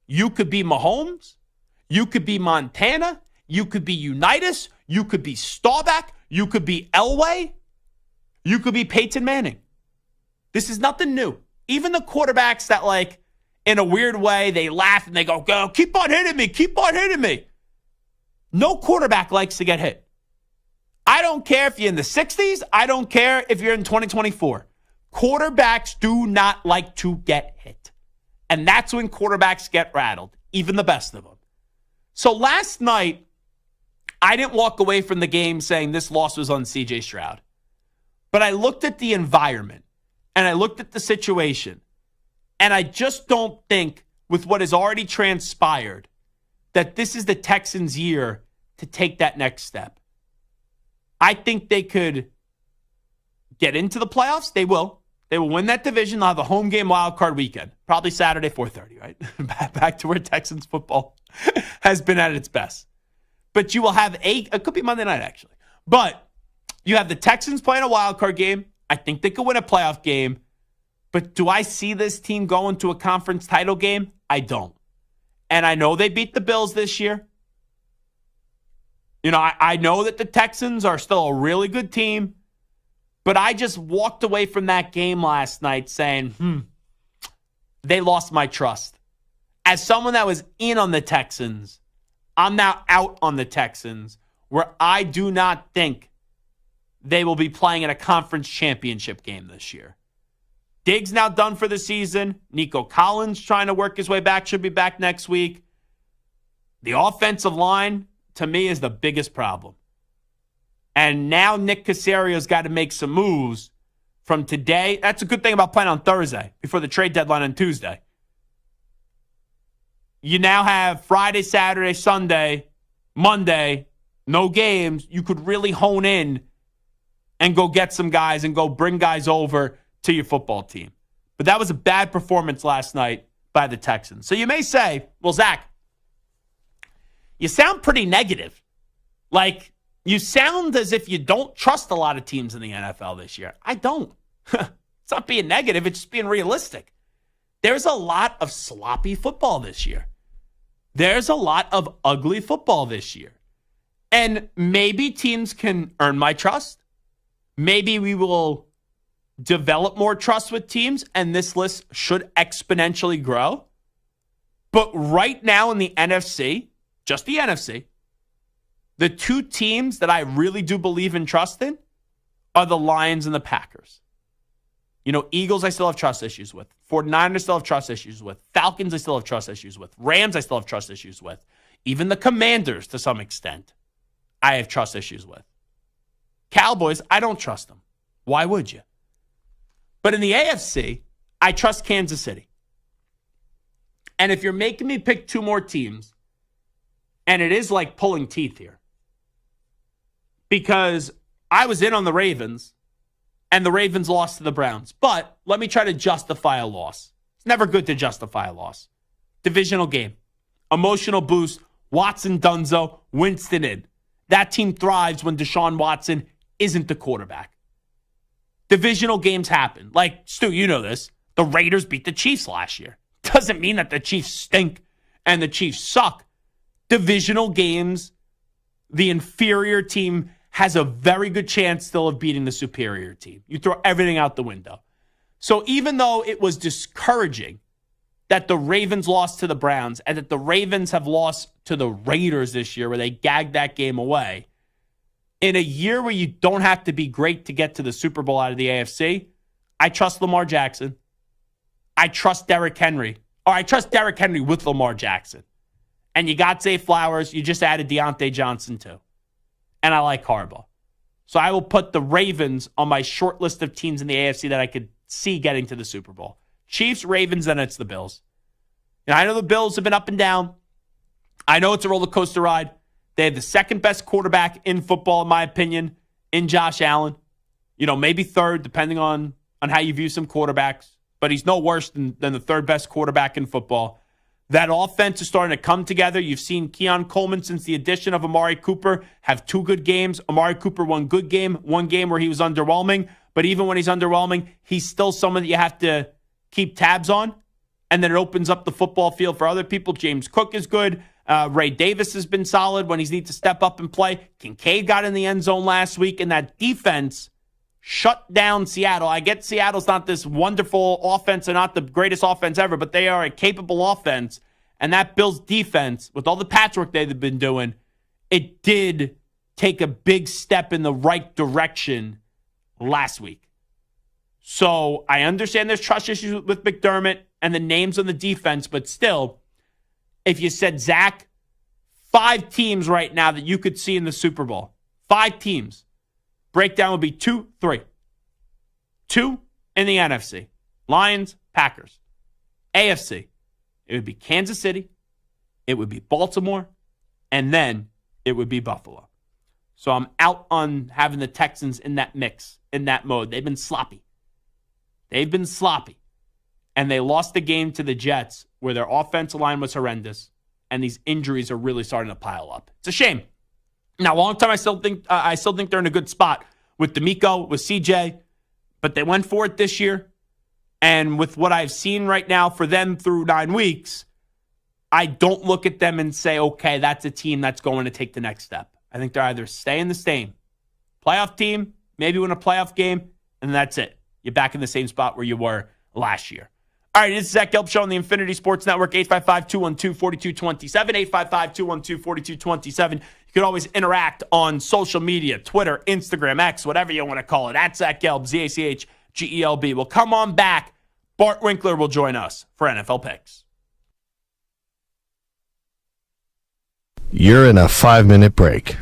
You could be Mahomes. You could be Montana. You could be Unitas. You could be Staubach. You could be Elway. You could be Peyton Manning. This is nothing new. Even the quarterbacks that, like, in a weird way, they laugh and they go, keep on hitting me. Keep on hitting me. No quarterback likes to get hit. I don't care if you're in the 60s. I don't care if you're in 2024. Quarterbacks do not like to get hit. And that's when quarterbacks get rattled, even the best of them. So last night, I didn't walk away from the game saying this loss was on C.J. Stroud. But I looked at the environment, and I looked at the situation, and I just don't think, with what has already transpired, that this is the Texans' year to take that next step. I think they could get into the playoffs. They will. They will win that division. They'll have a home game wild card weekend. Probably Saturday, 4:30, right? Back to where Texans football has been at its best. But you will have it could be Monday night, actually. But you have the Texans playing a wild card game. I think they could win a playoff game. But do I see this team going to a conference title game? I don't. And I know they beat the Bills this year. You know, I know that the Texans are still a really good team. But I just walked away from that game last night saying, they lost my trust. As someone that was in on the Texans, I'm now out on the Texans, where I do not think they will be playing in a conference championship game this year. Diggs now done for the season. Nico Collins trying to work his way back, should be back next week. The offensive line, to me, is the biggest problem. And now Nick Caserio's got to make some moves from today. That's a good thing about playing on Thursday before the trade deadline on Tuesday. You now have Friday, Saturday, Sunday, Monday, no games. You could really hone in and go get some guys and go bring guys over to your football team. But that was a bad performance last night by the Texans. So you may say, well, Zach, you sound pretty negative. Like, you sound as if you don't trust a lot of teams in the NFL this year. I don't. It's not being negative. It's just being realistic. There's a lot of sloppy football this year. There's a lot of ugly football this year. And maybe teams can earn my trust. Maybe we will develop more trust with teams, and this list should exponentially grow. But right now in the NFC, just the NFC, the two teams that I really do believe in trust in are the Lions and the Packers. You know, Eagles I still have trust issues with. 49ers still have trust issues with. Falcons I still have trust issues with. Rams I still have trust issues with. Even the Commanders, to some extent, I have trust issues with. Cowboys, I don't trust them. Why would you? But in the AFC, I trust Kansas City. And if you're making me pick two more teams, and it is like pulling teeth here, because I was in on the Ravens, and the Ravens lost to the Browns. But let me try to justify a loss. It's never good to justify a loss. Divisional game. Emotional boost. Watson, Dunzo, Winston in. That team thrives when Deshaun Watson isn't the quarterback. Divisional games happen. Like, Stu, you know this. The Raiders beat the Chiefs last year. Doesn't mean that the Chiefs stink and the Chiefs suck. Divisional games, the inferior team has a very good chance still of beating the superior team. You throw everything out the window. So even though it was discouraging that the Ravens lost to the Browns and that the Ravens have lost to the Raiders this year where they gagged that game away, in a year where you don't have to be great to get to the Super Bowl out of the AFC, I trust Lamar Jackson. I trust Derrick Henry. Or I trust Derrick Henry with Lamar Jackson. And you got Zay Flowers. You just added Deontay Johnson too. And I like Harbaugh. So I will put the Ravens on my short list of teams in the AFC that I could see getting to the Super Bowl. Chiefs, Ravens, then it's the Bills. And I know the Bills have been up and down. I know it's a roller coaster ride. They have the second best quarterback in football, in my opinion, in Josh Allen. Maybe third, depending on how you view some quarterbacks. But he's no worse than the third best quarterback in football. That offense is starting to come together. You've seen Keon Coleman, since the addition of Amari Cooper, have 2 good games. Amari Cooper, one good game, one game where he was underwhelming. But even when he's underwhelming, he's still someone that you have to keep tabs on. And then it opens up the football field for other people. James Cook is good. Ray Davis has been solid when he's need to step up and play. Kincaid got in the end zone last week, and that defense shut down Seattle. I get Seattle's not this wonderful offense and not the greatest offense ever, but they are a capable offense. And that Bills defense, with all the patchwork they've been doing, it did take a big step in the right direction last week. So I understand there's trust issues with McDermott and the names on the defense, but still, if you said, Zach, 5 teams right now that you could see in the Super Bowl, 5 teams, breakdown would be 2, 3. 2 in the NFC, Lions, Packers. AFC, it would be Kansas City, it would be Baltimore, and then it would be Buffalo. So I'm out on having the Texans in that mix, in that mode. They've been sloppy. And they lost the game to the Jets where their offensive line was horrendous, and these injuries are really starting to pile up. It's a shame. Now, long time I still think they're in a good spot with D'Amico, with CJ, but they went for it this year. And with what I've seen right now for them through 9 weeks, I don't look at them and say, okay, that's a team that's going to take the next step. I think they're either staying the same. Playoff team, maybe win a playoff game, and that's it. You're back in the same spot where you were last year. All right, this is Zach Gelb Show on the Infinity Sports Network, 855-212-4227, 855-212-4227. You can always interact on social media, Twitter, Instagram, X, whatever you want to call it, at Zach Gelb, ZACHGELB. We'll come on back. Bart Winkler will join us for NFL Picks. You're in a 5-minute break.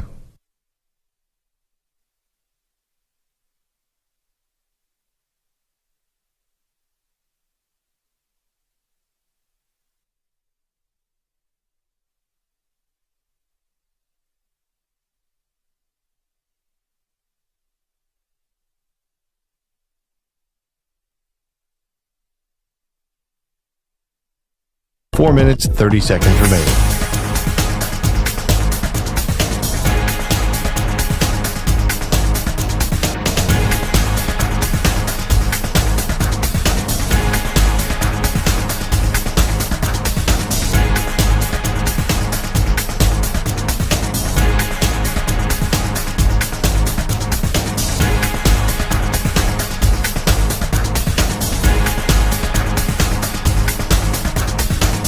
Four minutes, 30 seconds remaining.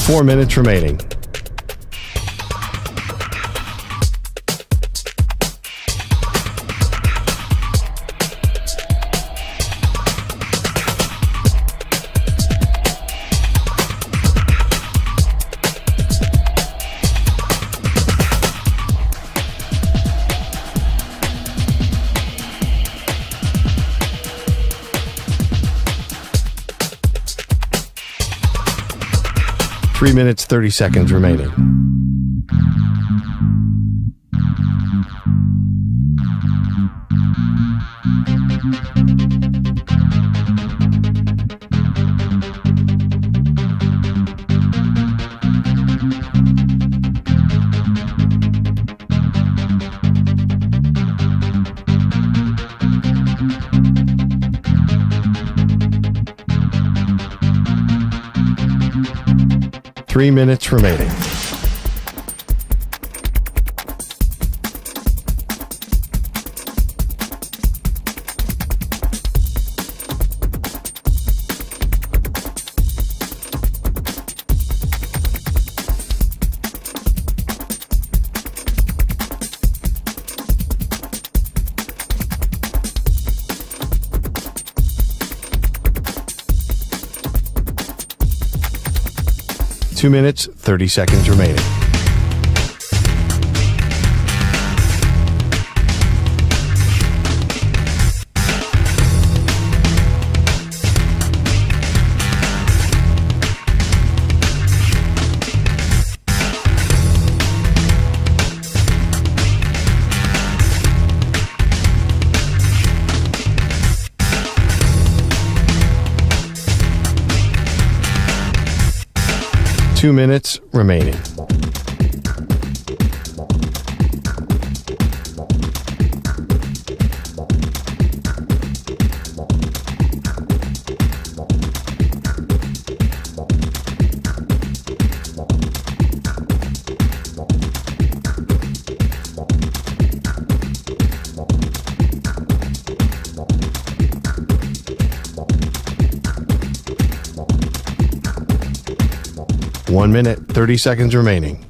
Four minutes remaining. Three minutes, 30 seconds remaining. Three minutes remaining. 2 minutes, 30 seconds remaining. Two minutes remaining. One minute, 30 seconds remaining.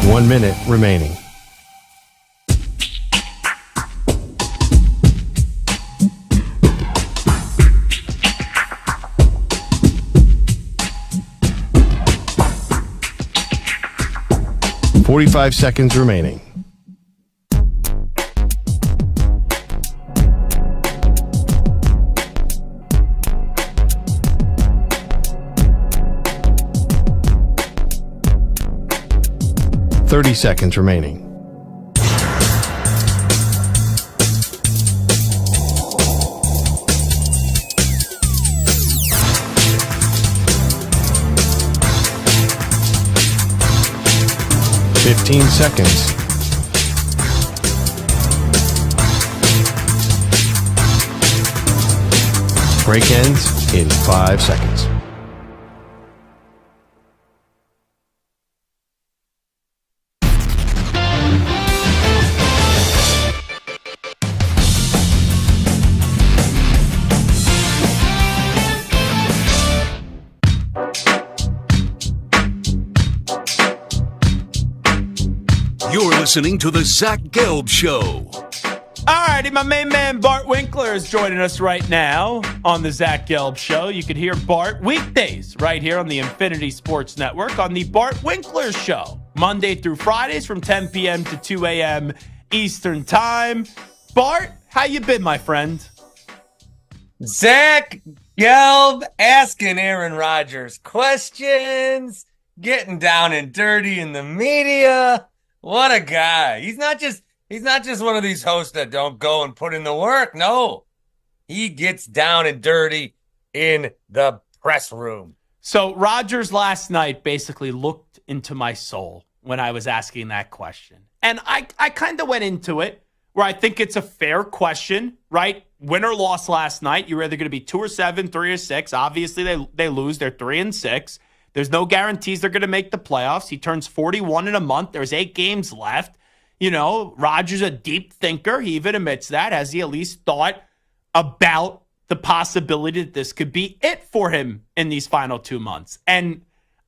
One minute remaining. .45 seconds remaining. .30 seconds remaining. .15 seconds. Break ends in 5 seconds. You're listening to the Zach Gelb Show. All righty, my main man Bart Winkler is joining us right now on the Zach Gelb Show. You can hear Bart weekdays right here on the Infinity Sports Network on the Bart Winkler Show, Monday through Fridays from 10 p.m. to 2 a.m. Eastern Time. Bart, how you been, my friend? Zach Gelb asking Aaron Rodgers questions, getting down and dirty in the media. What a guy. He's not just one of these hosts that don't go and put in the work. No, he gets down and dirty in the press room. So Rodgers last night basically looked into my soul when I was asking that question. And I kind of went into it where I think it's a fair question, right? Win or loss last night. You're either going to be 2 or 7, 3 or 6. Obviously, they lose. They're 3 and 6. There's no guarantees they're going to make the playoffs. He turns 41 in a month. There's 8 games left. You know, Rodgers a deep thinker. He even admits that. Has he at least thought about the possibility that this could be it for him in these final 2 months? And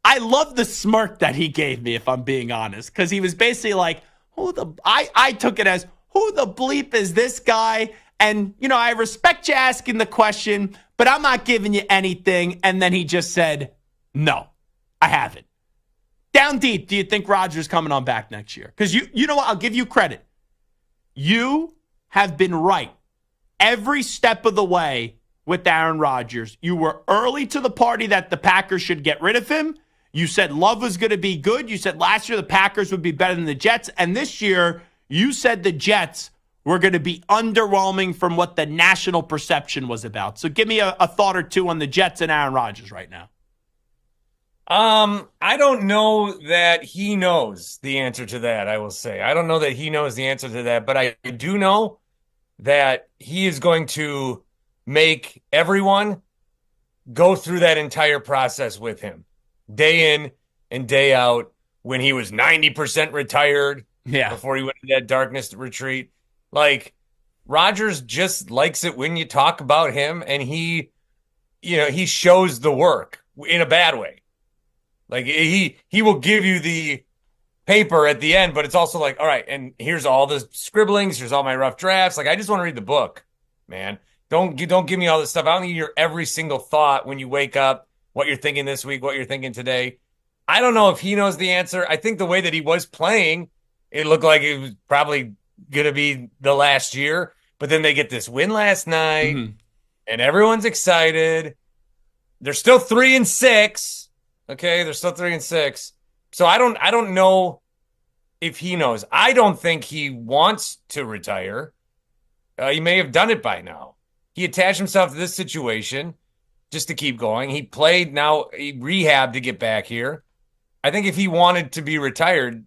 I love the smirk that he gave me, if I'm being honest, because he was basically like, I took it as, who the bleep is this guy? And, you know, I respect you asking the question, but I'm not giving you anything. And then he just said, no, I haven't. Down deep, do you think Rodgers coming on back next year? Because you know what? I'll give you credit. You have been right every step of the way with Aaron Rodgers. You were early to the party that the Packers should get rid of him. You said Love was going to be good. You said last year the Packers would be better than the Jets. And this year, you said the Jets were going to be underwhelming from what the national perception was about. So give me a thought or two on the Jets and Aaron Rodgers right now. I don't know that he knows the answer to that, I will say. I don't know that he knows the answer to that, but I do know that he is going to make everyone go through that entire process with him, day in and day out, when he was 90% retired before he went into that darkness retreat. Like, Rodgers just likes it when you talk about him, and he shows the work in a bad way. Like, he will give you the paper at the end, but it's also like, all right, and here's all the scribblings, here's all my rough drafts. Like, I just want to read the book, man. Don't give me all this stuff. I don't need your every single thought when you wake up, what you're thinking this week, what you're thinking today. I don't know if he knows the answer. I think the way that he was playing, it looked like it was probably going to be the last year. But then they get this win last night, and everyone's excited. They're still 3-6. Okay, they're still 3-6. So I don't know if he knows. I don't think he wants to retire. He may have done it by now. He attached himself to this situation just to keep going. He played now, he rehabbed to get back here. I think if he wanted to be retired,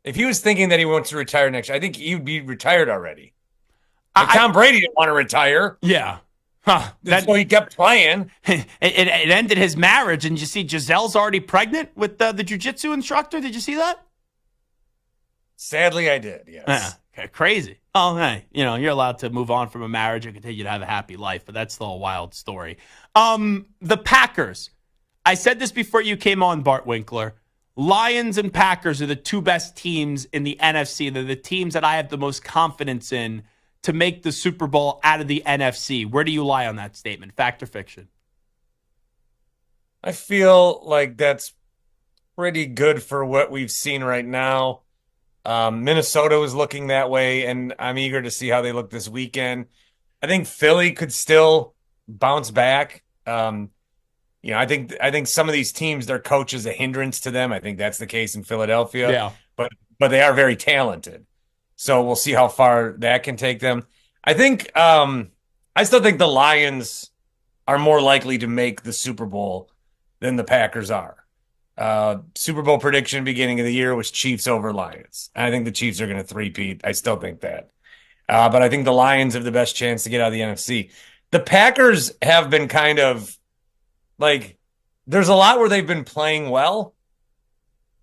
if he was thinking that he wants to retire next year, I think he would be retired already. Like Tom Brady didn't want to retire. Yeah. So he kept playing. It ended his marriage, and you see Giselle's already pregnant with the jiu-jitsu instructor. Did you see that? Sadly, I did, yes. Okay, crazy. Oh, hey, you're allowed to move on from a marriage and continue to have a happy life, but that's still a wild story. The Packers. I said this before you came on, Bart Winkler. Lions and Packers are the two best teams in the NFC. They're the teams that I have the most confidence in to make the Super Bowl out of the NFC. Where do you lie on that statement? Fact or fiction? I feel like that's pretty good for what we've seen right now. Minnesota was looking that way, and I'm eager to see how they look this weekend. I think Philly could still bounce back. I think some of these teams, their coach is a hindrance to them. I think that's the case in Philadelphia. Yeah. But they are very talented. So we'll see how far that can take them. I think I still think the Lions are more likely to make the Super Bowl than the Packers are. Super Bowl prediction beginning of the year was Chiefs over Lions. I think the Chiefs are going to three-peat. I still think that. But I think the Lions have the best chance to get out of the NFC. The Packers have been kind of like, there's a lot where they've been playing well,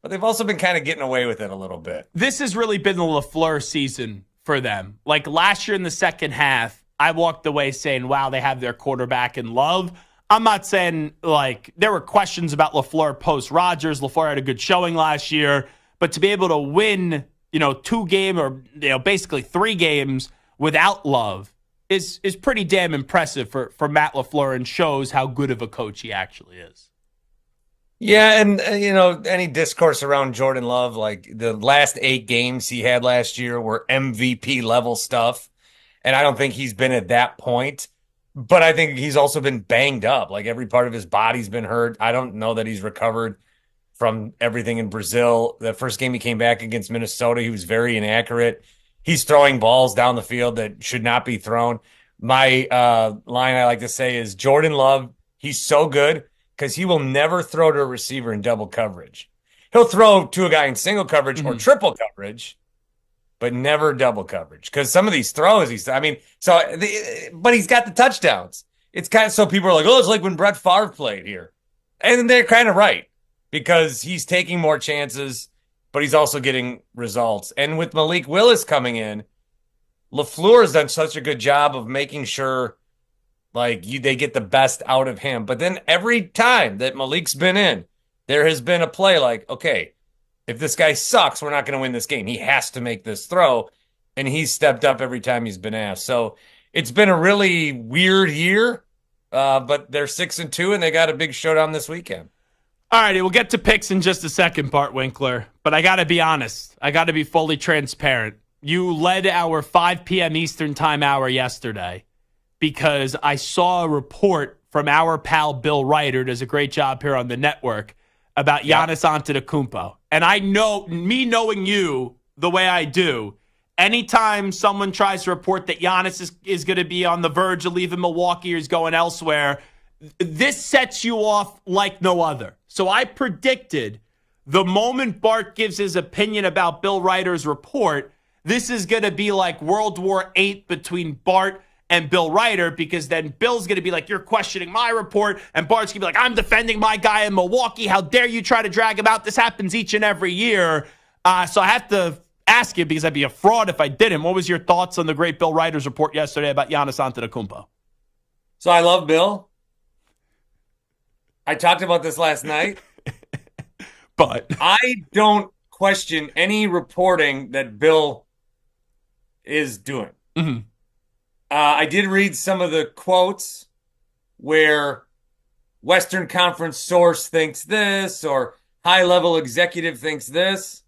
but they've also been kind of getting away with it a little bit. This has really been the LaFleur season for them. Like last year in the second half, I walked away saying, wow, they have their quarterback in Love. I'm not saying, like, there were questions about LaFleur post-Rodgers. LaFleur had a good showing last year. But to be able to win, 2 games or, basically 3 games without Love is pretty damn impressive for Matt LaFleur and shows how good of a coach he actually is. Yeah, and, any discourse around Jordan Love, like the last 8 games he had last year were MVP-level stuff. And I don't think he's been at that point. But I think he's also been banged up. Like every part of his body's been hurt. I don't know that he's recovered from everything in Brazil. The first game he came back against Minnesota, he was very inaccurate. He's throwing balls down the field that should not be thrown. My line I like to say is Jordan Love, he's so good because he will never throw to a receiver in double coverage. He'll throw to a guy in single coverage or triple coverage, but never double coverage. Because some of these throws, but he's got the touchdowns. It's kind of, so people are like, oh, it's like when Brett Favre played here. And they're kind of right, because he's taking more chances, but he's also getting results. And with Malik Willis coming in, LaFleur has done such a good job of making sure they get the best out of him. But then every time that Malik's been in, there has been a play like, okay, if this guy sucks, we're not going to win this game. He has to make this throw, and he's stepped up every time he's been asked. So it's been a really weird year, but they're 6-2, and they got a big showdown this weekend. All righty, we'll get to picks in just a second, Bart Winkler. But I got to be honest. I got to be fully transparent. You led our 5 p.m. Eastern time hour yesterday because I saw a report from our pal Bill Wright, who does a great job here on the network, about Giannis Antetokounmpo. And I know, me knowing you the way I do, anytime someone tries to report that Giannis is going to be on the verge of leaving Milwaukee or is going elsewhere, this sets you off like no other. So I predicted the moment Bart gives his opinion about Bill Ryder's report, this is going to be like World War VIII between Bart and Bill Ryder, because then Bill's going to be like, you're questioning my report, and Bart's going to be like, I'm defending my guy in Milwaukee. How dare you try to drag him out? This happens each and every year. So I have to ask you, because I'd be a fraud if I didn't. What was your thoughts on the great Bill Ryder's report yesterday about Giannis Antetokounmpo? So I love Bill. I talked about this last night. But I don't question any reporting that Bill is doing. Mm-hmm. I did read some of the quotes where Western Conference source thinks this or high-level executive thinks this.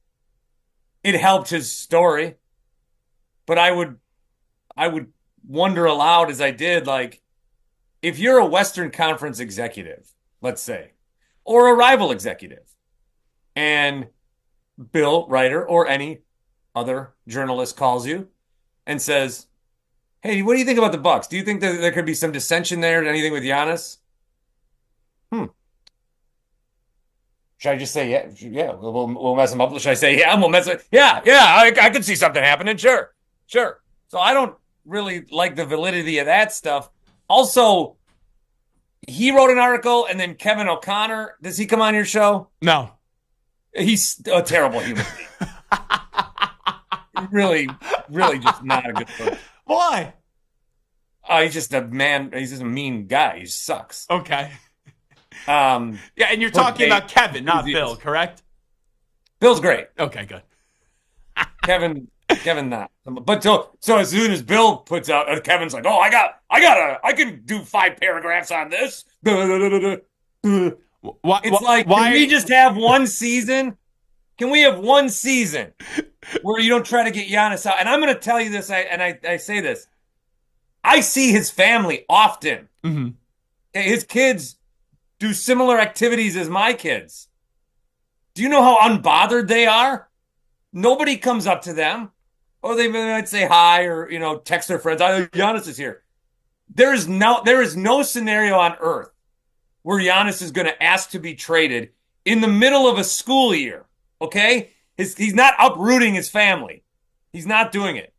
It helped his story. But I would wonder aloud, as I did, like, if you're a Western Conference executive, let's say, or a rival executive, and Bill Ryder or any other journalist calls you and says, hey, what do you think about the Bucks? Do you think that there could be some dissension there, anything with Giannis? Should I just say, yeah, we'll mess him up? Should I say, yeah, we'll mess it? Yeah, I could see something happening. Sure. So I don't really like the validity of that stuff. Also, he wrote an article, and then Kevin O'Connor, does he come on your show? No. He's a terrible human being. Really just not a good person. Why? He's just a man. He's just a mean guy. He sucks. Okay. Yeah, and you're talking about Kevin, not Bill, correct? Bill's great. Okay, good. Kevin not. But so as soon as Bill puts out, Kevin's like, oh, I can do 5 paragraphs on this. It's like, can we just have one season? Can we have one season where you don't try to get Giannis out? And I'm going to tell you this, I say this. I see his family often. Mm-hmm. His kids do similar activities as my kids. Do you know how unbothered they are? Nobody comes up to them. Or they might say hi or, text their friends. Giannis is here. There is no scenario on earth where Giannis is going to ask to be traded in the middle of a school year. Okay? He's not uprooting his family. He's not doing it.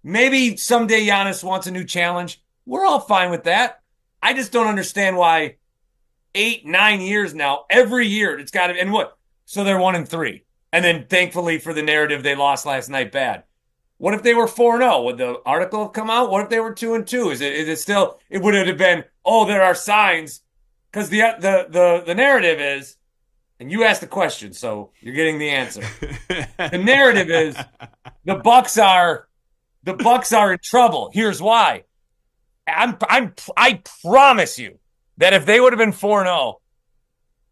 Maybe someday Giannis wants a new challenge. We're all fine with that. I just don't understand why 8-9 years now, every year it's got to, and what? So they're 1-3. And then thankfully for the narrative, they lost last night bad. What if they were 4-0? Would the article have come out? What if they were 2-2? Is it still, it would have been, oh, there are signs. Because the narrative is, and you asked the question, so you're getting the answer. The narrative is the Bucks are in trouble. Here's why. I promise you that if they would have been 4-0,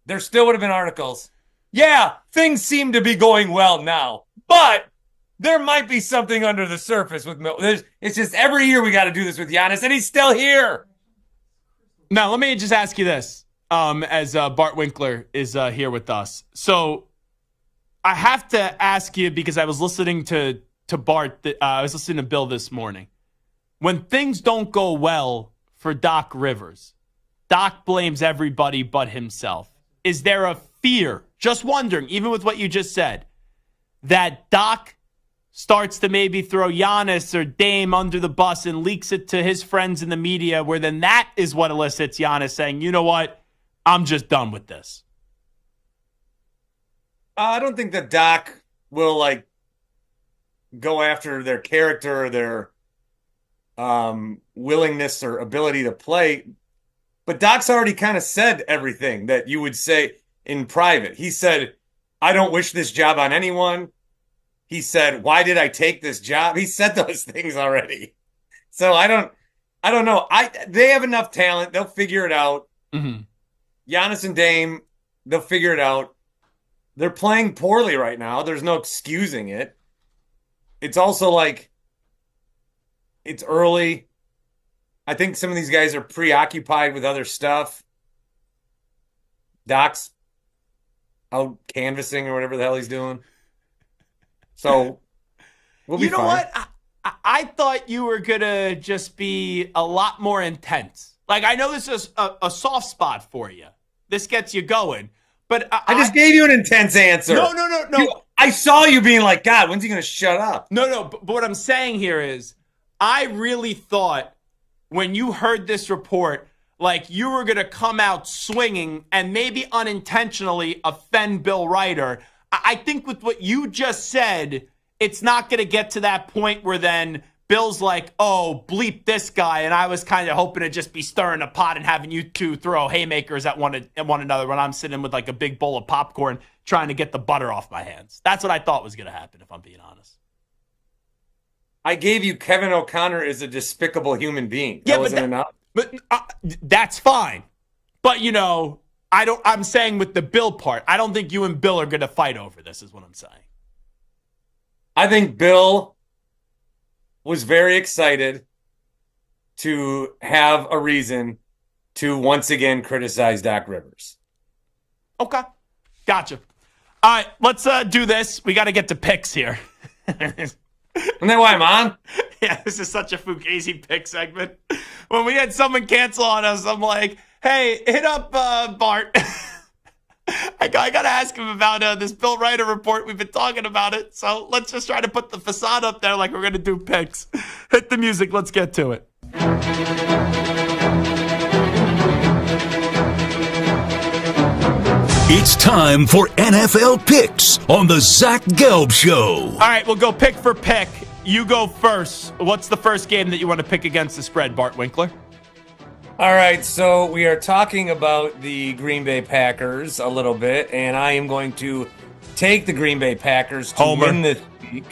there still would have been articles. Yeah, things seem to be going well now, but there might be something under the surface with Milton. It's just every year we got to do this with Giannis, and he's still here. Now, let me just ask you this, as Bart Winkler is here with us. So I have to ask you, because I was listening to Bart, I was listening to Bill this morning. When things don't go well for Doc Rivers, Doc blames everybody but himself. Is there a fear, just wondering, even with what you just said, that Doc starts to maybe throw Giannis or Dame under the bus and leaks it to his friends in the media, where then that is what elicits Giannis saying, you know what, I'm just done with this? I don't think that Doc will, go after their character or their willingness or ability to play. But Doc's already kind of said everything that you would say in private. He said, I don't wish this job on anyone. He said, why did I take this job? He said those things already. So I don't know. They have enough talent. They'll figure it out. Mm-hmm. Giannis and Dame, they'll figure it out. They're playing poorly right now. There's no excusing it. It's also it's early. I think some of these guys are preoccupied with other stuff. Doc's out canvassing or whatever the hell he's doing. So we'll be fine. You know what? I thought you were going to just be a lot more intense. I know this is a soft spot for you. This gets you going. But I just gave you an intense answer. No. I saw you being like, God, when's he going to shut up? No. But what I'm saying here is I really thought when you heard this report like you were going to come out swinging and maybe unintentionally offend Bill Ryder. I think with what you just said, it's not going to get to that point where then Bill's like, oh, bleep this guy. And I was kind of hoping to just be stirring a pot and having you two throw haymakers at one another when I'm sitting with like a big bowl of popcorn trying to get the butter off my hands. That's what I thought was going to happen, if I'm being honest. I gave you Kevin O'Connor is a despicable human being. Yeah, that wasn't enough. But that's fine. But, you know, I'm saying with the Bill part, I don't think you and Bill are going to fight over this, is what I'm saying. I think Bill was very excited to have a reason to once again criticize Doc Rivers. Okay. Gotcha. All right, let's do this. We got to get to picks here. Isn't that why I'm on? Yeah, this is such a fugazi pick segment. When we had someone cancel on us, I'm like, hey, hit up Bart. I got to ask him about this Bill Ryder report. We've been talking about it. So let's just try to put the facade up there like we're going to do picks. Hit the music. Let's get to it. It's time for NFL Picks on the Zach Gelb Show. All right, we'll go pick for pick. You go first. What's the first game that you want to pick against the spread, Bart Winkler? All right, so we are talking about the Green Bay Packers a little bit, and I am going to take the Green Bay Packers to win this week.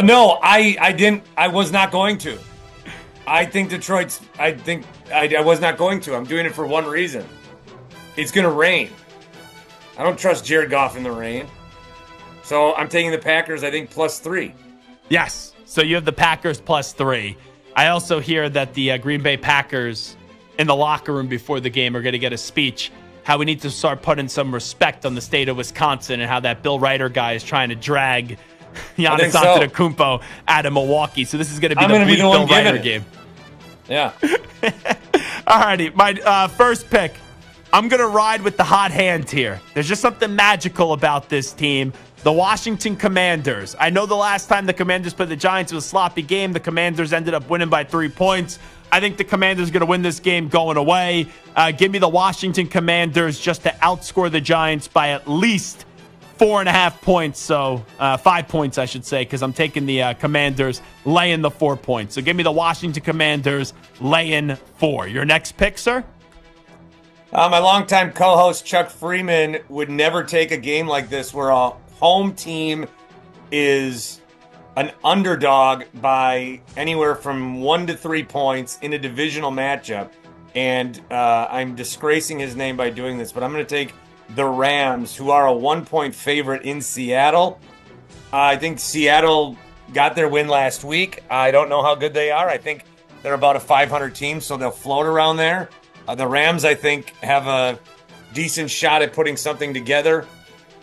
No, I didn't. I was not going to. I think Detroit's. I was not going to. I'm doing it for one reason. It's going to rain. I don't trust Jared Goff in the rain. So I'm taking the Packers, I think, +3. Yes. So you have the Packers +3. I also hear that the Green Bay Packers in the locker room before the game are going to get a speech how we need to start putting some respect on the state of Wisconsin and how that Bill Ryder guy is trying to drag Giannis Antetokounmpo out of Milwaukee. So this is going to be the Bill Ryder game. Yeah. All righty. My first pick. I'm going to ride with the hot hand here. There's just something magical about this team. The Washington Commanders. I know the last time the Commanders played the Giants, it was a sloppy game. The Commanders ended up winning by 3 points. I think the Commanders are going to win this game going away. Give me the Washington Commanders just to outscore the Giants by at least 4.5 points. So 5 points, I should say, because I'm taking the Commanders laying the 4 points. So give me the Washington Commanders laying 4. Your next pick, sir? My longtime co-host Chuck Freeman would never take a game like this where a home team is an underdog by anywhere from 1 to 3 points in a divisional matchup. And I'm disgracing his name by doing this, but I'm going to take the Rams, who are a 1-point favorite in Seattle. I think Seattle got their win last week. I don't know how good they are. I think they're about a 500 team, so they'll float around there. The Rams, I think, have a decent shot at putting something together.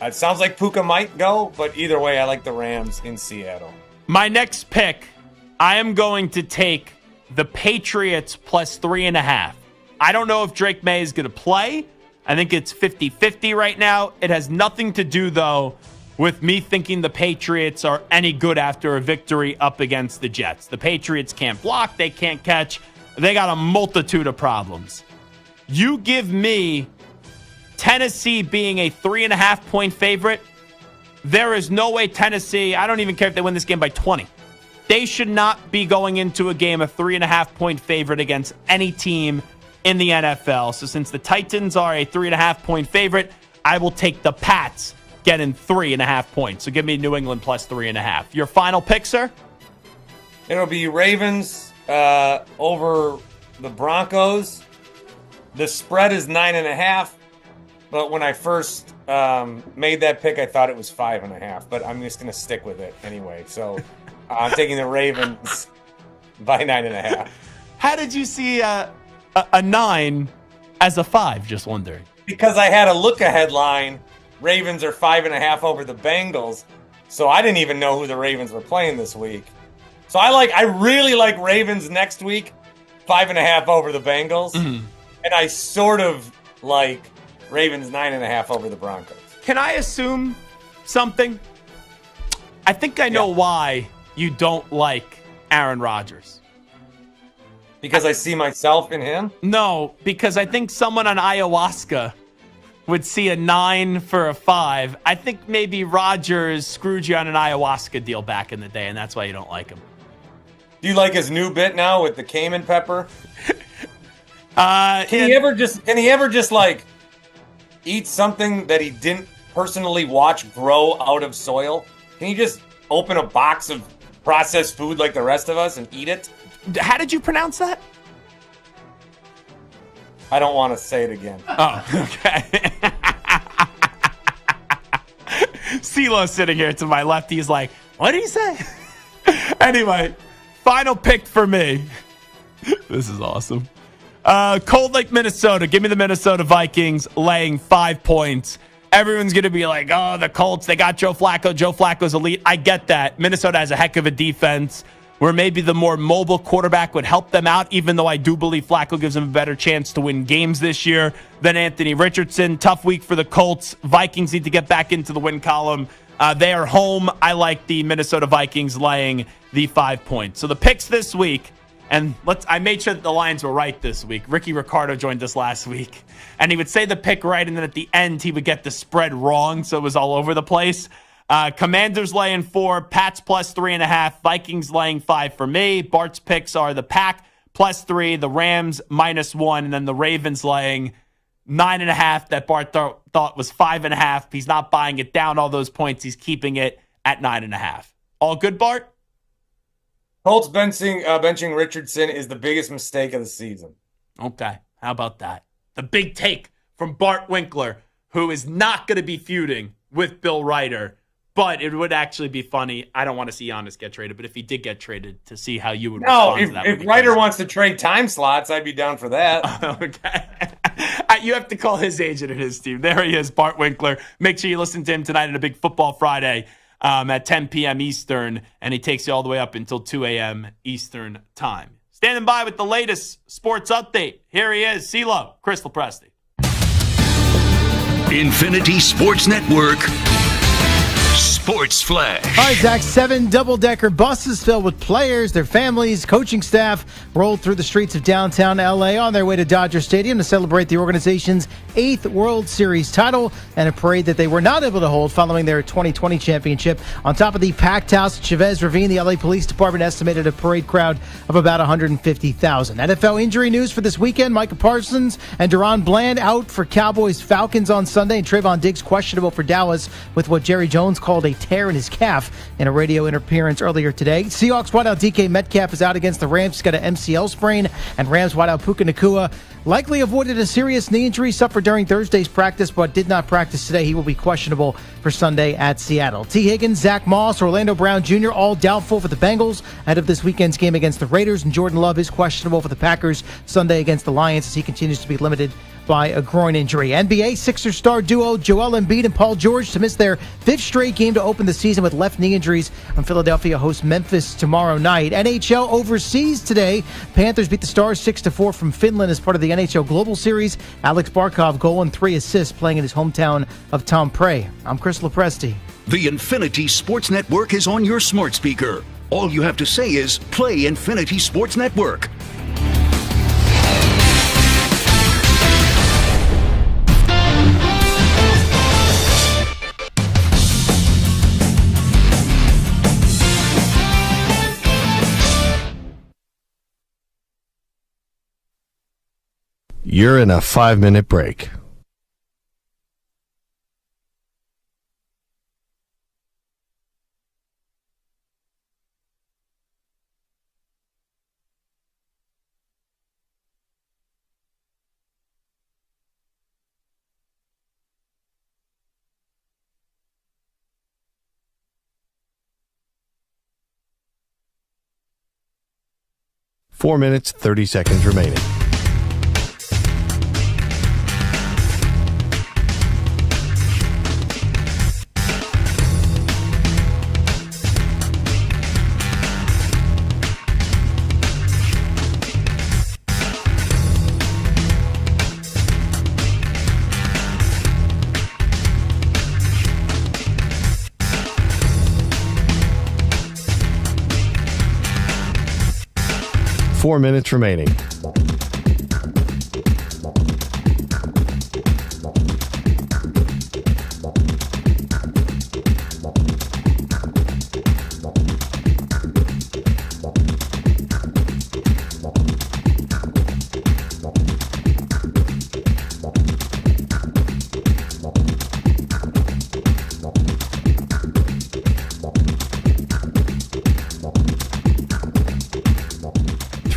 It sounds like Puka might go, but either way, I like the Rams in Seattle. My next pick, I am going to take the Patriots +3.5. I don't know if Drake May is going to play. I think it's 50-50 right now. It has nothing to do, though, with me thinking the Patriots are any good after a victory up against the Jets. The Patriots can't block. They can't catch. They got a multitude of problems. You give me Tennessee being a 3.5-point favorite. There is no way Tennessee, I don't even care if they win this game by 20. They should not be going into a game a 3.5-point favorite against any team in the NFL. So since the Titans are a 3.5-point favorite, I will take the Pats getting 3.5 points. So give me New England +3.5. Your final pick, sir? It'll be Ravens over the Broncos. The spread is 9.5, but when I first made that pick, I thought it was 5.5, but I'm just going to stick with it anyway. So I'm taking the Ravens by 9.5. How did you see a 9 as a 5? Just wondering. Because I had a look-ahead line. Ravens are 5.5 over the Bengals, so I didn't even know who the Ravens were playing this week. So I really like Ravens next week, 5.5 over the Bengals. Mm-hmm. And I sort of like Ravens 9.5 over the Broncos. Can I assume something? I think I know why you don't like Aaron Rodgers. Because I see myself in him? No, because I think someone on ayahuasca would see a 9 for a 5. I think maybe Rodgers screwed you on an ayahuasca deal back in the day, and that's why you don't like him. Do you like his new bit now with the cayman pepper? Can he ever just like eat something that he didn't personally watch grow out of soil? Can he just open a box of processed food like the rest of us and eat it? How did you pronounce that? I don't want to say it again. Oh, okay. CeeLo sitting here to my left. He's like, what did he say? Anyway, final pick for me. This is awesome. Cold Lake, Minnesota. Give me the Minnesota Vikings laying 5 points. Everyone's going to be like, oh, the Colts, they got Joe Flacco. Joe Flacco's elite. I get that. Minnesota has a heck of a defense where maybe the more mobile quarterback would help them out, even though I do believe Flacco gives them a better chance to win games this year than Anthony Richardson. Tough week for the Colts. Vikings need to get back into the win column. They are home. I like the Minnesota Vikings laying the 5 points. So the picks this week, and I made sure that the Lions were right this week. Ricky Ricardo joined us last week, and he would say the pick right, and then at the end, he would get the spread wrong, so it was all over the place. Commanders laying 4, Pats plus 3.5, Vikings laying 5 for me. Bart's picks are the Pack plus 3, the Rams -1, and then the Ravens laying 9.5 that Bart thought was 5.5. He's not buying it down all those points. He's keeping it at 9.5. All good, Bart? Colts benching Richardson is the biggest mistake of the season. Okay, how about that? The big take from Bart Winkler, who is not going to be feuding with Bill Ryder. But it would actually be funny. I don't want to see Giannis get traded, but if he did get traded, to see how you would respond to that. If Ryder wants to trade time slots, I'd be down for that. Okay. You have to call his agent and his team. There he is, Bart Winkler. Make sure you listen to him tonight at a big Football Friday at 10 p.m. Eastern, and he takes you all the way up until 2 a.m. Eastern time. Standing by with the latest sports update. Here he is, CeeLo, Crystal Presti. Infinity Sports Network. Sports Flash. All right, Zach, 7 double-decker buses filled with players, their families, coaching staff rolled through the streets of downtown L.A. on their way to Dodger Stadium to celebrate the organization's 8th World Series title and a parade that they were not able to hold following their 2020 championship. On top of the packed house at Chavez Ravine, the L.A. Police Department estimated a parade crowd of about 150,000. NFL injury news for this weekend. Micah Parsons and Deron Bland out for Cowboys-Falcons on Sunday, and Trayvon Diggs questionable for Dallas with what Jerry Jones called a tear in his calf in a radio interference earlier today. Seahawks wideout DK Metcalf is out against the Rams. He's got an MCL sprain, and Rams wideout Puka Nacua likely avoided a serious knee injury suffered during Thursday's practice, but did not practice today. He will be questionable for Sunday at Seattle. T. Higgins, Zach Moss, Orlando Brown Jr. all doubtful for the Bengals ahead of this weekend's game against the Raiders, and Jordan Love is questionable for the Packers Sunday against the Lions as he continues to be limited by a groin injury. NBA Sixers star duo Joel Embiid and Paul George to miss their 5th straight game to open the season with left knee injuries when Philadelphia hosts Memphis tomorrow night. NHL overseas today. Panthers beat the Stars 6-4 from Finland as part of the NHL Global Series. Alex Barkov, goal and 3 assists, playing in his hometown of Tampere. I'm Chris Lopresti. The Infinity Sports Network is on your smart speaker. All you have to say is play Infinity Sports Network. You're in a 5-minute break. Four minutes, 30 seconds remaining. 4 minutes remaining.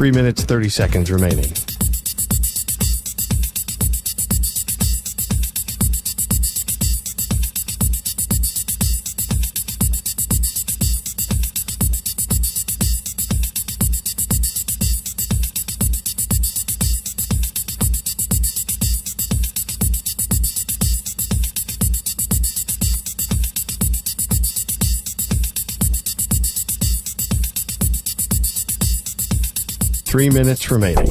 Three minutes, 30 seconds remaining. Three minutes remaining.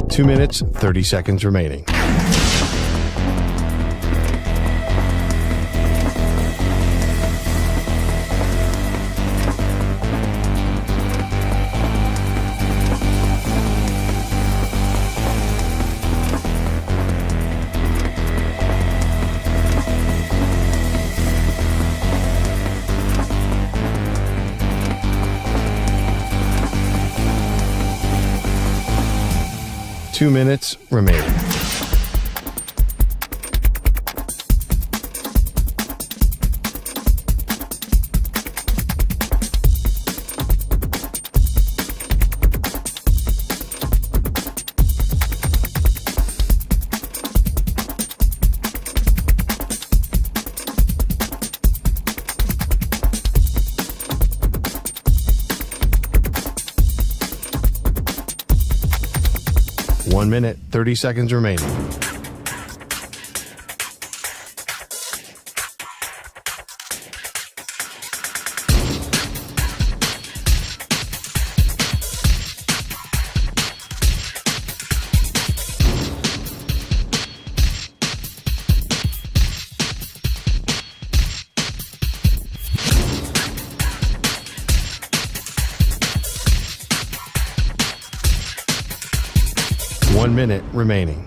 Two minutes, 30 seconds remaining. Two minutes remaining. One minute, 30 seconds remaining. One minute remaining.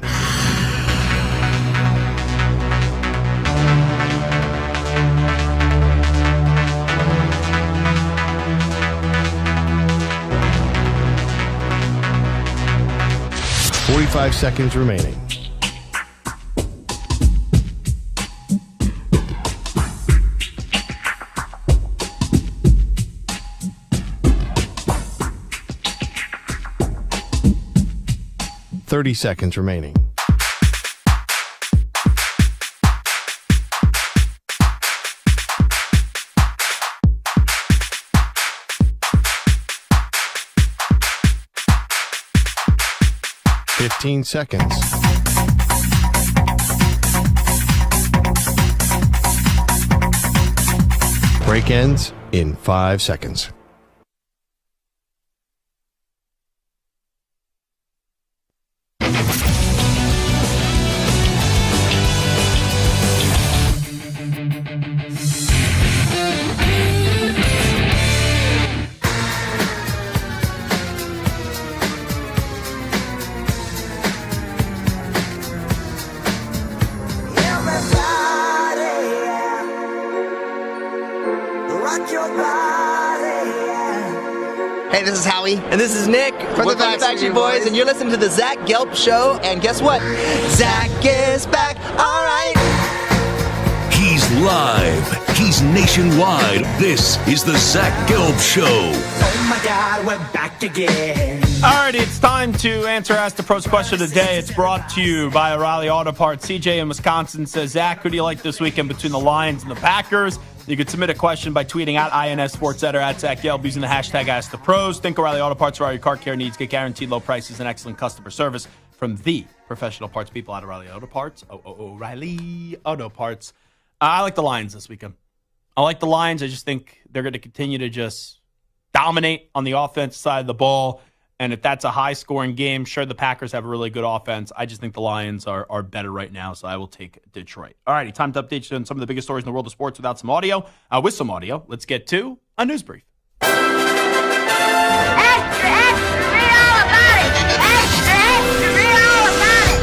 Five seconds remaining. Thirty seconds remaining. Fifteen seconds. Break ends in 5 seconds. Hey, this is Howie. And this is Nick. From the Backstreet Boys. And you're listening to the Zach Gelb Show. And guess what? Zach is back. All right. He's live. He's nationwide. This is the Zach Gelb Show. Oh my God, we're back again. All right, it's time to answer Ask the Pros question of the day. It's brought to you by O'Reilly Auto Parts. CJ in Wisconsin says, Zach, who do you like this weekend between the Lions and the Packers? You can submit a question by tweeting at INSSportsEd or at Zach Gelb using the hashtag AskThePros. Think O'Reilly Auto Parts for all your car care needs. Get guaranteed low prices and excellent customer service. from the professional parts people out of O'Reilly Auto Parts. O'Reilly Auto Parts. I like the Lions this weekend. I like the Lions. I just think they're going to continue to just dominate on the offense side of the ball. And if that's a high-scoring game, sure, the Packers have a really good offense. I just think the Lions are better right now, so I will take Detroit. All righty, time to update you on some of the biggest stories in the world of sports without some audio. With some audio, let's get to a news brief.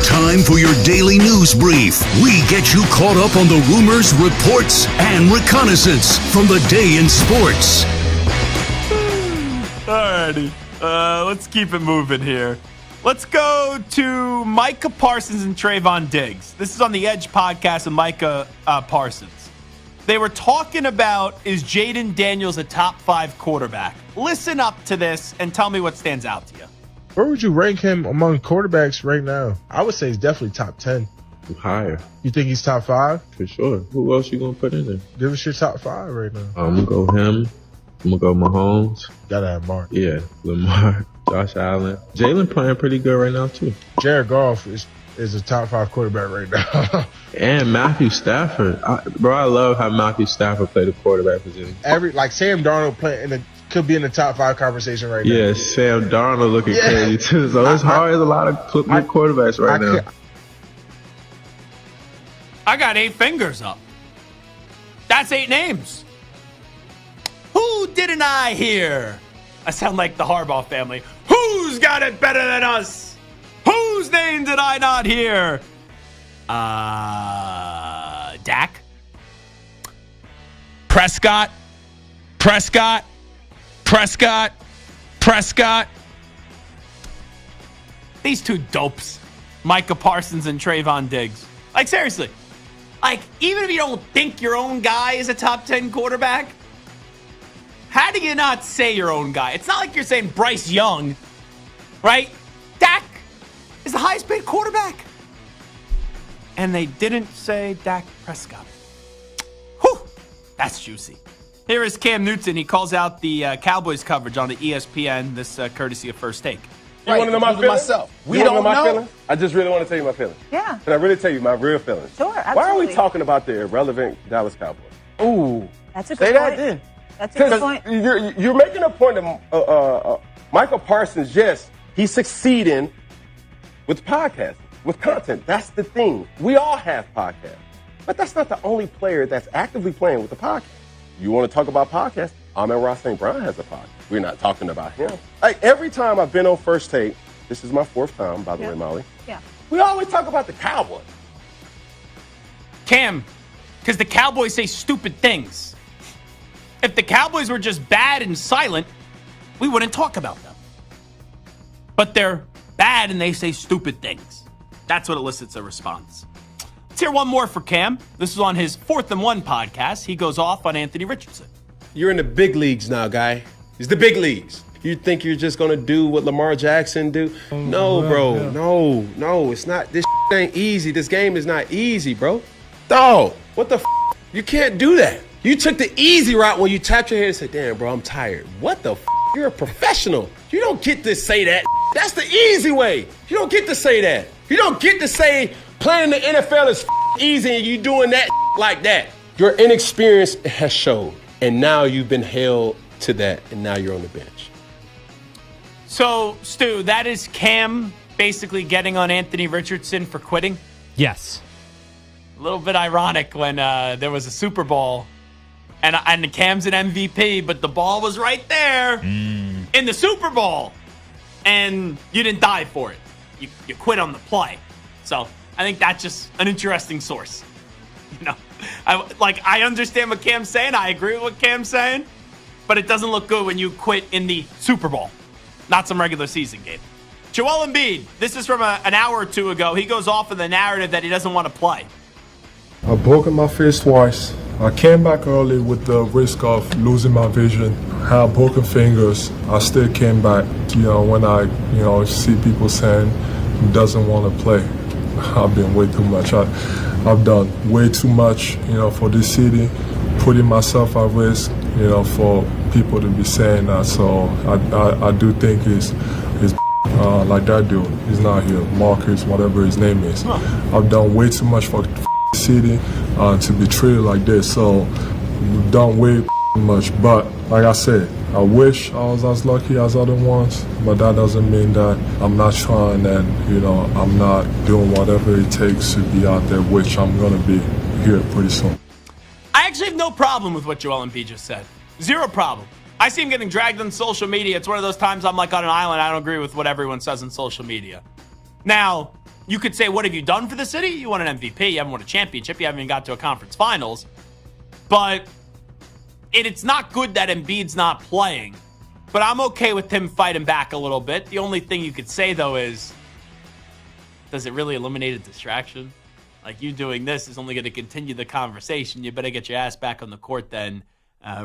Time for your daily news brief. We get you caught up on the rumors, reports, and reconnaissance from the day in sports. Alrighty, let's keep it moving here. Let's go to Micah Parsons and Trayvon Diggs. This is on the Edge podcast with Micah Parsons. They were talking about, is Jaden Daniels a top 5 quarterback? Listen up to this and tell me what stands out to you. Where would you rank him among quarterbacks right now? I would say he's definitely top 10. Higher. You think he's top 5? For sure. Who else you gonna put in there? Give us your top 5 right now. I'm gonna go him. I'm gonna go Mahomes. Gotta have Mark. Yeah, Lamar, Josh Allen. Jalen playing pretty good right now too. Jared Goff is a top 5 quarterback right now. And Matthew Stafford. I love how Matthew Stafford played the quarterback position. Sam Darnold could be in the top 5 conversation right now. Yeah, Sam Darnold looking crazy too. So it's hard as a lot of good quarterbacks right now. I got 8 fingers up. That's 8 names. Who didn't I hear? I sound like the Harbaugh family. Who's got it better than us? Whose name did I not hear? Dak? Prescott? These two dopes, Micah Parsons and Trayvon Diggs. Like, seriously. Like, even if you don't think your own guy is a top 10 quarterback, how do you not say your own guy? It's not like you're saying Bryce Young, right? Dak is the highest paid quarterback. And they didn't say Dak Prescott. Whew, that's juicy. Here is Cam Newton. He calls out the Cowboys coverage on the ESPN, this courtesy of First Take. You want to know my feelings? Myself. We don't know. Feelings? I just really want to tell you my feelings. Yeah. Can I really tell you my real feelings? Sure, absolutely. Why are we talking about the irrelevant Dallas Cowboys? Ooh. That's a good point. Say that then. That's a good point. You're making a point that Michael Parsons, yes, he's succeeding with podcasting, with content. That's the thing. We all have podcasts. But that's not the only player that's actively playing with the podcast. You want to talk about podcasts? Amon-Ra St. Brown has a podcast. We're not talking about him. Like, every time I've been on First Take, this is my 4th time, by the way, Molly. Yeah. We always talk about the Cowboys. Cam, because the Cowboys say stupid things. If the Cowboys were just bad and silent, we wouldn't talk about them. But they're bad and they say stupid things. That's what elicits a response. Let's hear one more for Cam. This is on his 4th and 1 podcast. He goes off on Anthony Richardson. You're in the big leagues now, guy. It's the big leagues. You think you're just going to do what Lamar Jackson do? No, bro. No, it's not. This ain't easy. This game is not easy, bro. Dog, what the You can't do that. You took the easy route when you tapped your head and said, damn, bro, I'm tired. What the You're a professional. You don't get to say that. That's the easy way. You don't get to say that. You don't get to say playing the NFL is easy and you doing that like that. Your inexperience has shown, and now you've been held to that, and now you're on the bench. So, Stu, that is Cam basically getting on Anthony Richardson for quitting? Yes. A little bit ironic when there was a Super Bowl, and Cam's an MVP, but the ball was right there in the Super Bowl, and you didn't die for it. You quit on the play. So I think that's just an interesting source. You know, I understand what Cam's saying. I agree with what Cam's saying, but it doesn't look good when you quit in the Super Bowl, not some regular season game. Joel Embiid, this is from an hour or two ago. He goes off of the narrative that he doesn't want to play. I've broken my fist twice. I came back early with the risk of losing my vision. Had broken fingers. I still came back. When I see people saying he doesn't want to play, I've been way too much. I've done way too much, for this city, putting myself at risk, for people to be saying that. So I do think it's like that dude. He's not here. Marcus, whatever his name is. I've done way too much for the city to be treated like this. So we've done way much. But like I said, I wish I was as lucky as other ones, but that doesn't mean that I'm not trying and, you know, I'm not doing whatever it takes to be out there, which I'm going to be here pretty soon. I actually have no problem with what Joel Embiid just said. Zero problem. I see him getting dragged on social media. It's one of those times I'm like on an island. I don't agree with what everyone says on social media. Now, you could say, what have you done for the city? You won an MVP. You haven't won a championship. You haven't even got to a conference finals. But it's not good that Embiid's not playing. But I'm okay with him fighting back a little bit. The only thing you could say, though, is, does it really eliminate a distraction? Like, you doing this is only going to continue the conversation. You better get your ass back on the court then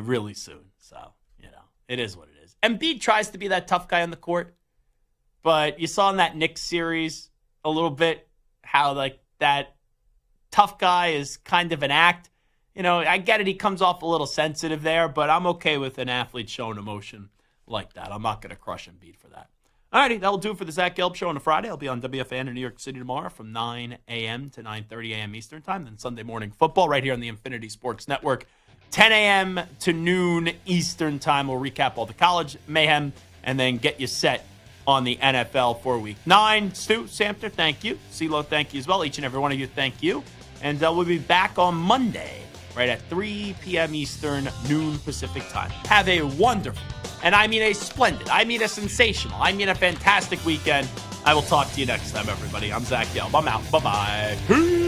really soon. So, you know, it is what it is. Embiid tries to be that tough guy on the court. But you saw in that Knicks series a little bit how, like, that tough guy is kind of an act. You know, I get it. He comes off a little sensitive there, but I'm okay with an athlete showing emotion like that. I'm not going to crush Embiid for that. All righty, that'll do it for the Zach Gelb Show on a Friday. I'll be on WFAN in New York City tomorrow from 9 a.m. to 9:30 a.m. Eastern Time. Then Sunday morning football right here on the Infinity Sports Network, 10 a.m. to noon Eastern Time. We'll recap all the college mayhem and then get you set on the NFL for Week 9. Stu, Samter, thank you. CeeLo, thank you as well. Each and every one of you, thank you. And we'll be back on Monday right at 3 p.m. Eastern, noon Pacific Time. Have a wonderful, and I mean a splendid, I mean a sensational, I mean a fantastic weekend. I will talk to you next time, everybody. I'm Zach Gelb. I'm out. Bye-bye. Peace.